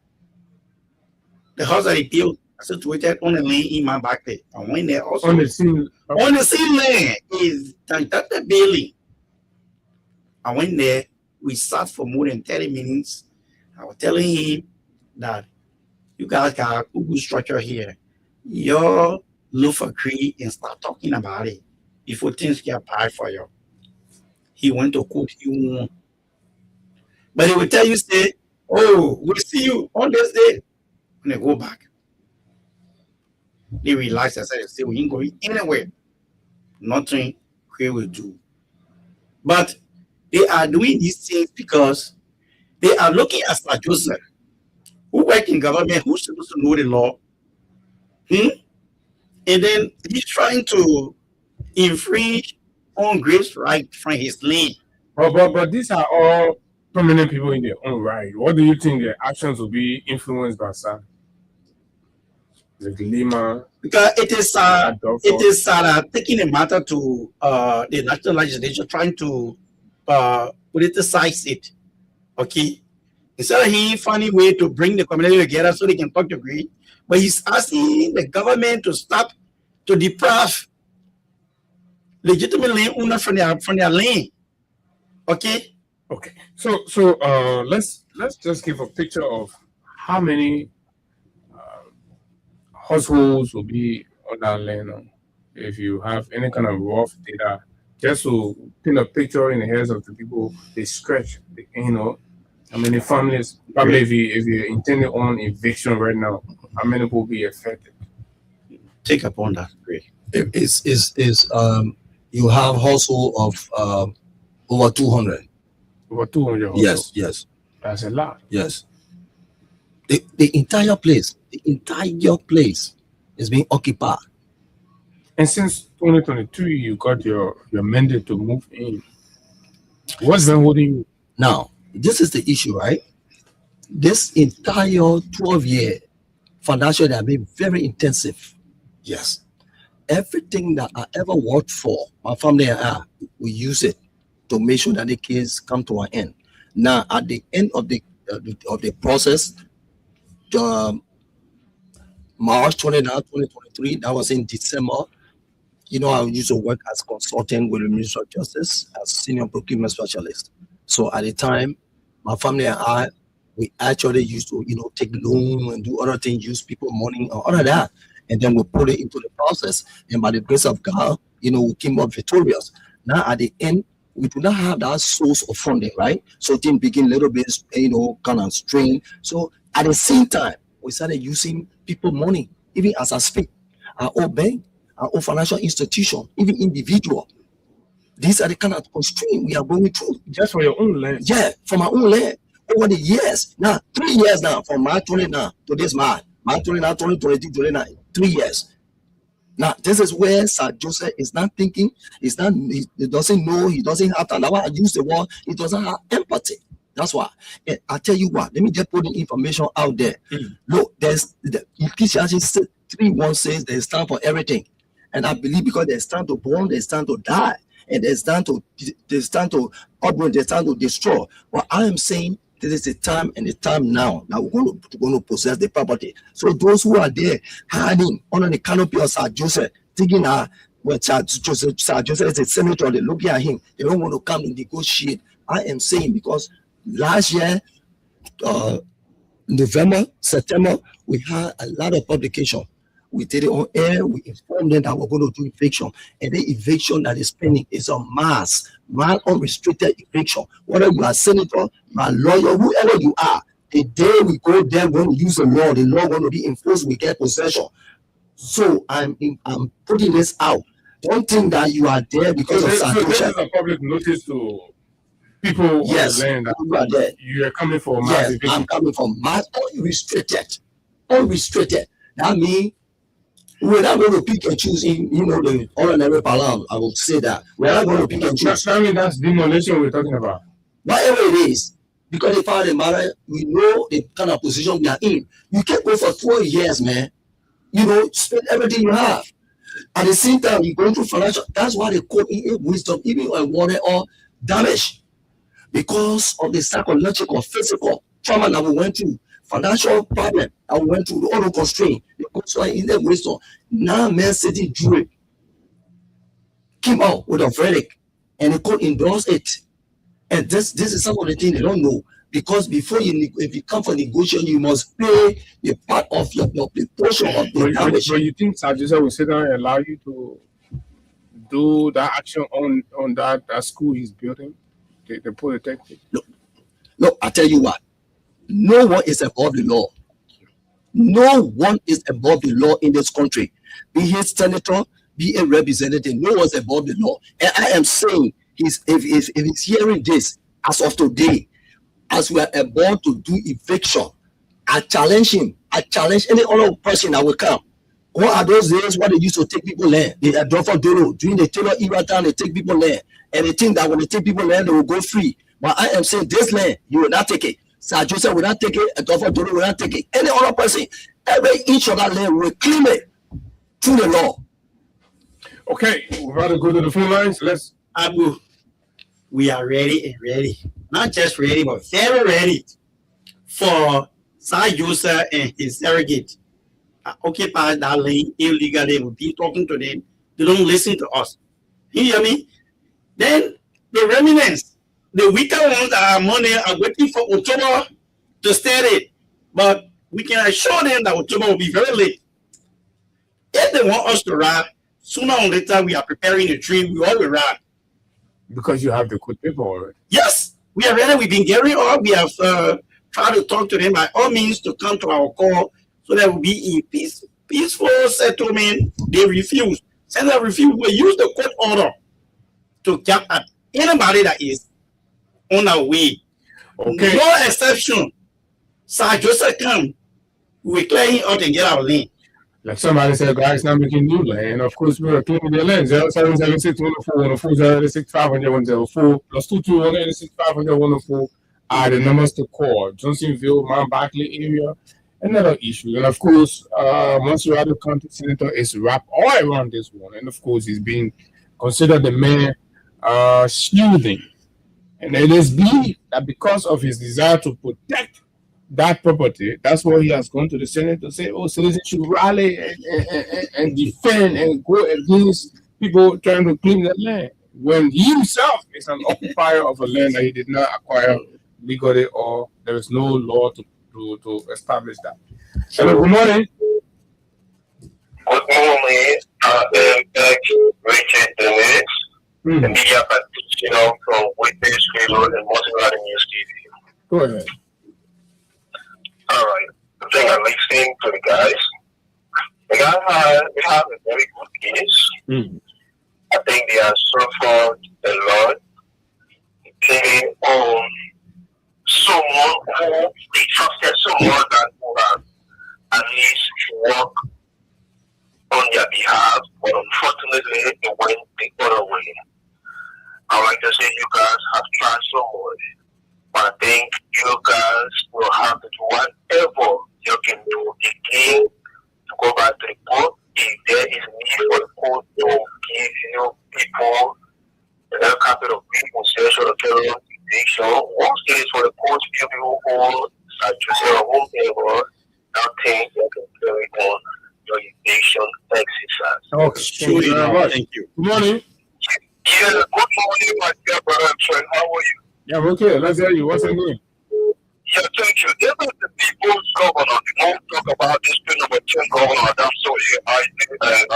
The house that he built situated on the land in my back there. I went there also. On the scene land is the building. I went there. We sat for more than 30 minutes. I was telling him that you guys got a good structure here. You look for Cree and start talking about it before things get bad for you. He went to court. He won. But he will tell you, say, oh, we'll see you on this day. When they go back, they relax. I said, say, we ain't going anywhere. Nothing Cree will do. But they are doing these things because they are looking at Sir Joseph, who work in government, who's supposed to know the law. And then he's trying to infringe on Grace's right from his land. But these are all prominent people in their own right. What do you think their actions will be influenced by, sir? Like Lima? Because it is taking a matter to the national legislature, trying to politicize it. Okay, Instead of him finding a way to bring the community together so they can talk to agree, but he's asking the government to stop to deprive legitimate land owners from their land. Okay. Okay. So let's just give a picture of how many households will be on that land. If you have any kind of rough data, just to paint a picture in the heads of the people, they stretch, how many families, probably if you're intending on eviction right now, how many will be affected? Take upon that, great. You have household of over 200. Over 200 households? Yes. That's a lot. Yes. The entire place is being occupied. And since 2022, you got your mandate to move in. What's been holding you? Now, this is the issue, right? This entire 12-year financial year has been very intensive. Yes. Everything that I ever worked for, my family and I, we use it to make sure that the case come to an end. Now, at the end of the process, March 29, 2023, that was in December. I used to work as consultant with the Ministry of Justice as senior procurement specialist. So at the time, my family and I, we actually used to, take loan and do other things, use people money or all of that. And then we put it into the process. And by the grace of God, we came up victorious. Now at the end, we do not have that source of funding, right? So things begin a little bit, kind of strain. So at the same time, we started using people money, even as I speak. Our own bank, our own financial institution, even individual. These are the kind of constraints we are going through. Just for your own land? Yeah, for my own land. Over the years. Now, 3 years now, from March 29 to this March 29, 2022, 29, 3 years. Now, this is where Sir Joseph is not thinking, he doesn't know, he doesn't have time. That's why I use the word, he doesn't have empathy. That's why. And I tell you what, let me just put the information out there. Look, there's the Ecclesiastes 3:1 says there's time for everything. And I believe because there's time to born, there's time to die, and there's time to uproot, there's time to destroy. But I am saying this is the time and the time now that we're going to possess the property. So those who are there hiding under the canopy of Sir Joseph, thinking Sir Joseph is a senator, they're looking at him, they don't want to come and negotiate. I am saying because last year, November, September, we had a lot of publication. We did it on air. We informed them that we're going to do eviction. And the eviction that is pending is a mass unrestricted eviction. Whether you are senator, you are lawyer, whoever you are, the day we go there, we're going to use the law going to be enforced, we get possession. So I'm putting this out. Don't think that you are there because of Sir Joseph. This is a public notice to people yes, on the land that you are coming for mass eviction. I'm coming for mass unrestricted. Unrestricted. That means we're not going to pick and choose in, the ordinary parlance. I will say that. We're not going to pick and choose. I mean, that's demolition we're talking about. Whatever it is, because the fact of the matter, we know the kind of position we are in. You can't go for 12 years, man. Spend everything you have. At the same time, you're going through financial. That's why they call it wisdom, even when water or damage. Because of the psychological, physical trauma that we went through. Financial problem I went through, the auto constraint, so in the wisdom. Now, Man City jury came out with a verdict and the court endorsed it. And this is some of the things they don't know. Because before if you come for negotiation, you must pay the part of your portion of the damage. But you think Sir Joseph will sit down and allow you to do that action on that school he's building, the polytechnic? Look, I tell you what. No one is above the law. No one is above the law in this country. Be he senator, be a representative, no one's above the law. And I am saying, if he's hearing this as of today, as we are about to do eviction, I challenge him. I challenge any other person that will come. What are those days where they used to take people land? They are drawn for Doro. During the Taylor era time, they take people land. And they think that when they take people land, they will go free. But I am saying this land, you will not take it. Sir Joseph will not take it, and Dr. Doro will not take it. Any other person, every inch of that land will claim it through the law. Okay, we're about to go to the phone lines. Let's Abu. We are ready and ready. Not just ready, but very ready. for Sir Joseph and his surrogate occupy that land illegally. We'll be talking to them. They don't listen to us. You hear me? Then the remnants, the weaker ones that have money are waiting for October to start it. But we can assure them that October will be very late. If they want us to ride, sooner or later we are preparing a train, we all will ride. Because you have the good people already. Yes, we are ready. We've been getting up. We have tried to talk to them by all means to come to our call so that will be a peaceful settlement. They refuse. Since they refuse, we use the court order to cap at anybody that is on our way. Okay. No exception. Sir Joseph come, we clear him out and get our land. Like somebody said, guys, now making new land. Of course, we are cleaning their land. 0776 104 plus 22 500 are the numbers to call. Johnsonville, Mount Barkley area, another issue. And of course, Montserrat County Senator is wrapped all around this one. And of course, he's being considered the mayor shielding. And it is believed that because of his desire to protect that property, that's why he has gone to the Senate to say, oh, citizens should rally and defend and go against people trying to claim that land. When he himself is an occupier of a land that he did not acquire legally, or there is no law to establish that. Hello, good morning. Good morning. Richard Dennis, the media practitioner from Witness Radio and Montserrat News TV. Go ahead. All right. I think I'm listening to the guys. We have a very good case. I think they have suffered a lot, depending on someone who they trusted someone that who have at least work on their behalf, but unfortunately it went the other way. I like to say you guys have tried so much, but I think you guys will have to do whatever you can do again to go back to the court. If there is need for the court to give you people the capital of repossession or terror eviction, once it is for the court to give you all such as your home neighbor, nothing you can carry on your eviction exercise. Okay, thank you. Good morning. Yeah, good morning, my dear brother and friend. How are you? Yeah, okay. Let's hear you. What's your name? Yeah, thank you. This is the people's governor. We won't talk about this bill number 10 governor. That's so I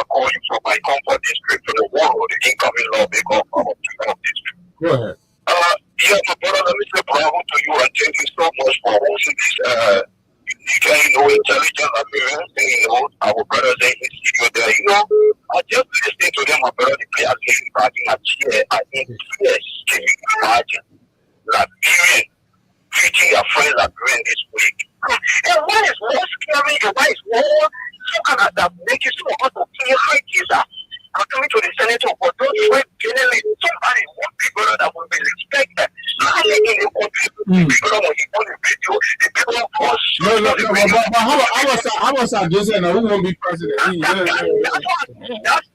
call you from my comfort district to the world, the incoming lawmaker of our district. Go ahead. Yeah, my brother, let me say bravo to you and thank you so much for hosting this unique, intelligent appearance. Our brothers in the studio there. I just listening to them, my brother, they play a game back in a chair. I think, yes, can you imagine? Liberian treating your friends Liberian this week. And what is more scary and what is more that makes you so hard to kill heights are coming to the senator for those friends generally somebody one people that will be respected. Not in the country, people when you on the video, the people force. No, but how was that just saying who won't be president?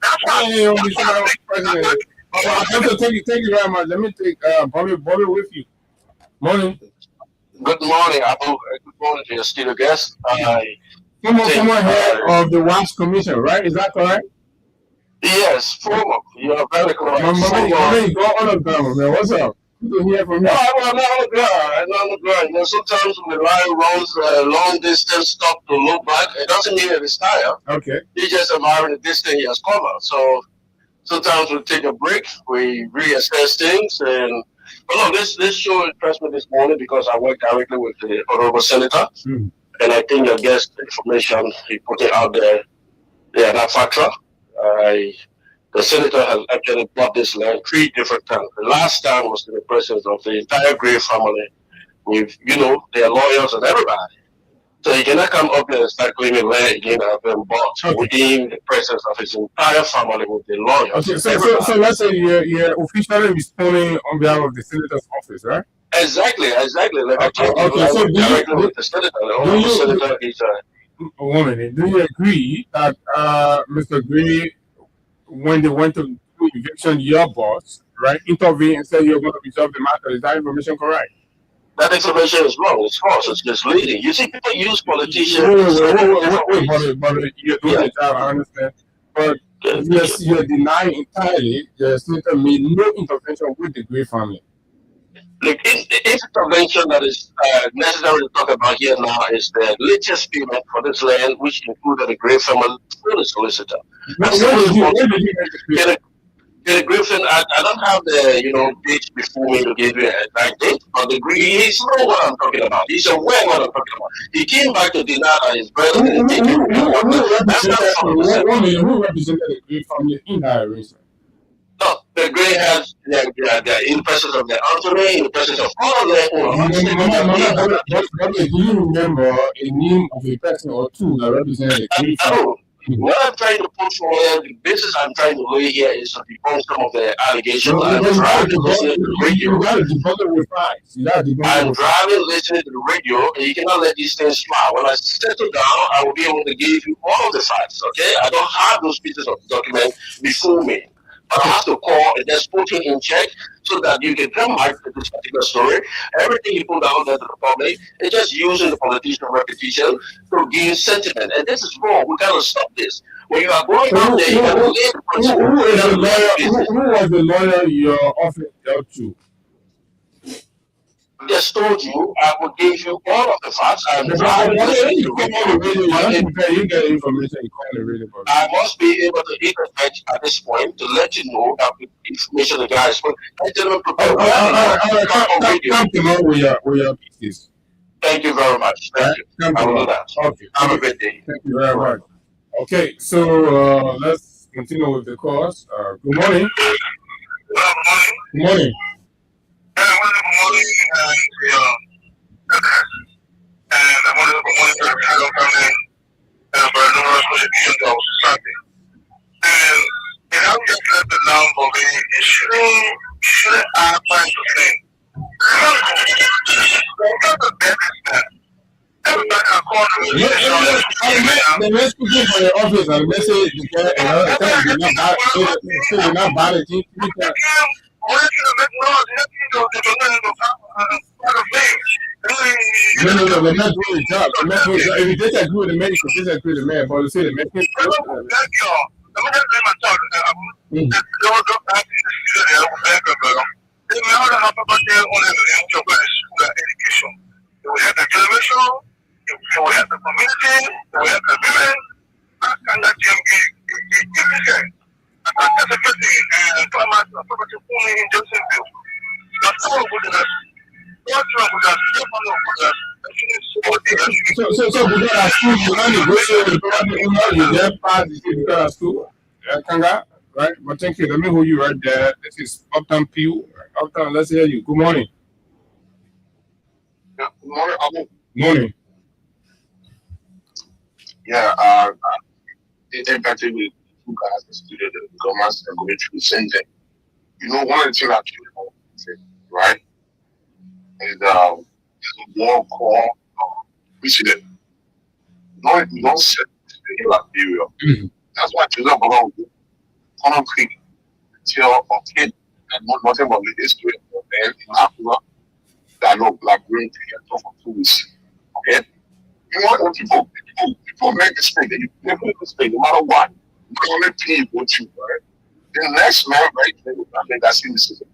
That's why he won't be president. Thank you very much. Let me take Bobby with you. Morning. Good morning, Abu. Good morning to your studio guest. Someone head of the WASH Commission, right? Is that correct? Yes, former. You are very correct. Go on the ground, man. What's up? Good to hear from you. I'm on the ground. Sometimes when the line runs a long distance, stop to look back. It doesn't mean it is tired. Okay. He's just admiring the distance he has covered. So sometimes we take a break, we reassess things, and this show impressed me this morning because I work directly with the Honorable Senator, and I think your guest information he put it out there, they are not factual. The Senator has actually bought this land 3 different times. The last time was in the presence of the entire Gray family, with their lawyers and everybody. So he cannot come up there and start claiming land again and have been bought within the presence of his entire family with the lawyers. Okay, so let's say you're officially responding on behalf of the Senator's office, right? Exactly. Like I told you, so directly with the Senator. The Senator is one minute. Do you agree that Mr. Gray, when they went to do eviction, your boss, right, intervened and said you're going to resolve the matter? Is that information correct? That explanation is wrong. It's false. It's misleading. You see, people use politicians. Wait, but you're doing the job. I understand. But yes, you're denying entirely the senator made no intervention with the Gray family. Look, if intervention that is necessary to talk about here now is the latest payment for this land, which included the Gray family through the solicitor. The Griffin, I don't have the date before me to give you an exact date, but the Gray, he's know what I'm talking about. He's aware what I'm talking about. He came back to deny that his brother didn't take him. Who represented the Gray family in that arrangement? No, the Gray has in the presence of the Anthony, in the presence of all their own. Do you remember a name of a person or two that represented the Gray family? What I'm trying to put forward, the basis I'm trying to lay here is to debunk some of the allegations. I'm driving, listening to the radio. You got to debunk it with facts. I'm driving, listening to the radio, and you cannot let these things slide. When I settle down, I will be able to give you all of the facts, okay? I don't have those pieces of document before me. But I have to call and just put it in check so that you can come back to this particular story. Everything you put out there to the public is just using the politician repetition to give sentiment. And this is wrong. We got to stop this. When you are going out there, you got to lay the principle. Who was the lawyer your office dealt to? I just told you I will give you all of the facts. You get information, you call the radio. I must be able to interject at this point to let you know that the information the guys put. Gentlemen, come tomorrow with your pieces. Thank you very much. Thank you. I will do that. Okay. Have a good day. Thank you very much. Okay, so let's continue with the course. Good morning. Good morning. And I wanted to monitor the title coming for a numerous contributions of society. And it has just left the down for me. It shouldn't apply to things. What the best is that? Everybody can call the next people for your office and they say they're not bad. No, we're not doing the job. If you disagree with the man, you can disagree with the man, but you say the man can't. We have the television, we have the community, we have the women, and that can that's a good thing. And property in Johnsonville. That's all good enough. What's wrong with us? So because at school, you only go to the property you get past because at school. Kanga, right? But thank you. Let me hold you right there. This is Uptown Pew. Uptown, let's hear you. Good morning. Good morning, Abu. Morning. Yeah, impacted with you guys, the student, the governments are going through the same thing. You know, one of the things I feel, right, is there's a war called precedent. You don't set the Liberia. That's why children go on concrete until a kid and not nothing but the history of them in Africa that look like green and talk for 2 weeks. Okay? You know what people make mistake, they make mistake no matter what. The only thing you go to, right? The next man, right, they will make that same mistake.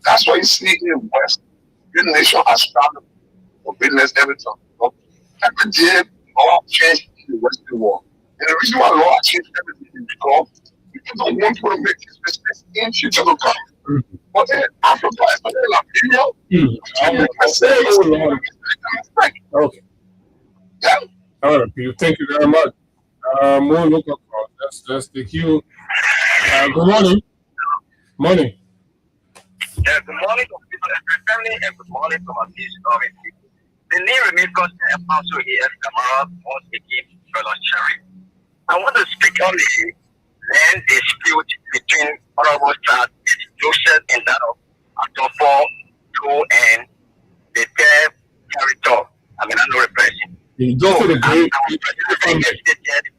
That's why you see in the West, the nation has started for business everything. Every day, law changed in the Western world. And the reason why law changed everything is because people don't want to make these mistakes in future to come. But then Africa is Liberia. Okay. Yeah. All right, Peter. Thank you very much. More local call. That's the queue. Good morning. Morning. Yeah, good morning to people in my family and good morning to my people. The name remains constant and also here, Kamara, once again, Brother Cherry. I want to speak on the land dispute between Honorable Sir Joseph and that of Atofo, Joe, and the third character. I mean, I'm not repressing. So, the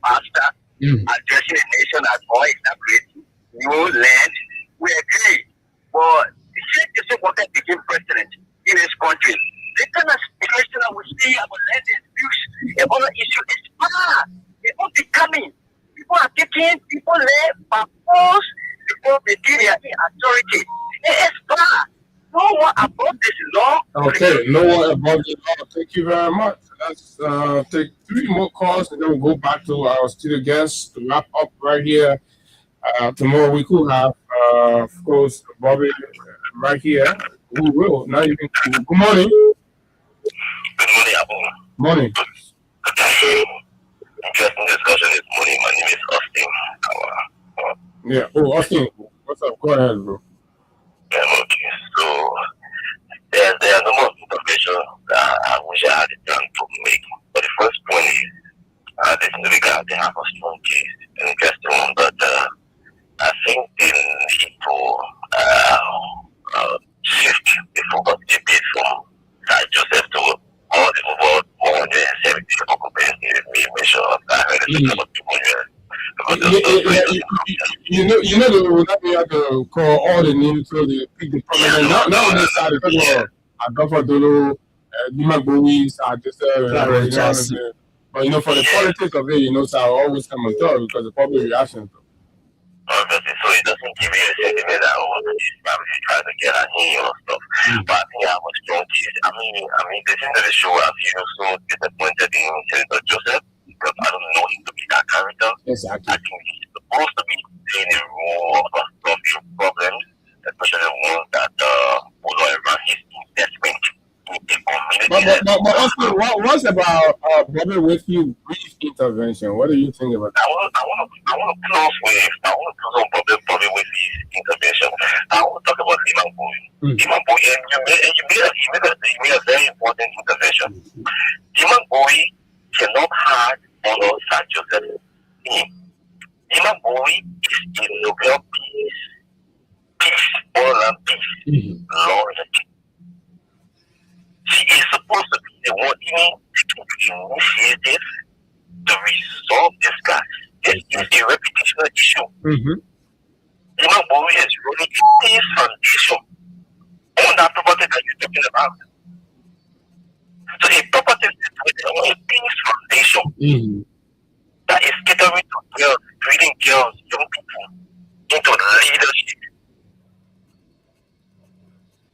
pastor addressing the nation as all establishing new land. We agree. But the same is important to become president in this country. day I will let the abuse. The other issue is power. It won't be coming. People are taking people there by force before they get their authority. It is power. No one above this law. Okay, no one above the law. Thank you very much. Let's take 3 more calls and then we'll go back to our studio guests to wrap up right here. Tomorrow we could have, of course, Bobby right here. We will. Now you can. Good morning. Good morning, Abu. Morning. Interesting discussion this morning. My name is Austin. Yeah. Oh, Austin. What's up? Go ahead, bro. Okay. So there are a number of information that I wish I had the time to make. But the first point is this individual they have a strong case, an interesting one, but I think they need to shift the focus a bit from Sir Joseph to all the over 170 local companies. Make sure that I heard it about 200. You know, they will not be able to call all the names so they pick the prominent. Now on this side, because of Adolfo Dolo, Dima Bowie, but for the politics of it, so I always come on top because the public reaction. Obviously, so it doesn't give you a sentiment that this family trying to get at him or stuff. But I think I was strong case. I mean, the thing that the show I feel so disappointed in Senator Joseph because I don't know him to be that character. Exactly. I think he's supposed to be playing a role of solving problems, especially the ones that follow around his investment in the community. But also, what's about Bobby Whitfield's brief intervention? What do you think about that? I want to close on Bobby Whitfield's intervention. I want to talk about Liman Bowie. Liman Bowie, and you made a very important intervention. Liman Bowie cannot have follow Sir Joseph in. Liman Bowie is a Nobel peace, all around peace, laureate. She is supposed to be the one taking the initiative to resolve this guy. This is a reputational issue. Liman Bowie is really a peace foundation on that property that you're talking about. So a property is on a peace foundation that is catering to girls, breeding girls, young people into leadership.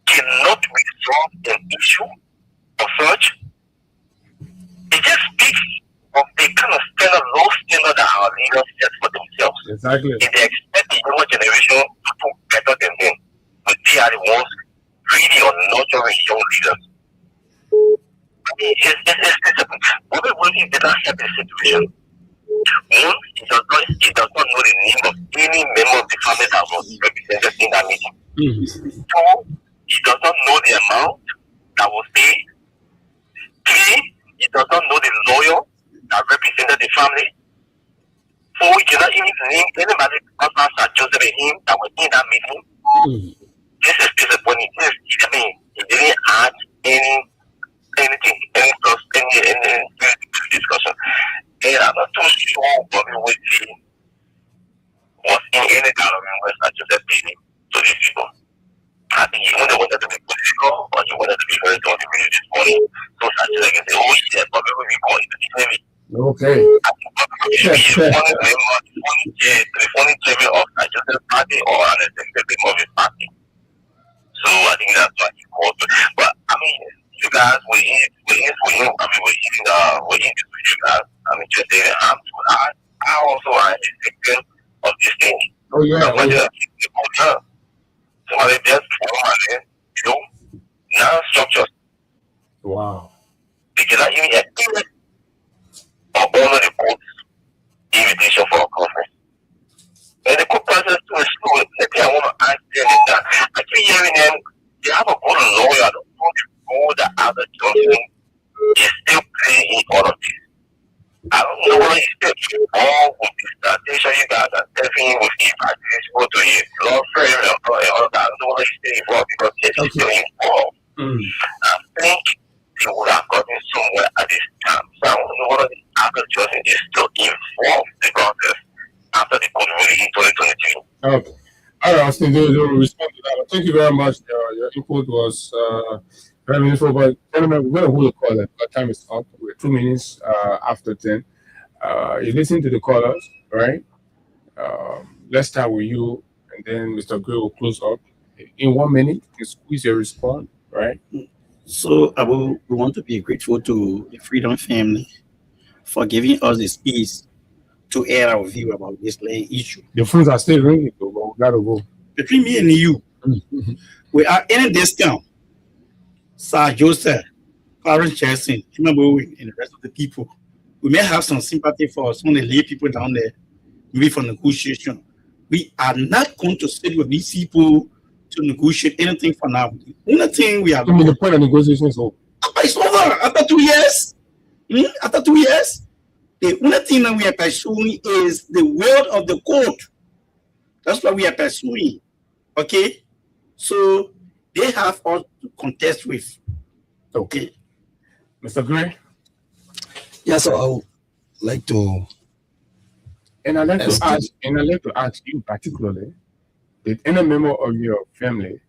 Cannot resolve an issue of such. It just speaks of the kind of low standard that our leaders set for themselves. Exactly. If they expect the younger generation to do better than them, but they are the ones really or nurturing young leaders. Bobby Whitfield did not help the situation. One, he does not know the name of any member of the family that was represented in that meeting. Two, he does not know the amount that was paid. Three, he does not know the lawyer that represented the family. Four, he cannot even name anybody because Sir Joseph and him that were in that meeting. This is disappointing. He didn't add any plus, any discussion. And I'm not too sure Bobby Whitfield was in any gathering where Sir Joseph paid him to these people. I think he wanted to be political, or he wanted to be very on the radio this morning. So Sir Joseph can say, oh yeah, Bobby Whitfield going to the Navy. Okay. He should be the funny chairman of Sir Joseph party or an executive of his party. So I think that's why he called. But I mean, you guys were in with him. I mean, we're in this with you guys. I'm interested in I also am a victim of this thing. Oh yeah. Somebody just non-structured. Wow. They cannot even activate or honor the court's invitation for a conference. And the court process to a school, maybe I want to ask them that. I keep hearing them, they have a good lawyer, all the other Johnson is still playing in all of this. I don't know what he's doing. All with this station you guys are telling with him, I just go to his law firm and all that. I don't know what he's doing for because he's still involved. I think he would have gotten somewhere at this time. So I don't know what the other Johnson is still involved in the process after the court ruling in 2023. Okay. All right, Austin, they'll respond to that. Thank you very much. Your input was 5 minutes over, but gentlemen, we're going to hold a call. Our time is up. We're 2 minutes after 10. You listen to the callers, right? Let's start with you, and then Mr. Gray will close up. In 1 minute, you squeeze your response, right? So we want to be grateful to the Freedom family for giving us the space to air our view about this land issue. The phones are still ringing, though, but we gotta go. Between me and you, we are in this town. Sir Joseph, Clarence Jackson, Bowen, and the rest of the people. We may have some sympathy for some of the lay people down there, maybe for negotiation. We are not going to sit with these people to negotiate anything for now. The only thing we are I mean, the point of negotiation is over. It's over after 2 years. After 2 years, the only thing that we are pursuing is the will of the court. That's what we are pursuing. Okay, so they have us to contest with. Okay, Mr. Gray. Yeah, so I would like to. And I'd like to ask you particularly, did any member of your family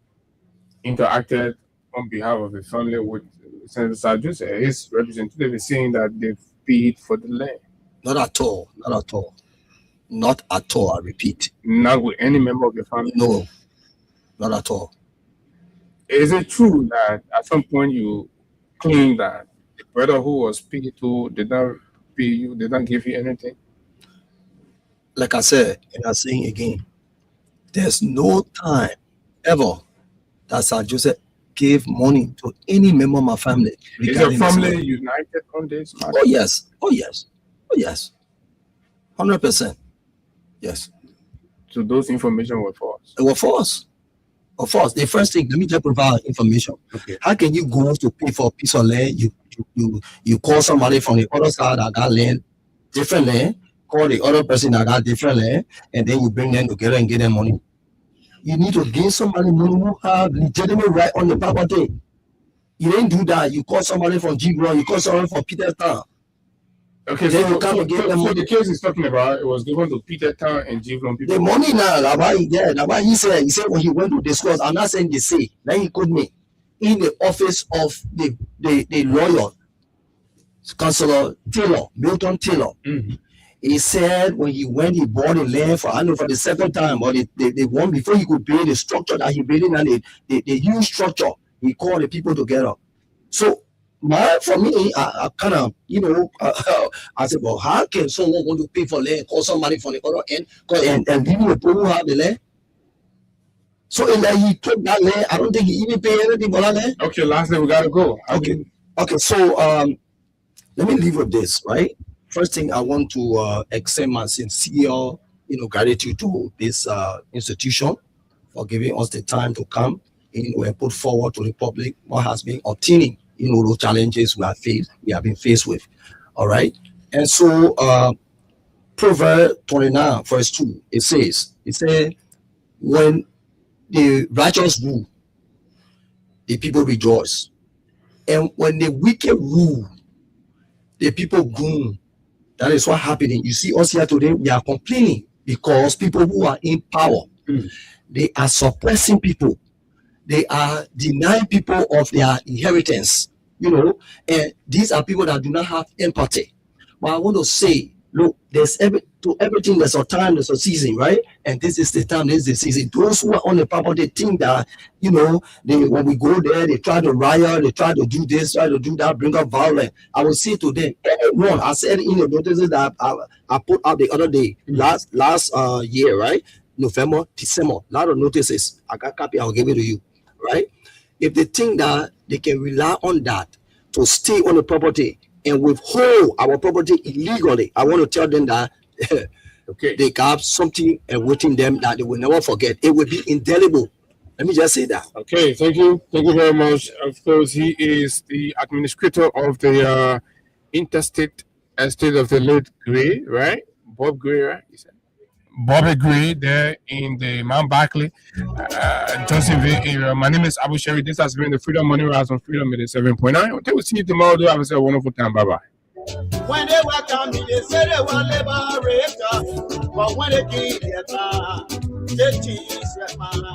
interacted on behalf of the family with Senator Sajus? His representative is saying that they paid for the land. Not at all. Not at all. Not at all, I repeat. Not with any member of your family? No, not at all. Is it true that at some point you claim that the brother who was paid to did not pay you, did not give you anything? Like I said, and I'm saying again, there's no time ever that Sir Joseph gave money to any member of my family. Is your family united on this matter? Oh yes. Oh yes. Oh yes. 100%. Yes. So those information were false? They were false. Of course, the first thing, let me just provide information. Okay. How can you go to pay for a piece of land? You call somebody from the other side that got land, different land, call the other person that got different land, and then you bring them together and get them money. You need to give somebody money who have legitimate right on the property. You didn't do that. You call somebody from G-Ground, you call somebody from Petertown. Okay, then so, you come and get them money. The case he's talking about, it was given to Petertown and G-Ground people. The money now, that's why he said when he went to discuss, I'm not saying they say, then he called me in the office of the lawyer, Councillor Taylor, Milton Taylor. Mm-hmm. He said when he went, he bought the land for, I don't know, for the second time, but they won before he could build the structure that he built in, and the huge structure, he called the people together. So, for me, I kind of, I said, well, how can someone want to pay for land, call somebody from the other end, and give me the people who have the land? So, in that he took that land, I don't think he even paid anything for that land. Okay, lastly, we got to go. Okay, so let me leave with this, right? First thing, I want to extend my sincere, gratitude to this institution for giving us the time to come and put forward to the public what has been obtaining, those challenges we have been faced with. All right. And so, Proverbs 29, verse 2, it says, when the righteous rule, the people rejoice. And when the wicked rule, the people gloom. That is what happening. You see us here today, we are complaining because people who are in power, they are suppressing people. They are denying people of their inheritance, and these are people that do not have empathy. But I want to say, look, everything, there's a time, there's a season, right? And this is the time, this is the season. Those who are on the property think that, when we go there, they try to riot, they try to do this, try to do that, bring up violence. I will say to them, anyone, I said in the notices that I put out the other day, last year, right? November, December, a lot of notices. I got a copy, I'll give it to you, right? If they think that they can rely on that to stay on the property and withhold our property illegally, I want to tell them that they got something awaiting them that they will never forget. It will be indelible. Let me just say that. Okay, thank you. Thank you very much. Of course, he is the administrator of the interstate estate of the late Gray, right? Bob Gray, right? Bobby Gray there in the Mount Barkley, Johnsonville area. My name is Abu Sherry. This has been the Freedom Money Rise on Freedom 87.9. Until we see you tomorrow, do have a wonderful time. Bye-bye. When they were coming, they said they were liberator. But when they came here, they changed their mind.